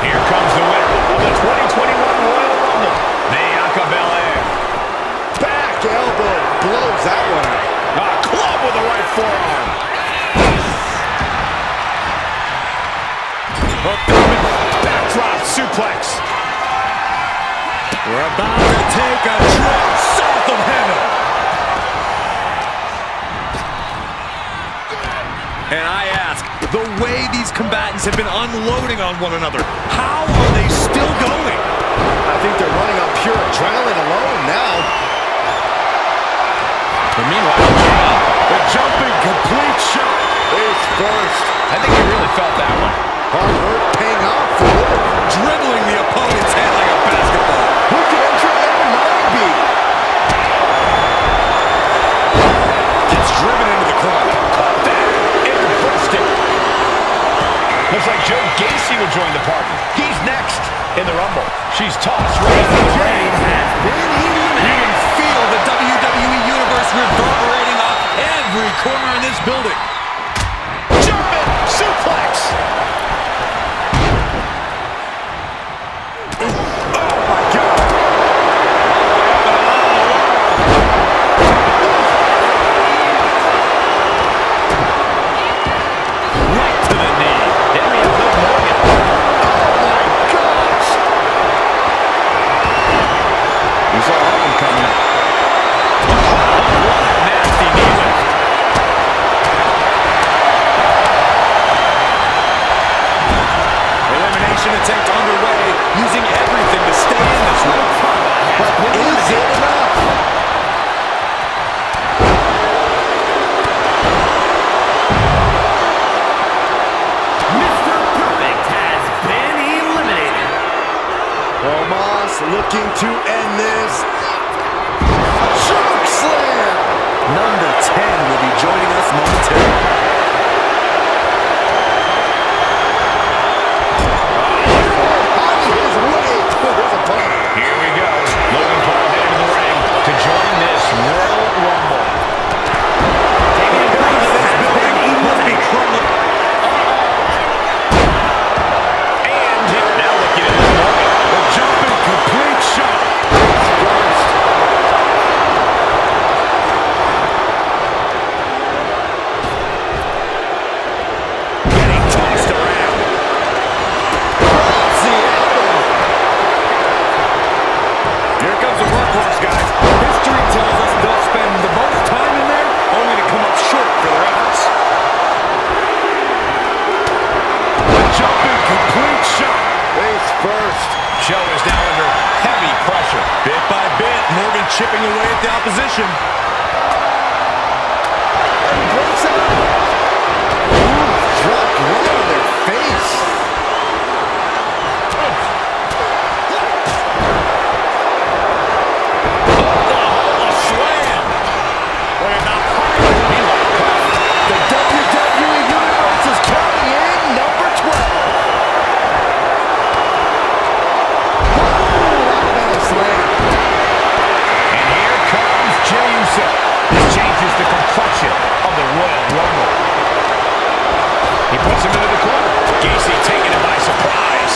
Here comes the winner of the 2021 Royal Rumble, Bianca Belair. Back elbow blows that one out. A club with the right forearm. Backdrop suplex. We're about to take a trip south of heaven. And I ask, the way these combatants have been unloading on one another, how are they still going? I think they're running on pure adrenaline alone now. But meanwhile, The jumping complete shot. Face first. I think he really felt that one. Hard work paying off for Wood. Dribbling the opponent's head like a basketball. Who could entry number 9 be? Gets driven into the corner. Caught that and reversed it. Looks like Joe Gacy will join the party. He's next in the Rumble. She's tossed right into the ring. You can feel the WWE Universe reverberating off every corner in this building. German suplex. Right to the knee. Then we have Liv Morgan. Oh my gosh! You saw that one coming. What a nasty knee lift. Elimination attempt underway, using everything to stay in this one. But is it enough? Mr. Perfect has been eliminated. Omos looking to end this. Choke slam! Number 10 will be joining us momentarily. On his way to his opponent. Here we go. Logan Paul heading to the ring to join this Royal Rumble. Damian Priest has been eliminated. And now looking at Liv Morgan. The jumping complete shot. First. chipping away at the opposition. Breaks out. Ooh, dropped right on their face. Oklahoma slam. Well, now the WWE Universe is counting in number 12. Alabama slam. And here comes Jey Uso. This changes the complexion of the Royal Rumble. He puts him into the corner. Gacy taking him by surprise.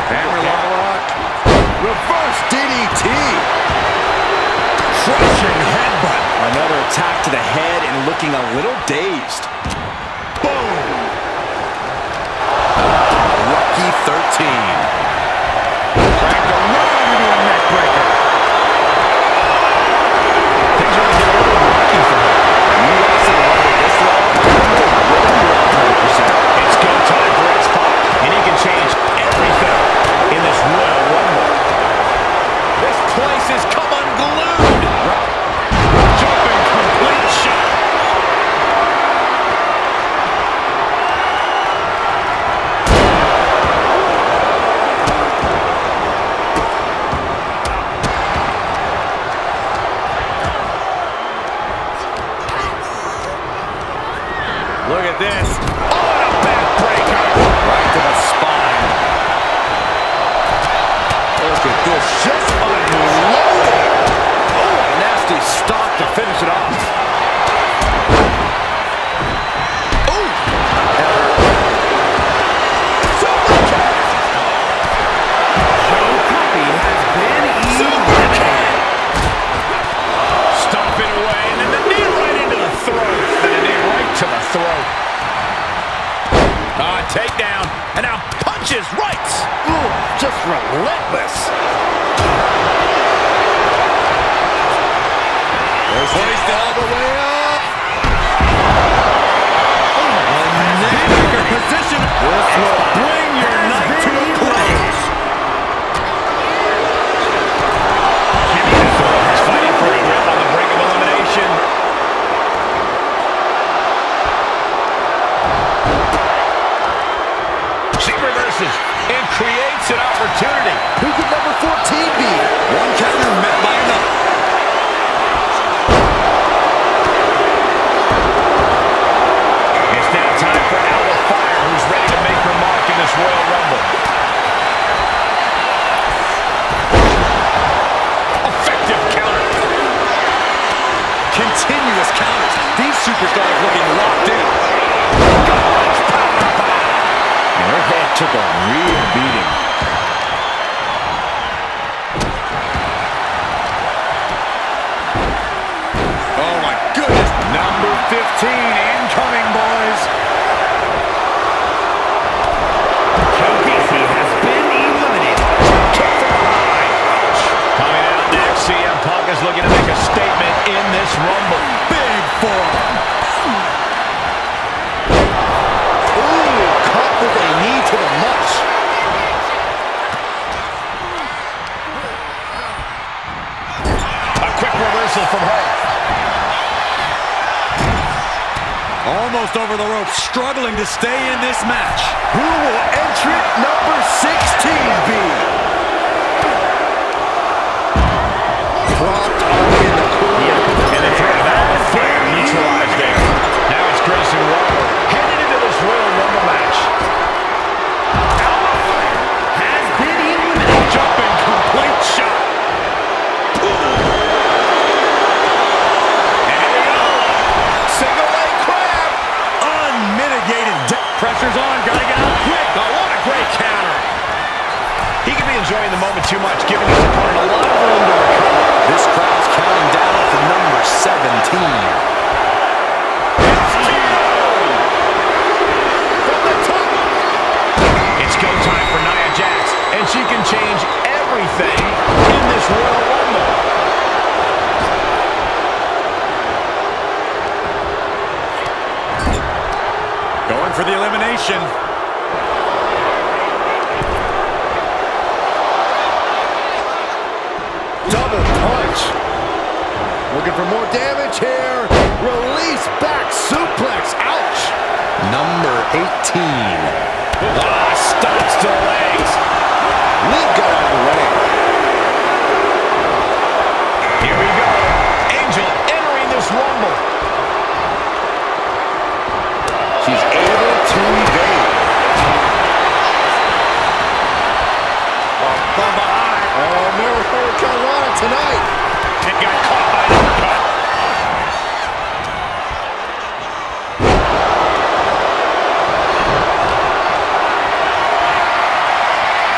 hammerlock lock. Reverse DDT. Crushing headbutt. Another attack to the head and looking a little dazed. Boom. Lucky 13. Cracked a run into a neck breaker. Things are going to get a little rocky for him. You lost in the level this long, It's go time for X-Pac, and he can change everything in this Royal Rumble. This place has come unglued. Jumping complete shot. Look at this. Oh, and a backbreaker. Right to the spine. Look at this. Just unloaded. Oh, a nasty stop to finish it off. Oh! Super kick! Joe Coffey has been eliminated. Stomping away, and then the knee right into the throat. And the knee right to the throat. Takedown, and now punches right. Ooh, just relentless. There's hoist all the way up. Position. This will bring your night to a close. Jimmy Uso is fighting for a grip on the brink of elimination. She reverses and creates an opportunity. Who could number 14 be? One counter met by another. It's now time for Alba Fire, who's ready to make her mark in this Royal Rumble. Effective counter. Continuous counters. These superstars looking locked in. and her head took a real beating. Oh my goodness. Number 15 incoming, boys. Joe Gacy has been eliminated. Kick from behind. Coming out next, CM Punk is looking to make a statement in this Rumble. Big forearm. Ooh, caught with a knee to the mush. A quick reversal from her. Almost over the rope, struggling to stay in this match. Who will entrant number 16 be? Dropped up in the corner. And the threat of Alba Fire neutralized there. Now it's Grayson Waller headed into this Royal Rumble match. Alba Fire has been eliminated. Jumping complete shot. And here we go. Single leg crab. Unmitigated depth. Pressure's on. Gotta get out quick. Oh, what a great counter. He could be enjoying the moment too much, giving his opponent a lot of room to recover. This crowd's counting down for number 17. It's go time for Nia Jax, and she can change everything in this Royal Rumble. Going for the elimination. looking for more damage here. Release back suplex. Ouch. Number 18. Stops to the legs. Lead got out of the way. Here we go. Angel entering this Rumble. She's able to evade. From behind. Oh, Miracle Carolina tonight. It got caught by an uppercut.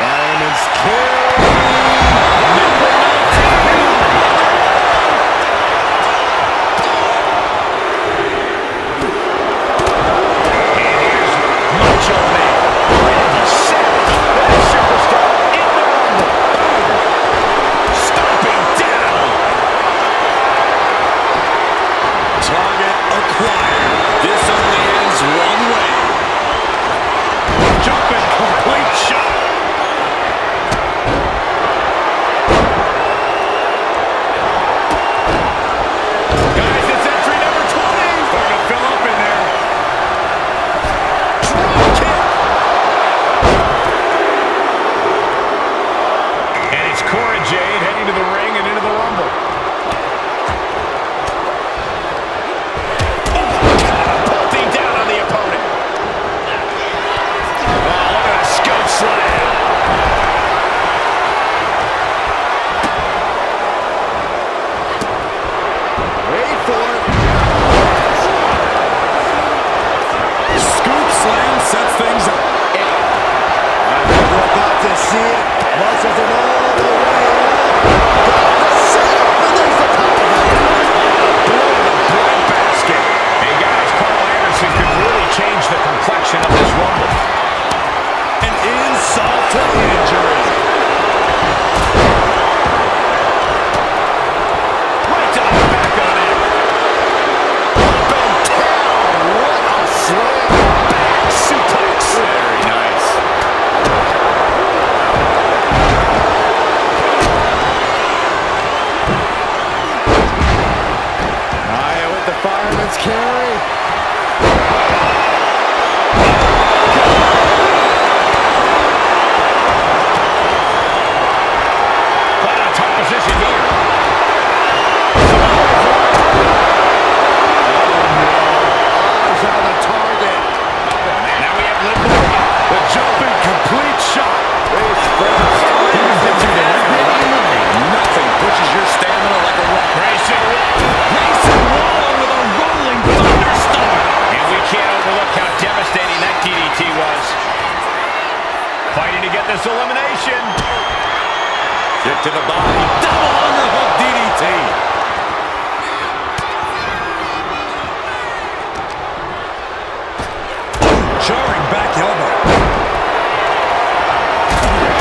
Fireman's carry. Fighting to get this elimination. Kick to the body. Double underhook DDT. Jarring back elbow.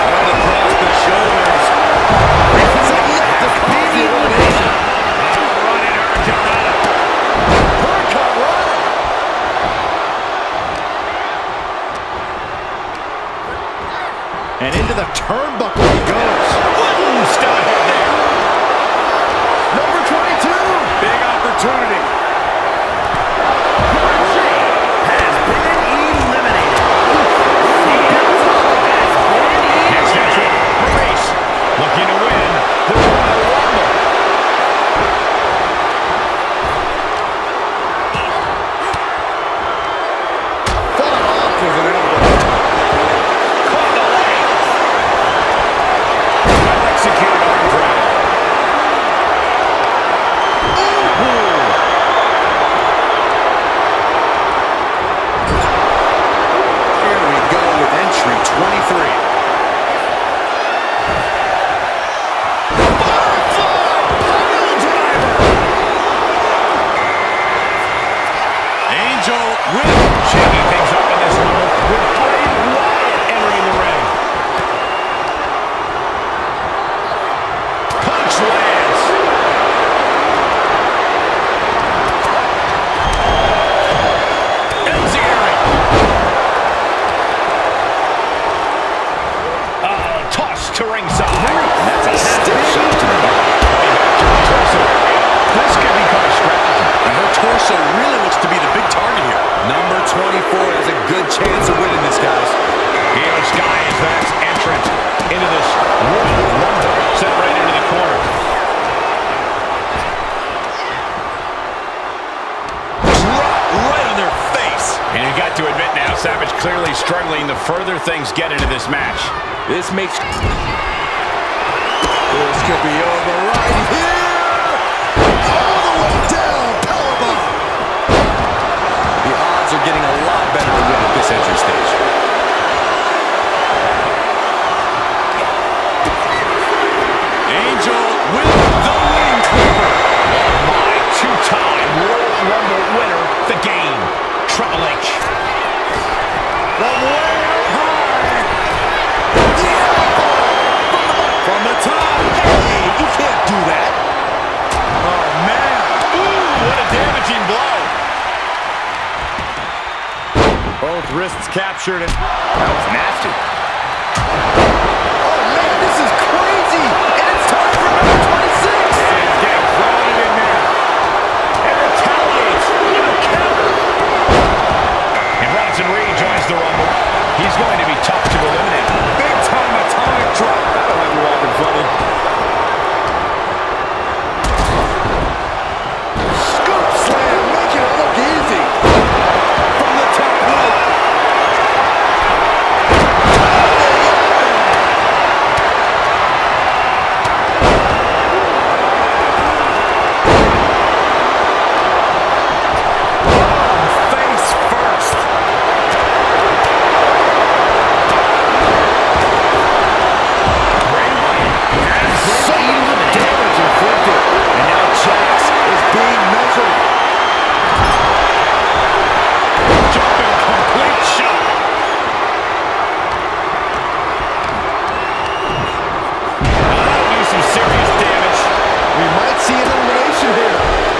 Right across the shoulders. It's enough to cause the elimination. Running Hurricane. And into the turnbuckle he goes. Ooh, stop it there. Number 22. Big opportunity. has been eliminated. Next entrant, Maurice, looking to win the Royal Rumble. Fought off with an elbow. Caught the leg. Well executed arm drag. Here we go with entry 23. Angel with Shaking things up in this Rumble with Bray Wyatt entering the ring. Punch lands. Enziguri. Oh, toss to ringside. That's a stiff shot. This could chance of winning this, guys. Io Sky is Vac's entrance into this Royal Rumble. Set right into the corner. Drop right on their face. And you got to admit now, Savage clearly struggling the further things get into this match. This makes... This could be over right here. All the way down. Powerbomb. The odds are getting a lot better to win at this entry stage. Angel with the wing cleaver. My two-time Royal Rumble winner, the game, Triple H. From way up high. The elbow. From the top. Hey, you can't do that. Oh, man. Ooh, what a damaging blow. Both wrists captured. That was nasty. Oh, man, this is crazy. And it's time for number 26. He's getting crowded in there. And retaliates with a counter. And Bronson Reed joins the Rumble. He's going to be tough to eliminate. Big time atomic drop. That'll have you walking funny. Scoop slam, making it look easy. From the top rope. Face first. Some damage inflicted. And now Jax is being measured. Jumping complete shot. That'll do some serious damage. We might see an elimination here.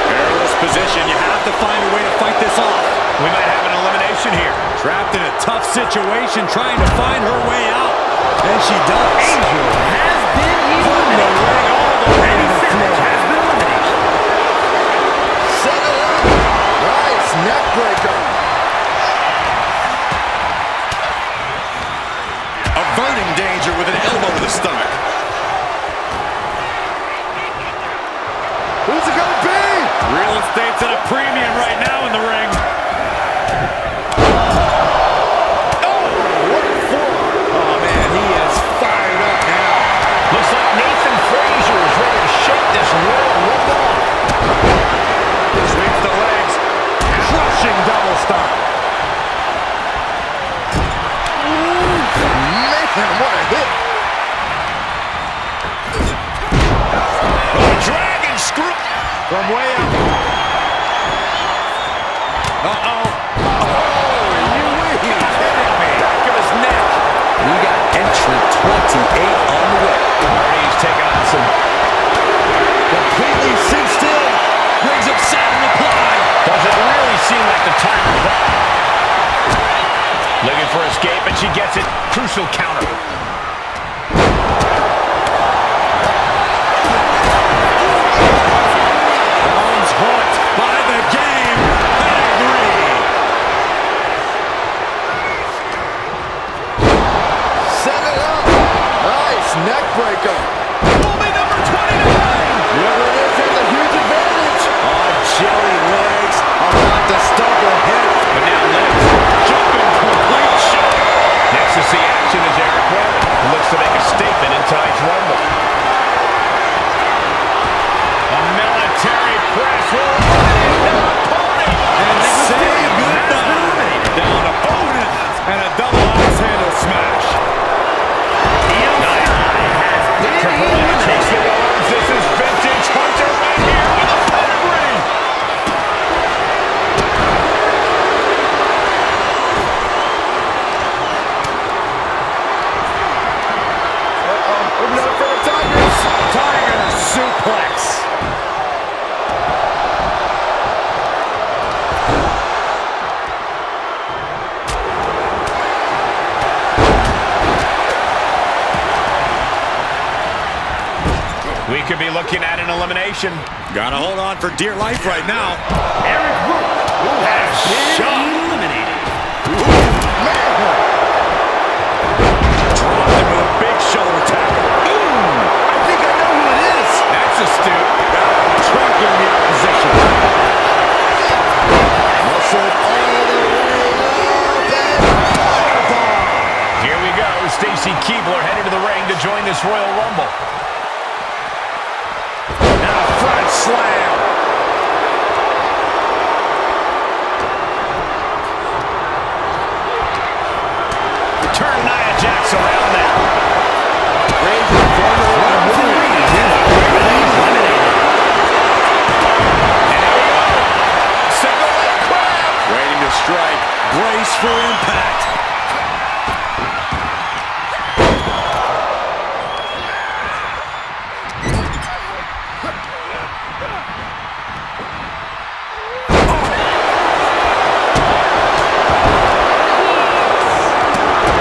Perilous position. You have to find a way to fight this off. We might have an elimination here. Trapped in a tough situation, trying to find her way out. And she does. Angel has been eliminated. Randy Savage has been eliminated. Set it up. Nice neck breaker. Averting danger with an elbow to the stomach. Who's it gonna be? Real estate's at a premium right now in the ring. What for? Oh man, he is fired up now. Looks like Nathan Frazier is ready to shake this Royal Rumble off. Sweeps the legs. Crushing double stomp. Man, what a hit. Dragon screw. From way up. Uh-oh. Oh, you kidding me? Back of his neck. We got entrant 28 on the way. He's taking on some. Completely cinched in. Brings up Saturn applied. Does it really seem like the time to pop? Looking for escape, and she gets it. Crucial counter. Bones hooked by the game. Pedigree. Set it up. Nice neck breaker. Only number 29. Whoever it is has a huge advantage. Oh, jelly legs. About to stump her head. But now legs. Jumping complete shot. Next to see action is Eric Rowan, who looks to make a statement in tonight's Rumble. A military press will eliminate their opponent. And say goodbye. Down opponent. And a double axe handle smash. Triple H takes the arms. This is vintage Hunter right here with a pedigree. Moving up for the Tigers. Tiger suplex. We could be looking at an elimination. Gotta hold on for dear life right now. Eric Rowan has been shot. eliminated. Man, point. Dropped him with a big shoulder tackle. I think I know who it is. That's astute. Trampling the opposition. Muscled all the way up and powerbomb. Here we go. Stacy Keibler headed to the ring to join this Royal Rumble. Now a front slam. Turn Nia Jax around now. Raising from the Round three. Everybody's eliminated. And here we go. Single leg crab. Waiting to strike. Brace for impact.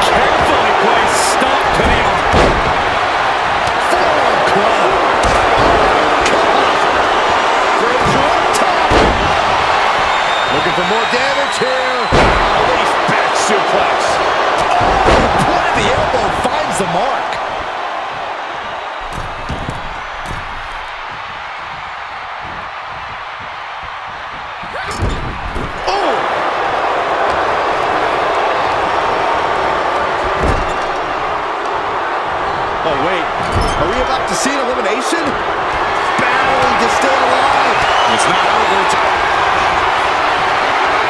Carefully placed stomp to the arm. Forearm club. Frazier on top. Looking for more damage here. Release back suplex. The point of the elbow finds the mark. Oh, wait. Are we about to see an elimination? Battling to stay alive. It's not over.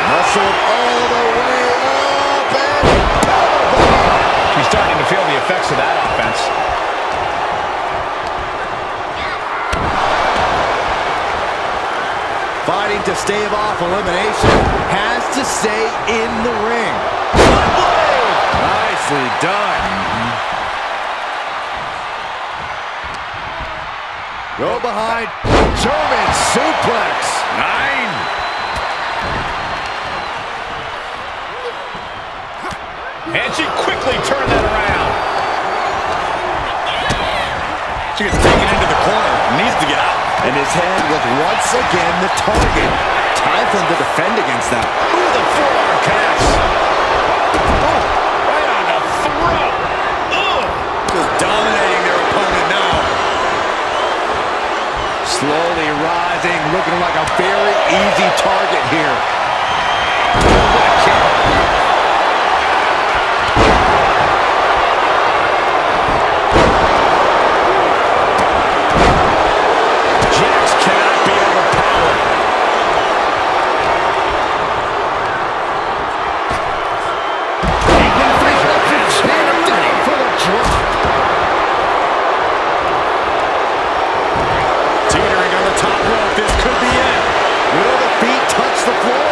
Muscled all the way up and powerbomb. She's starting to feel the effects of that offense. Fighting to stave off elimination. Has to stay in the ring. One blade. Nicely done. Go behind. German suplex. 9. And she quickly turned that around. She gets taken into the corner. Needs to get out. And his head was once again the target. Time for him to defend against that. Ooh, the forearm connects. Oh, right on the throat. Ugh. Just dominating their opponent now. Slowly rising, looking like a very easy target here. What a kick. Jax cannot be overpowered. Ethan Frazier has been eliminated. For the drop. Teetering on the top rope. This could be it. Will the feet touch the floor?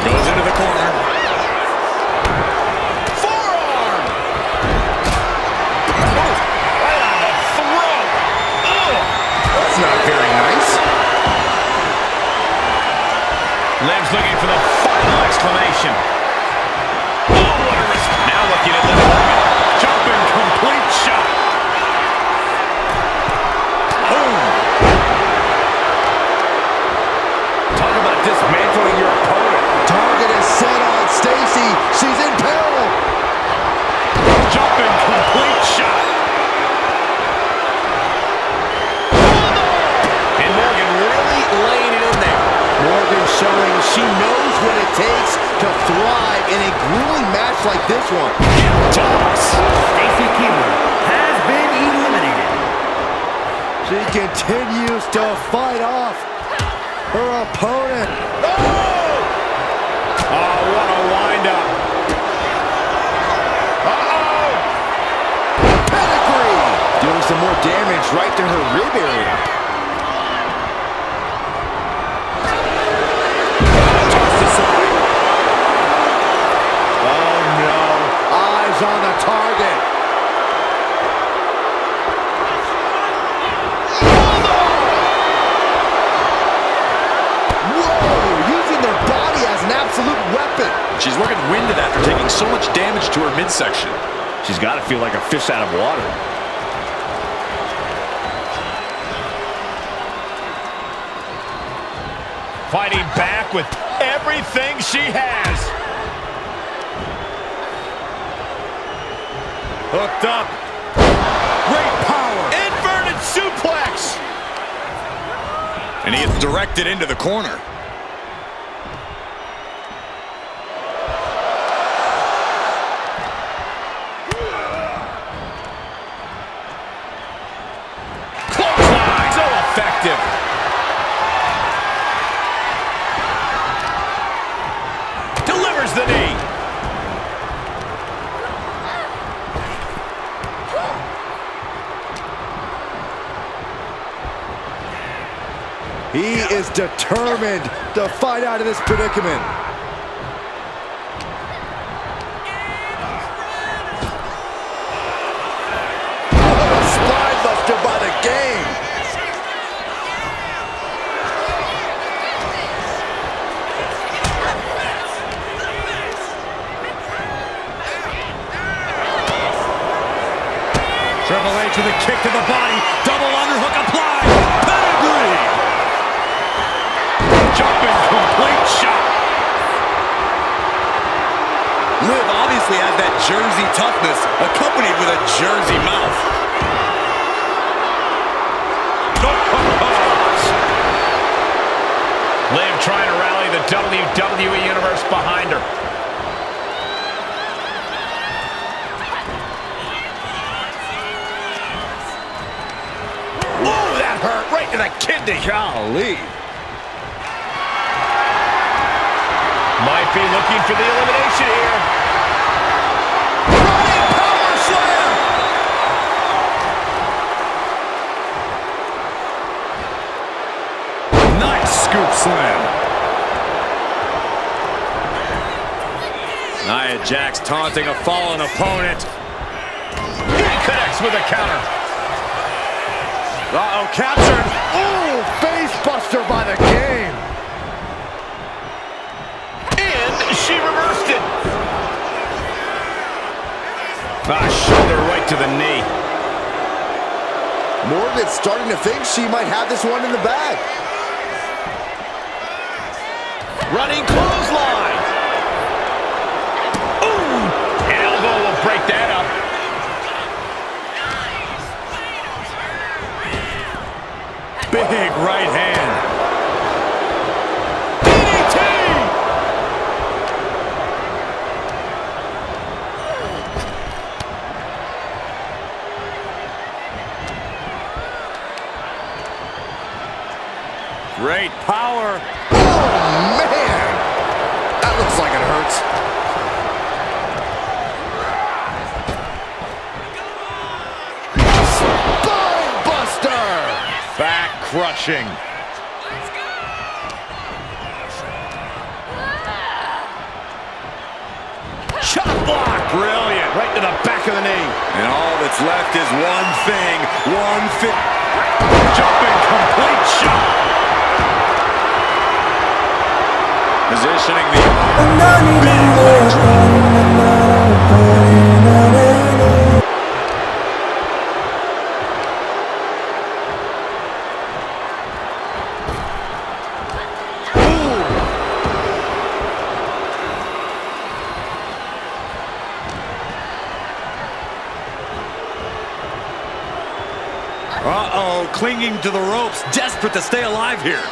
Goes into the corner. Forearm. Oh, right on the throat. Ugh. That's not very nice. Liv's looking for the final exclamation. Oh, what a risk. Now looking at Liv Morgan. Jumping complete shot. Boom. Talk about dismantling your opponent. Target is set on Stacy. She's in peril. Jumping complete shot. And Morgan really laying it in there. Morgan showing she knows what it takes to thrive in a grueling match like this one. Toss. Stacy Keibler has been eliminated. She continues to fight off her opponent. Oh, what a wind-up. Uh-oh. Pedigree! Doing some more damage right to her rib area. Tossed aside. Oh no. Eyes on the target. Whoa! Using their body as an absolute weapon. She's looking winded after taking so much damage to her midsection. She's got to feel like a fish out of water. Fighting back with everything she has. Hooked up. Great power. Inverted suplex. And he is directed into the corner. Clothesline. So effective. Delivers the knee. He is determined to fight out of this predicament. What a spine buster by the game. Triple H with a kick to the body. Double underhook applied. Pedigree. Jumping complete shot. Liv obviously has that Jersey toughness, accompanied with a Jersey mouth. Liv trying to rally the WWE Universe behind her. Whoa, that hurt right to the kidney. Golly. Might be looking for the elimination here. Running power slam. Nice scoop slam. Nia Jax taunting a fallen opponent. He connects with a counter. Uh-oh, captured. Ooh, face buster by the game. And she reversed it. Shoulder right to the knee. Morgan's starting to think she might have this one in the bag. Running clothesline. Ooh, an elbow will break that up. Big right hand. DDT! Great power. Oh, man. That looks like it hurts. Spine buster. Back crushing. Chop block. Brilliant. Right to the back of the knee. And all that's left is one thing. Jumping complete shot. Positioning the Uh-oh, clinging to the ropes, desperate to stay alive here.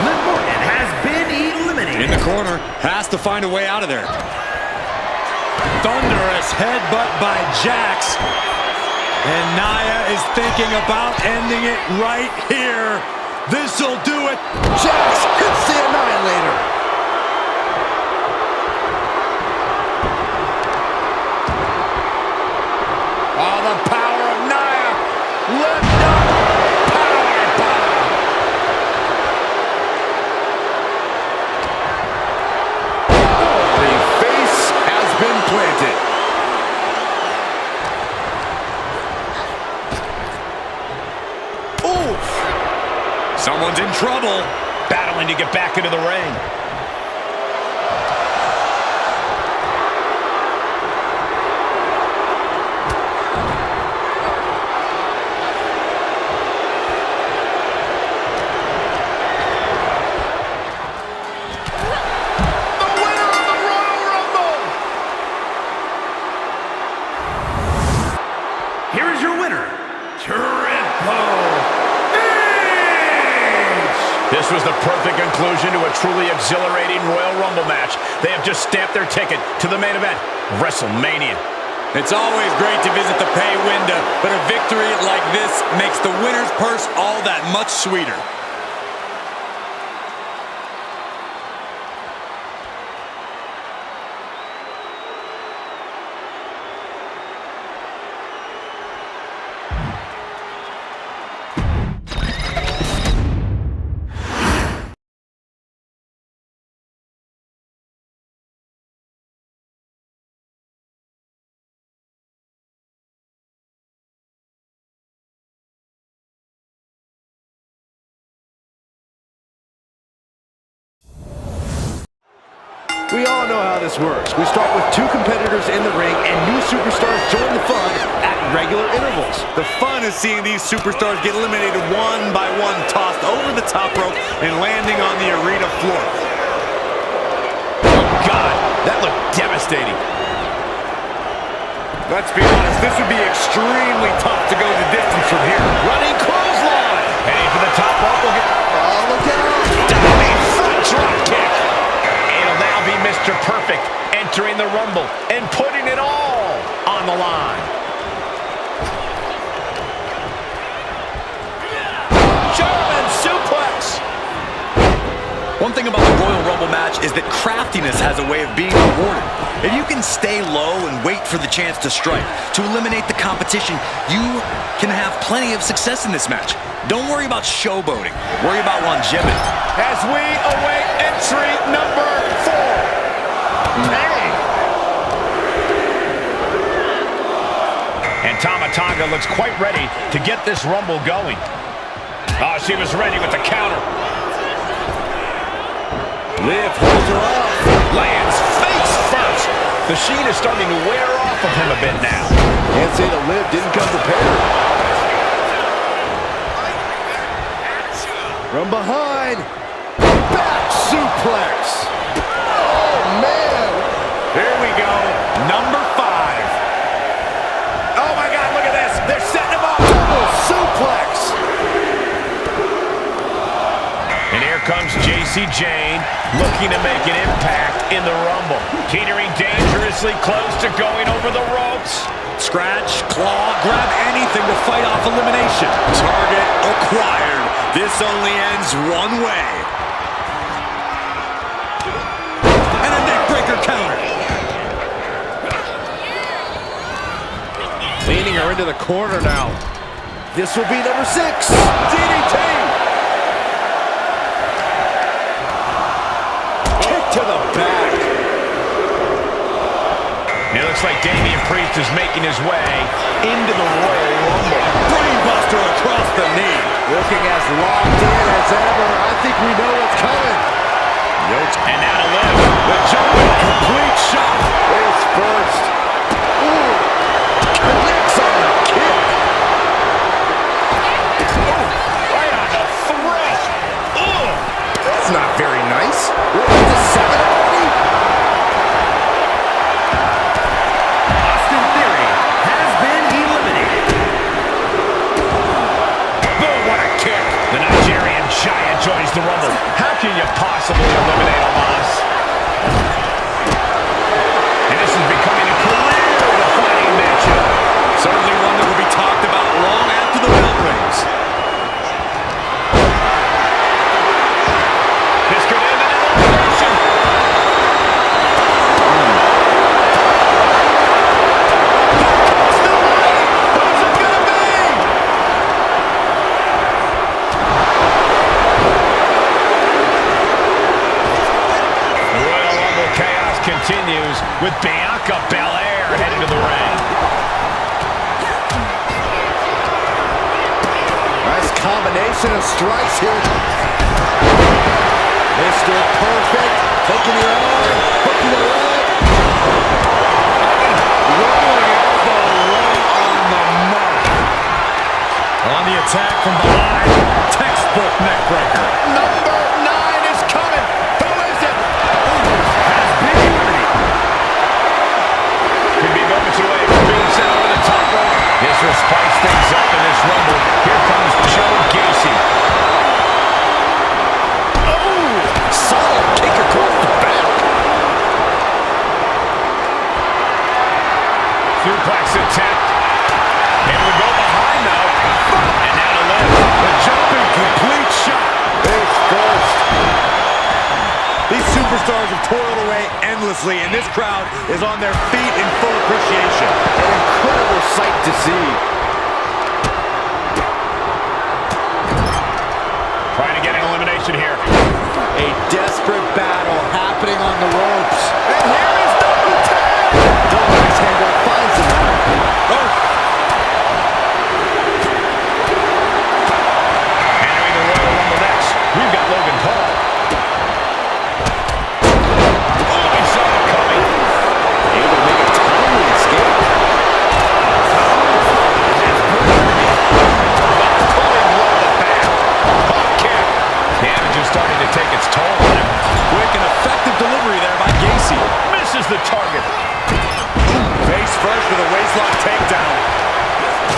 Liv Morgan has been eliminated. in the corner, has to find a way out of there. Thunderous headbutt by Jax. And Nia is thinking about ending it right here. This'll do it. Jax hits the Annihilator. Oh, the power of Nia. Lift up. Power bomb. The face has been planted. Someone's in trouble. Battling to get back into the ring. Here is your winner, Triple H! This was the perfect conclusion to a truly exhilarating Royal Rumble match. They have just stamped their ticket to the main event, WrestleMania. It's always great to visit the pay window, but a victory like this makes the winner's purse all that much sweeter. We all know how this works. We start with two competitors in the ring, and new superstars join the fun at regular intervals. The fun is seeing these superstars get eliminated one by one, tossed over the top rope and landing on the arena floor. Oh, God, that looked devastating. Let's be honest, this would be extremely tough to go the distance from here. Running clothesline. Heading for the top rope. Will get... Oh, look out! Diving front drop kick. It'll now be Mr. Perfect entering the Rumble and putting it all on the line. German suplex. One thing about the Royal Rumble match is that craftiness has a way of being rewarded. If you can stay low and wait for the chance to strike, to eliminate the competition, you can have plenty of success in this match. Don't worry about showboating. Worry about longevity. As we await entry number 4. Hey. And Tama Tonga looks quite ready to get this Rumble going. Oh, she was ready with the counter. Liv holds her off. Lands face first. The sheen is starting to wear off of him a bit now. Can't say that Liv didn't come prepared. From behind. Back suplex. Oh, man. Here we go. Number 5. Oh, my God, look at this. They're setting him up. Double suplex. And here comes JC Jane, looking to make an impact in the Rumble. Teetering dangerously close to going over the ropes. Scratch, claw, grab anything to fight off elimination. Target acquired. This only ends one way. And a neckbreaker counter. Leaning her into the corner now. This will be number 6. DDT. Kick to the back. It looks like Damian Priest is making his way into the Royal Rumble. Brainbuster across the knee. Looking as locked in as ever. I think we know what's coming. And now to Liv. The German complete shot. Face first. Ooh. Connects on the kick. Right on the throat. Ugh. That's not very nice. It's a 7 already? Austin Theory has been eliminated. Boom, what a kick. The Nigerian giant joins the Rumble. How can you possibly eliminate Omos? And this is becoming a career-defining matchup. Certainly one that will be talked about long after the bell rings. This could end an elimination. Who's it gonna be? The Royal Rumble chaos continues with Bianca Belair headed to the ring. Nice combination of strikes here. Mr. Perfect, taking the arm, hooking the leg. Rolling elbow right on the mark. On the attack from behind, textbook neckbreaker. Number 9 is coming. Who is it? Has been eliminated. Could be moments away from being sent over the top rope. This will spice things up in this Rumble. Here comes Joe Gacy. Solid kick across the back. Suplex attempt. And we go behind now. And now to lift. The jumping complete shot. Face first. These superstars have toiled away endlessly, and this crowd is on their feet in full appreciation. An incredible sight to see. Trying to get an elimination here. A desperate battle happening on the ropes. And here is number 10. Double axe handle finds him. Entering the Royal Rumble next, we've got Logan Paul. Oh, he saw it coming. Able to make a timely escape. Pulling low the back. Hop kick. Damage is starting to take its toll on him. Quick and effective delivery there by Gacy. Misses the target. Face first with a waistlock takedown.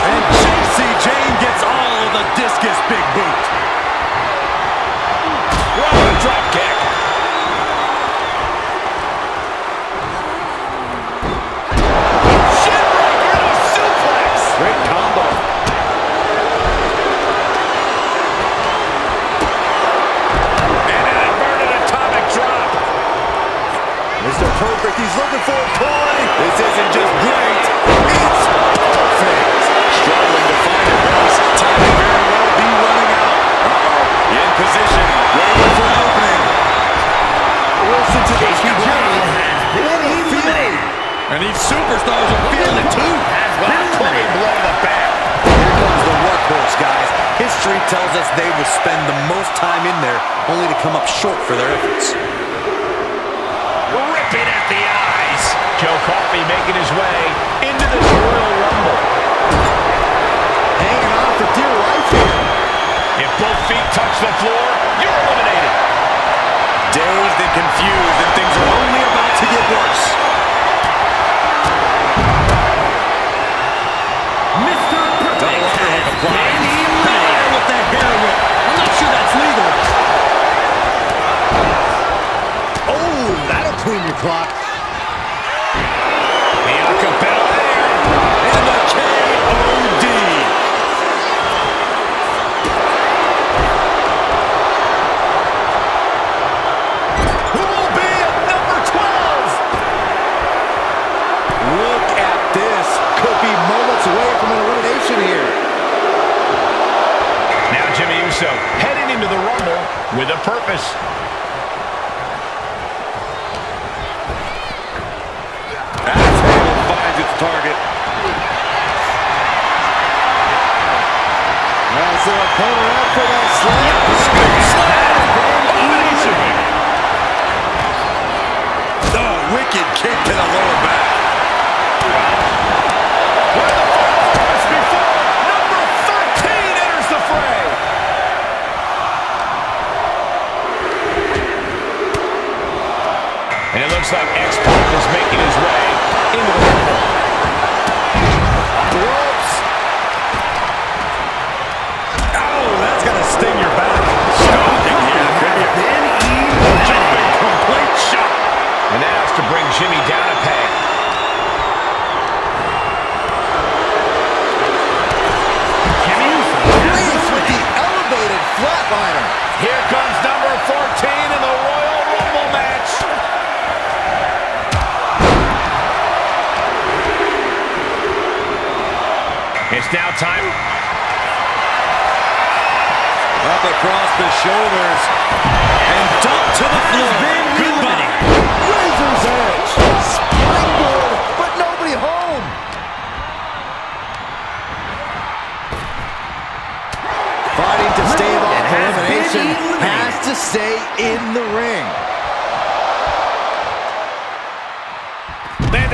And JC Jane gets all of the discus big boot. Rolling drop kick. Shinbreaker to a suplex. Great combo. And an inverted atomic drop. Mr. Perfect, he's looking for a point. This isn't just great, it's perfect. Struggling to find a base. Time may very well be running out. In position. Waiting for an opening. Listen to this. Jane has been eliminated. And these superstars are feeling it too. Has been eliminated. Blow to the back. Here comes the workhorse, guys. History tells us they will spend the most time in there, only to come up short for their efforts. Ripping at the eyes. Joe Coffey making his way into this Royal Rumble. Hanging on for dear life here. If both feet touch the floor, you're eliminated. Dazed and confused, and things are only about to get worse. Mr. Perfect has been eliminated. With the hair whip. I'm not sure that's legal. Oh, that'll clean your clock. The acapella. And the K.O.D. Who will be at number 12? Look at this. Could be moments away from an elimination here. Now Jimmy Uso heading into the Rumble with a purpose. Axe handle finds its target. As their opponent up for that slam. Elimination. The wicked kick to the lower back. One of the finals points before number 13 enters the fray. And it looks like X-Pac is making his way into the Rumble. On the ropes. Oh, that's gonna sting your back. Stomping here. Could be a jumping complete shot. And that has to bring Jimmy down a peg. Jimmy Uso Please with the elevated flatliner. Here comes number 14 in the Royal Rumble match. It's now time. Up across the shoulders. And dumped to the floor. Goodbye. Razor's edge. Springboard, but nobody home. Fighting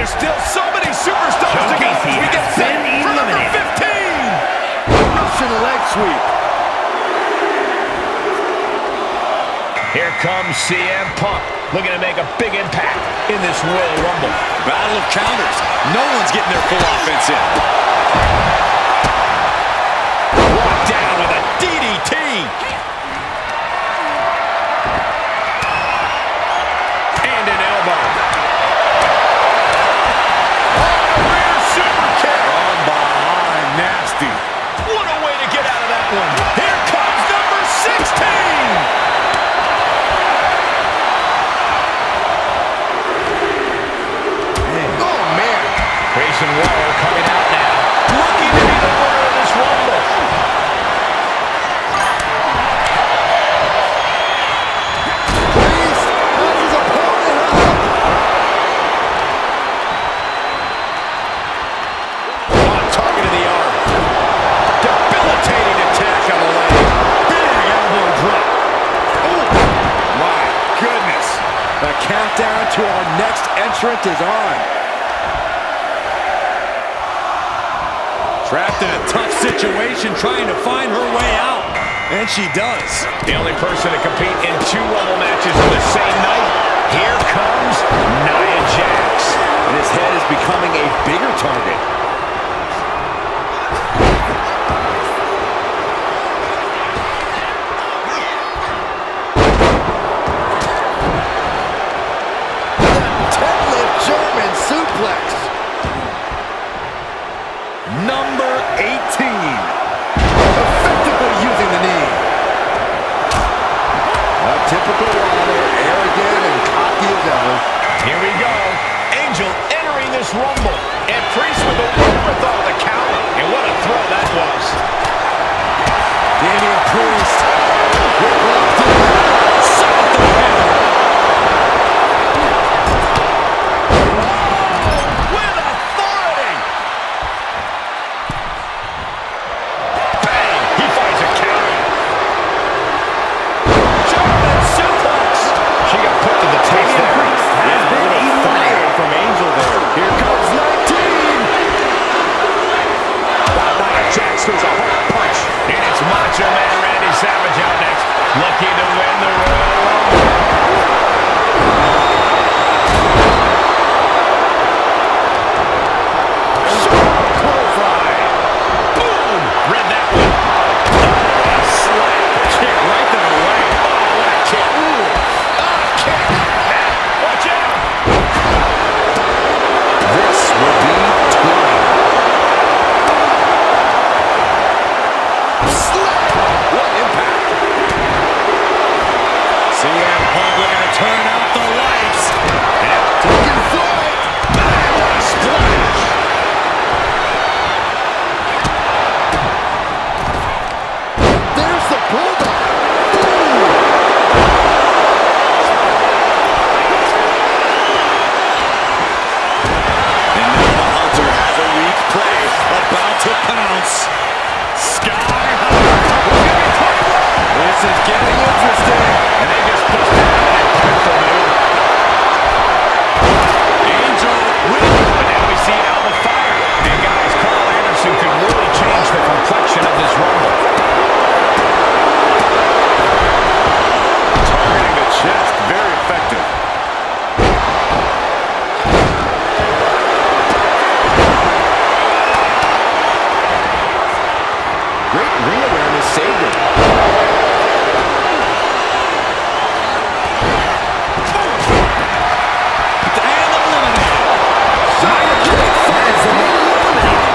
there's still so many superstars to go. Showcase We get has set been for number eliminated. 15. Russian leg sweep. Here comes CM Punk, looking to make a big impact in this Royal Rumble. Battle of counters. No one's getting their full offense in. Brought down with a DDT. And an elbow. Rear super kick. From behind, nasty. What a way to get out of that one. Here comes number 16. Grayson Waller coming out now, looking to be the winner of this Rumble. Priest has his opponent up. On target of the arm. Debilitating attack on the leg. Big elbow drop. Oh, my goodness. The countdown to our next entrant is on. Trapped in a tough situation, trying to find her way out. And she does. The only person to compete in 2 Rumble matches on the same night. Here comes Nia Jax. And his head is becoming a bigger target. Deadlift German suplex. Number 18. Effectively using the knee. A typical Waller, arrogant and cocky as ever. Here we go. Angel entering this Rumble. And Priest with the wherewithal to counter. And what a throw that was. Damian Priest. With left hook. South the handle. With authority. Bang. He finds a counter. German suplex. She got put to the test there. Priest has been eliminated. From Angel there. Here comes 19. Nia Jax throws a hard punch. And it's Macho Man Randy Savage out next, looking to win the Royal Rumble. Sharp clothesline. Boom! Read that one. Slap kick right to the leg. Oh, what a kick. Kick. Watch out. This will be 20. Slap! What impact! CM Punk looking to turn out the lights. Taking flight! What a splash. There's the bulldog! And now the Hunter has a weak play about to pounce. Sky high. This is getting interesting. And they just pushed it out of that move. Angel with But now we see Alba Fire. And guys, Carl Anderson could really change the complexion of this Rumble. targeting the chest. Very effective. Great ring awareness saved him. And eliminated. Nia Jax has him eliminated.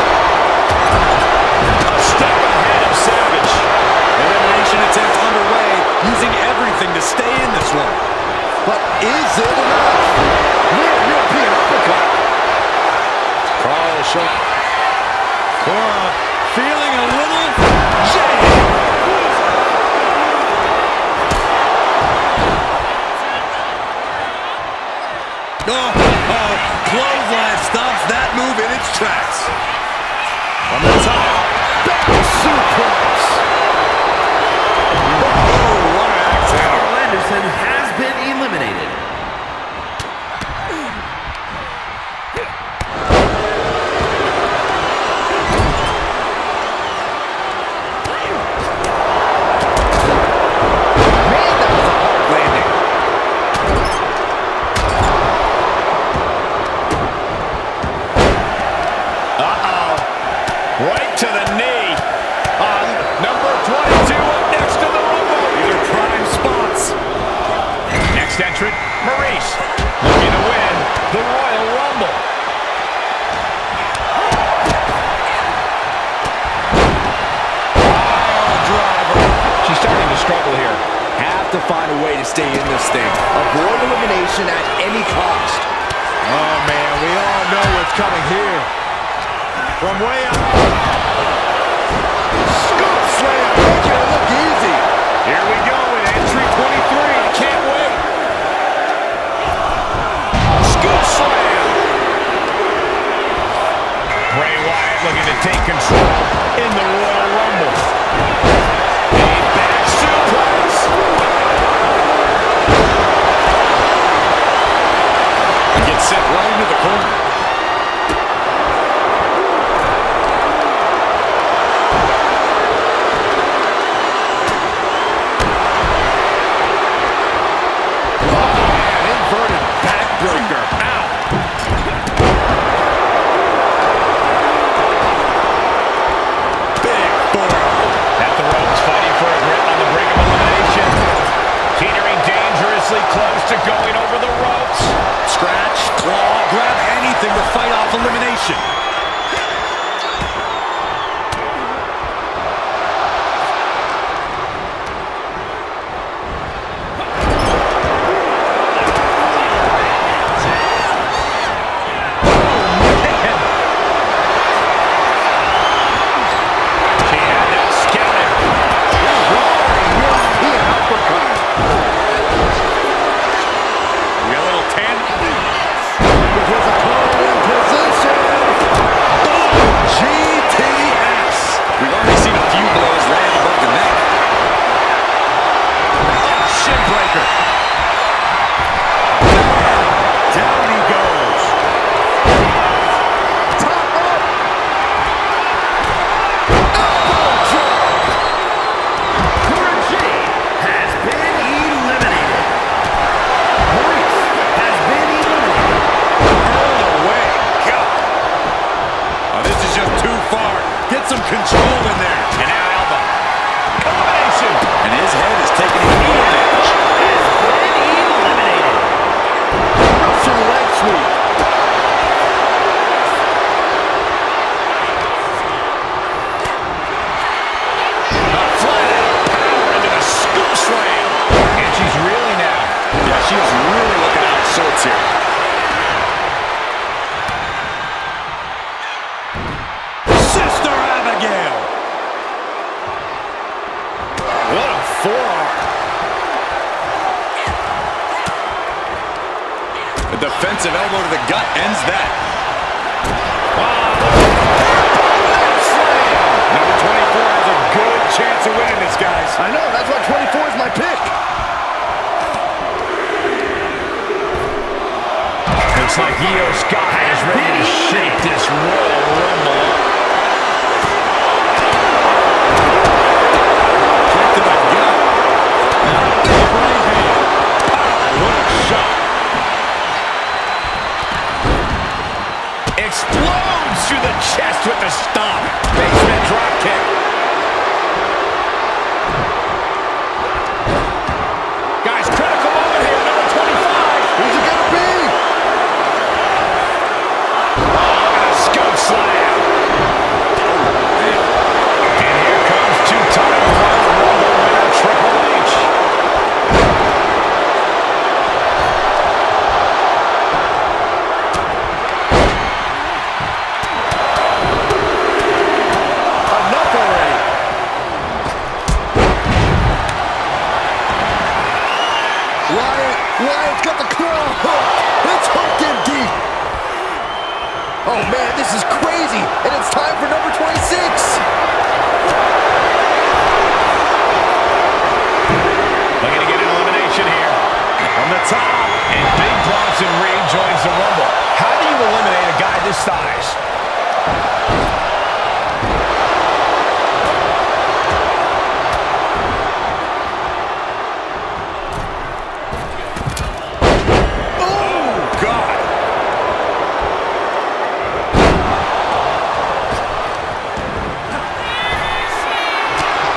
A step ahead of Savage. Elimination attempt underway, using everything to stay in this one. But is it enough? Rear European uppercut. Carl showing. Cora feeling a little jaded. Clothesline stops that move in its tracks. From the top. Back suplex. Oh, what an accident. Carl Anderson has been eliminated. entrant, Maurice, looking to win the Royal Rumble. She's starting to struggle here. Have to find a way to stay in this thing. Avoid elimination at any cost. Oh, man, we all know what's coming here. From way up. Scoop slam. Make it look easy. Here we go with entry 23. Can't wait. Scoop slam. Bray Wyatt looking to take control in the Royal Rumble. A back suplex. Gets set right into the corner. Inverted backbreaker. Ow. Big forearm. At the ropes, fighting for a grip on the brink of elimination. Teetering dangerously close to going over the ropes. Scratch, claw, grab anything to fight off elimination. She had that scouted. European uppercut. We got a little 10. With his opponent in position. Boom! GTS. We've already seen a few blows land above the neck. Shin breaker. Down he goes. Top rope. Elbow drop. Corey G has been eliminated. Maurice has been eliminated. All the way. God. Oh, this is just too far. Get some control in there. And now elbow. Combination. And his head is taking a knee edge. Has been eliminated. Russian leg sweep. Flat out power into the scoop slam. And she's reeling now. Yeah, she is really looking out of sorts here. Sister Abigail. What a forearm. A defensive elbow to the gut ends that. Number 24 has a good chance of winning this, guys. I know, that's why 24 is my pick. Looks like Io Sky is ready to shake this Royal Rumble up. Kick to the gut. Now, big right hand. What a shot. Explodes through the chest with the stomp. Basement drop kick. Guys, critical moment here. Number 25. Who's it gonna be? Scoop slam. And here comes two-time Royal Rumble winner Triple H. Enough already. Wyatt's got the claw hook. It's hooked in deep. Oh man, this is crazy. And it's time for number 26. Looking to get an elimination here. From the top. And Big Bronson Reed joins the Rumble. How do you eliminate a guy this size? Oh, God.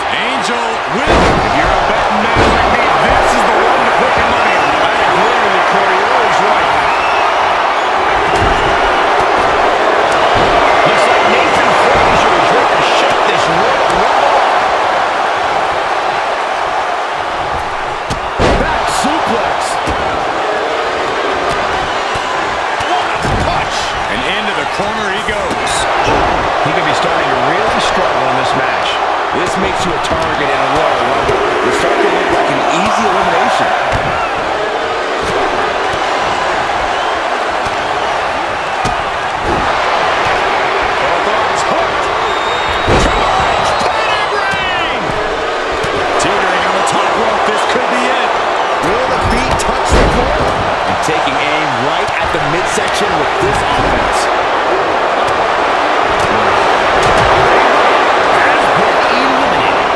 Angel with it. If you're a betting man like me, this is the one to put your money on. I agree. corner he goes. He could be starting to really struggle in this match. This makes you a target in a Royal Rumble. It's starting to look like an easy elimination. Both arms hooked. Charge! Pedigree! Teetering on the top rope. This could be it. Will the feet touch the floor? And taking aim right at the midsection with this offense.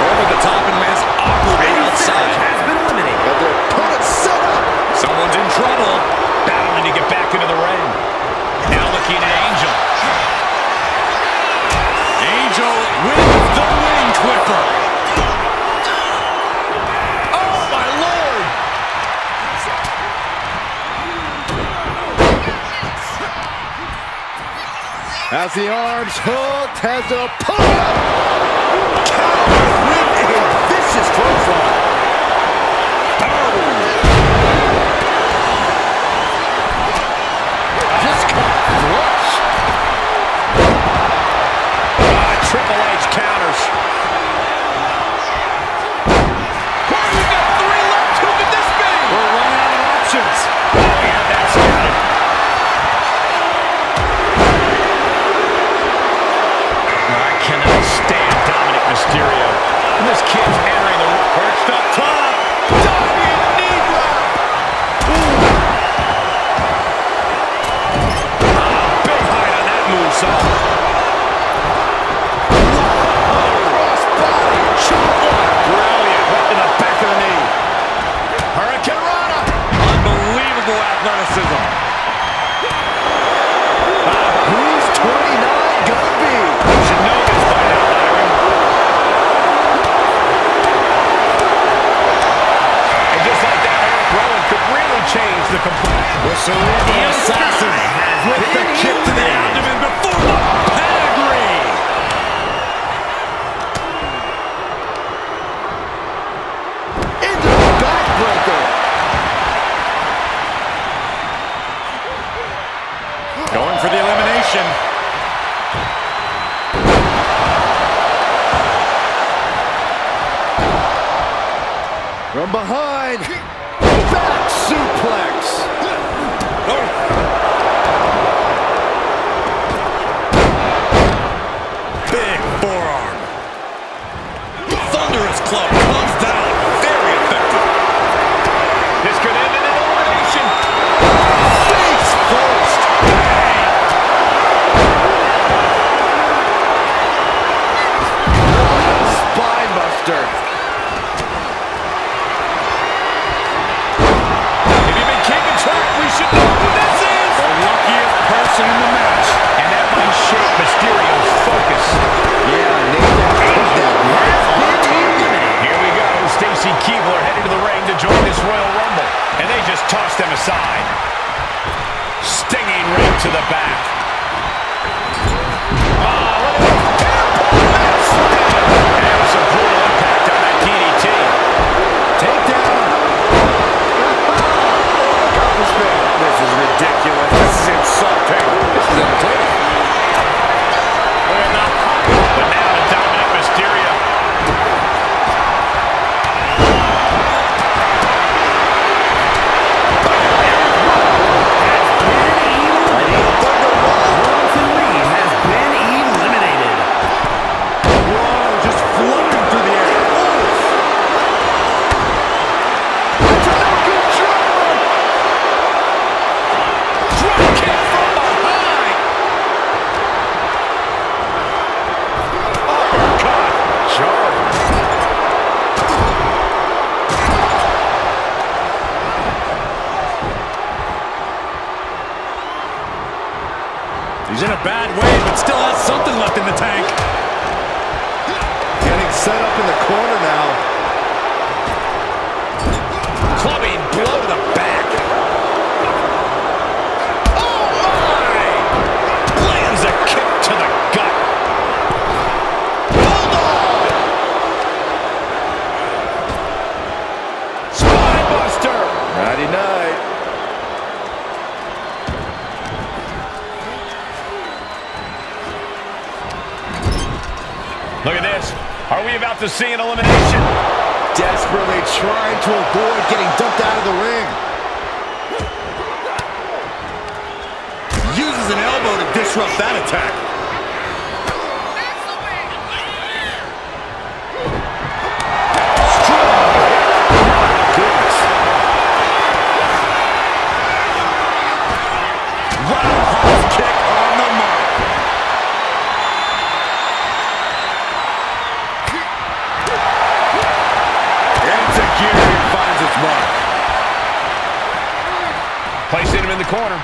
Over the top and lands awkwardly outside. Has been eliminated. But their opponent's set up. Someone's in trouble. Battling to get back into the ring. Now looking at Angel. Angel with the wing clipper. Oh, my Lord. As the arms hooked, has the opponent countered with a vicious clothesline. Just caught flush. Triple H counters. Oh, we got 3 left. Who could this be? We're running out of options. Yeah, that's got it. I cannot stand Dominic Mysterio. This kid's entering the perched up top. Diving knee drop. Big height on that moonsault. Crossbody chop. Brilliant. Right to the back of the knee. Hurricane Rana. Unbelievable athleticism. Who's 29 gonna be? You should know this by now, Byron. And just like that, Eric Rowan could really change the complete. The cerebral assassin with the kick to the Abdomen before the pedigree. into the backbreaker. Going for the elimination. From behind, back suplex. Big forearm. Thunderous club comes down. Very effective. This could end in an elimination. Face first. Spine buster. If you've been keeping track, we should know who this is. The luckiest person in the match. And that might shake Mysterio's focus. Yeah, Nathan. Here we go. Stacy Keibler headed to the ring to join this Royal Rumble. And they just tossed them aside. Stinging right to the back. And that was some brutal impact on that DDT. Takedown. This is ridiculous. This is insulting. This is entertaining. But now to Dominic Mysterio. He's in a bad way, but still has something left in the tank. Getting set up in the corner now. Clubbing blow to the back. Oh my! Lands a kick to the gut. Bulldog! Spine buster! Nighty night. Look at this. Are we about to see an elimination? Desperately trying to avoid getting dumped out of the ring. Uses an elbow to disrupt that attack. Placing him in the corner.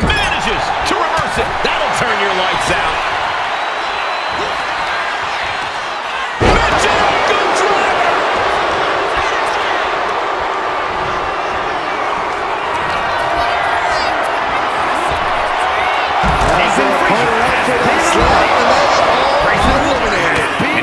Manages to reverse it. That'll turn your lights out. Good driver. He's in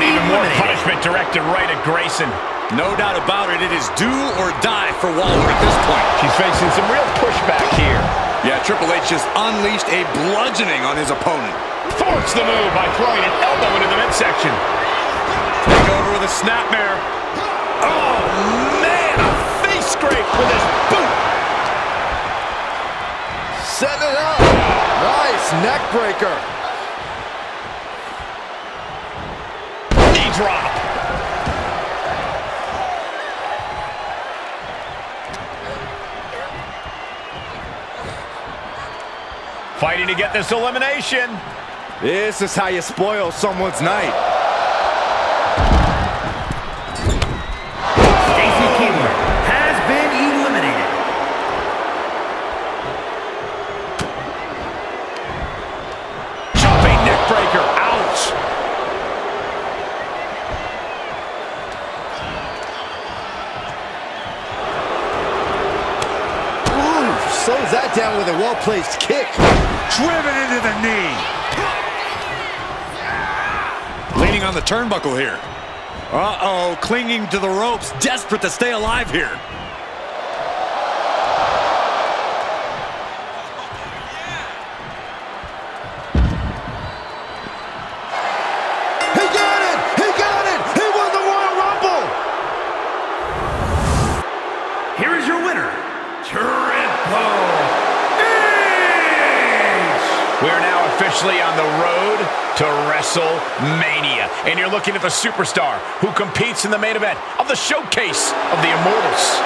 and even more punishment directed right at Grayson. No doubt about it, it is do or die for Waller at this point. She's facing some real pushback here. Yeah, Triple H just unleashed a bludgeoning on his opponent. Forced the move by throwing an elbow into the midsection. Take over with a snapmare. Oh, man, a face scrape with his boot. Set it up. Nice neck breaker. Knee drop. Fighting to get this elimination. This is how you spoil someone's night. Stacy Keibler has been eliminated. Jumping neck breaker. Ouch. Slows that down with a well-placed kick. Driven into the knee. Leaning on the turnbuckle here. Uh-oh, clinging to the ropes, desperate to stay alive here. He got it! He got it! He won the Royal Rumble! Here is your winner, Triple H! We are now officially on the road to WrestleMania. And you're looking at the superstar who competes in the main event of the showcase of the Immortals.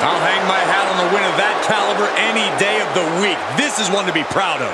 I'll hang my hat on the win of that caliber any day of the week. This is one to be proud of.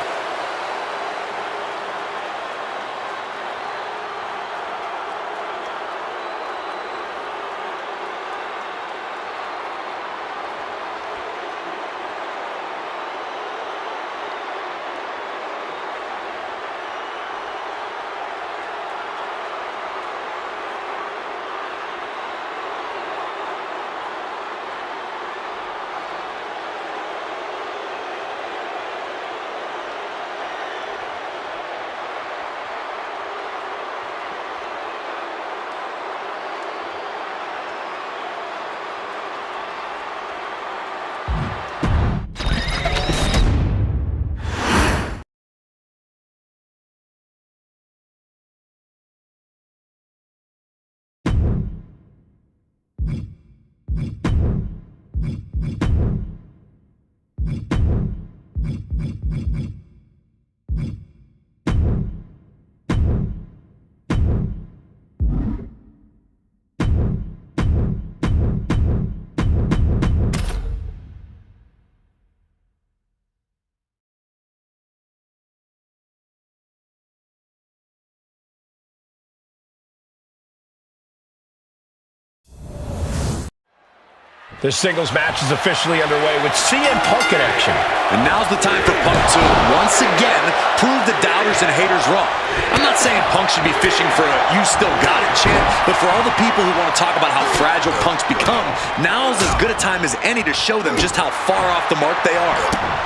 This singles match is officially underway with CM Punk in action. And now's the time for Punk to, once again, prove the doubters and haters wrong. I'm not saying Punk should be fishing for a "you still got it" chant, but for all the people who want to talk about how fragile Punk's become, now's as good a time as any to show them just how far off the mark they are.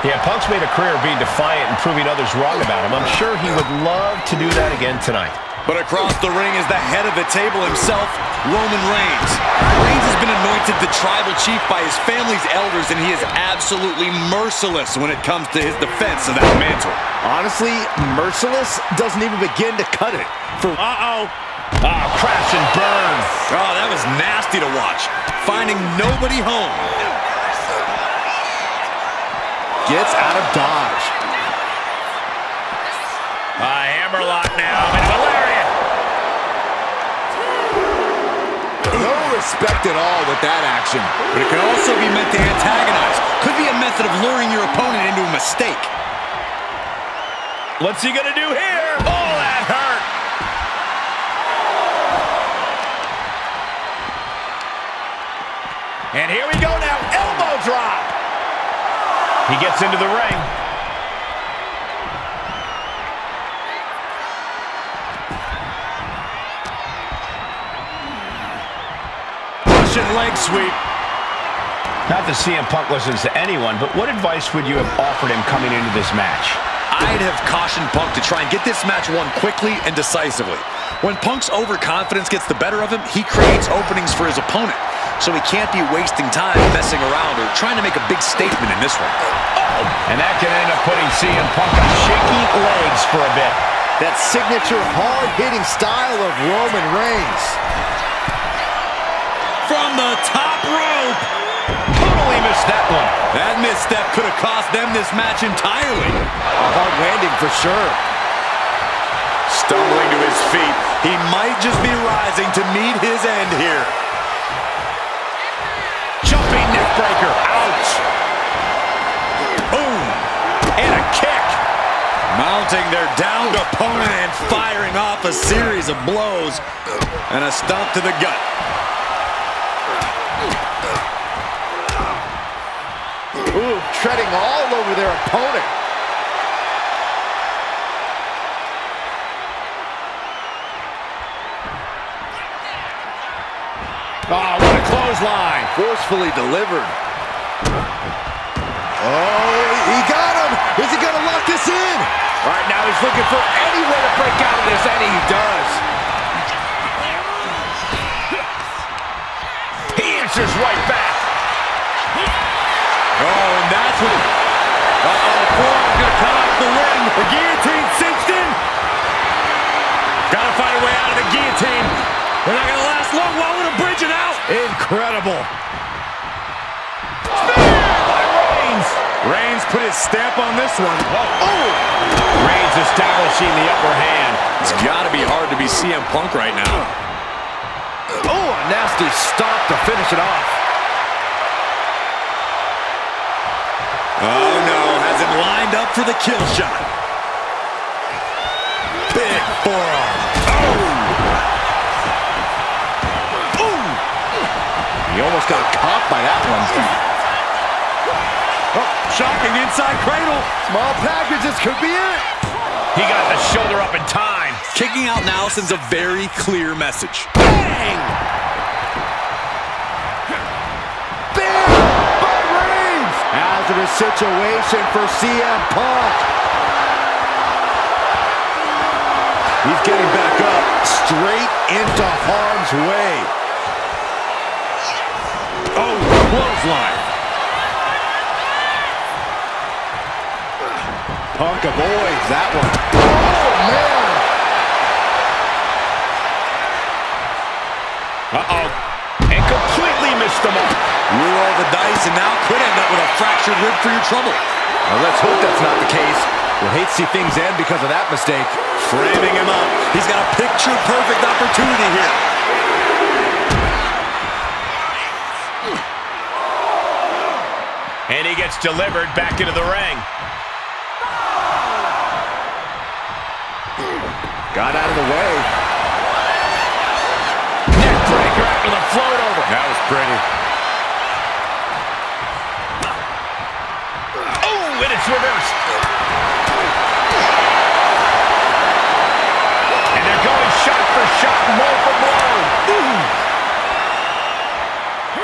Yeah, Punk's made a career of being defiant and proving others wrong about him. I'm sure he would love to do that again tonight. But across the ring is the head of the table himself, Roman Reigns. Reigns has been anointed the tribal chief by his family's elders, and he is absolutely merciless when it comes to his defense of that mantle. Honestly, merciless doesn't even begin to cut it. Crash and burn. Oh, that was nasty to watch. Finding nobody home. Gets out of dodge. Hammerlock now. Into a lariat. No respect at all with that action. But it can also be meant to antagonize. Could be a method of luring your opponent into a mistake. What's he gonna do here? Oh, that hurt. And here we go now. Elbow drop. He gets into the ring. Leg sweep. Not that CM Punk listens to anyone, but what advice would you have offered him coming into this match? I'd have cautioned Punk to try and get this match won quickly and decisively. When Punk's overconfidence gets the better of him, he creates openings for his opponent. So he can't be wasting time messing around or trying to make a big statement in this one. And that can end up putting CM Punk on shaky legs for a bit. That signature hard-hitting style of Roman Reigns. From the top rope. Totally missed that one. That misstep could have cost them this match entirely. A hard landing for sure. Stumbling to his feet. He might just be rising to meet his end here. Jumping neck breaker. Ouch. Boom. And a kick. Mounting their downed opponent and firing off a series of blows. And a stomp to the gut. Ooh, treading all over their opponent. Oh, what a clothesline. Forcefully delivered. Oh, he got him. Is he going to lock this in? Right now he's looking for any way to break out of this, and he does. He answers right back. Oh, and that's what... Forearm's gonna come off the ring. The guillotine cinched in. Gotta find a way out of the guillotine. They're not gonna last long while we're bridging out. Incredible. Spear by Reigns. Reigns put his stamp on this one. Oh! Reigns establishing the upper hand. It's gotta be hard to be CM Punk right now. Oh, a nasty stop to finish it off. Oh no, has him lined up for the kill shot. Big forearm. Ooh. He almost got caught by that one. Oh, shocking inside cradle. Small packages could be it. He got the shoulder up in time. Kicking out now sends a very clear message. Bang! Hazardous situation for CM Punk. He's getting back up, straight into harm's way. Oh, clothesline. Punk avoids that one. Oh, man. Uh-oh. And completely missed the mark. You roll the dice and now could end up with a fractured rib for your trouble. Well, let's hope that's not the case. We'll hate to see things end because of that mistake. Framing him up. He's got a picture-perfect opportunity here. And he gets delivered back into the ring. Got out of the way. Neck breaker after the float over. That was pretty. Oh, and it's reversed. And they're going shot for shot, blow for blow. Ooh.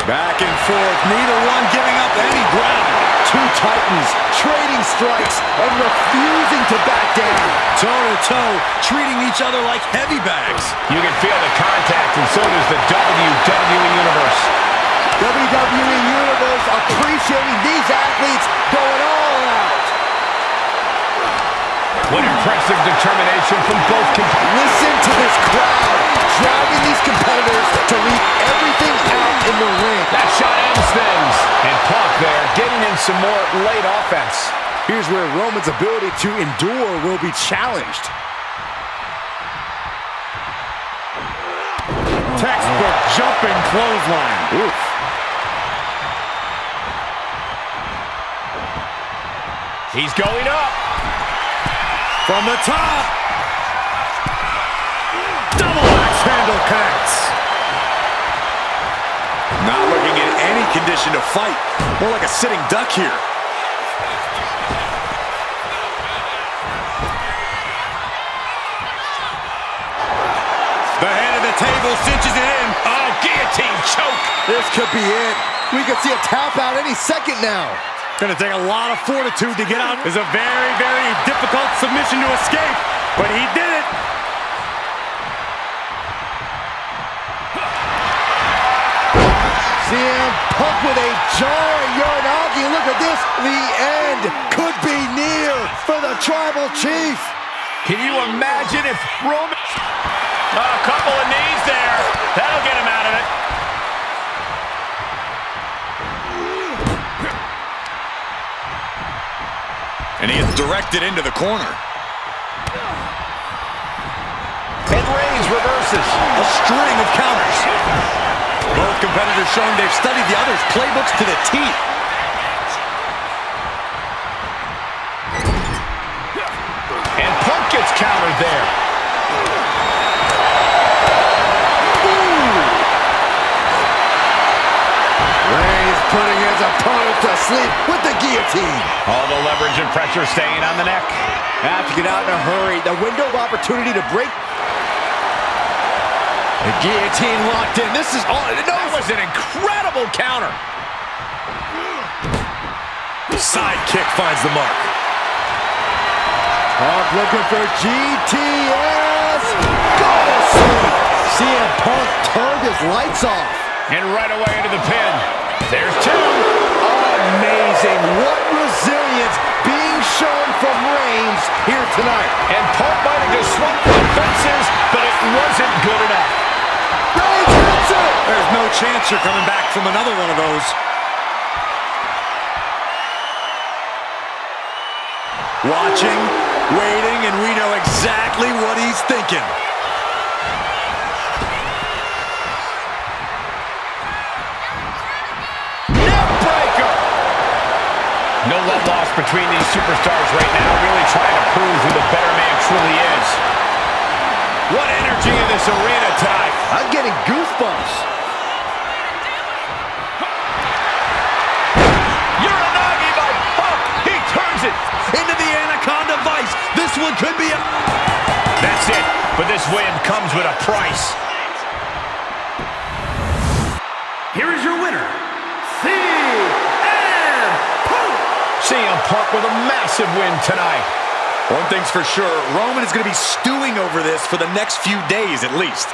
Back and forth, neither one giving up any ground. two titans trading strikes and refusing to back down. Toe-to-toe, treating each other like heavy bags. You can feel the contact, and so does the WWE Universe. WWE Universe appreciating these athletes going all out. What impressive determination from both competitors. Listen to this crowd driving these competitors to leave everything out in the ring. That shot ends things. And Punk there getting in some more late offense. Here's where Roman's ability to endure will be challenged. Textbook jumping clothesline. Oof. He's going up. From the top. Double axe handle connects. Not looking in any condition to fight. More like a sitting duck here. The head of the table cinches it in. Oh, guillotine choke. This could be it. We could see a tap out any second now. Gonna take a lot of fortitude to get out. It's a very, very difficult submission to escape, but he did it. CM Punk with a jarring Uranagi. Look at this. The end could be near for the Tribal Chief. Can you imagine if Roman... Oh, a couple of knees there. That'll get him out of it. And he is directed into the corner. And Reigns reverses. A string of counters. Both competitors showing they've studied the other's playbooks to the teeth. And Punk gets countered there. Reigns putting his opponent to sleep with the guillotine. All the leverage and pressure staying on the neck. Have to get out in a hurry. The window of opportunity to break. The guillotine locked in. This is all. That was an incredible counter. Side kick finds the mark. Punk looking for GTS. Go to sleep. CM Punk turned his lights off. And right away into the pin. There's two. Amazing. What resilience being shown from Reigns here tonight. And Punk might have disrupted the fences, but it wasn't good enough. Reigns hits it. There's no chance you're coming back from another one of those. Watching, waiting, and we know exactly what he's thinking. Neckbreaker. No love lost between these superstars right now, really trying to prove who the better man truly is. What energy in this arena tonight. I'm getting goosebumps. Uranagi by Punk. He turns it. Into the Anaconda Vice. This one could be a... That's it. But this win comes with a price. Here is your winner, CM Punk. CM Punk with a massive win tonight. One thing's for sure, Roman is going to be stewing over this for the next few days at least.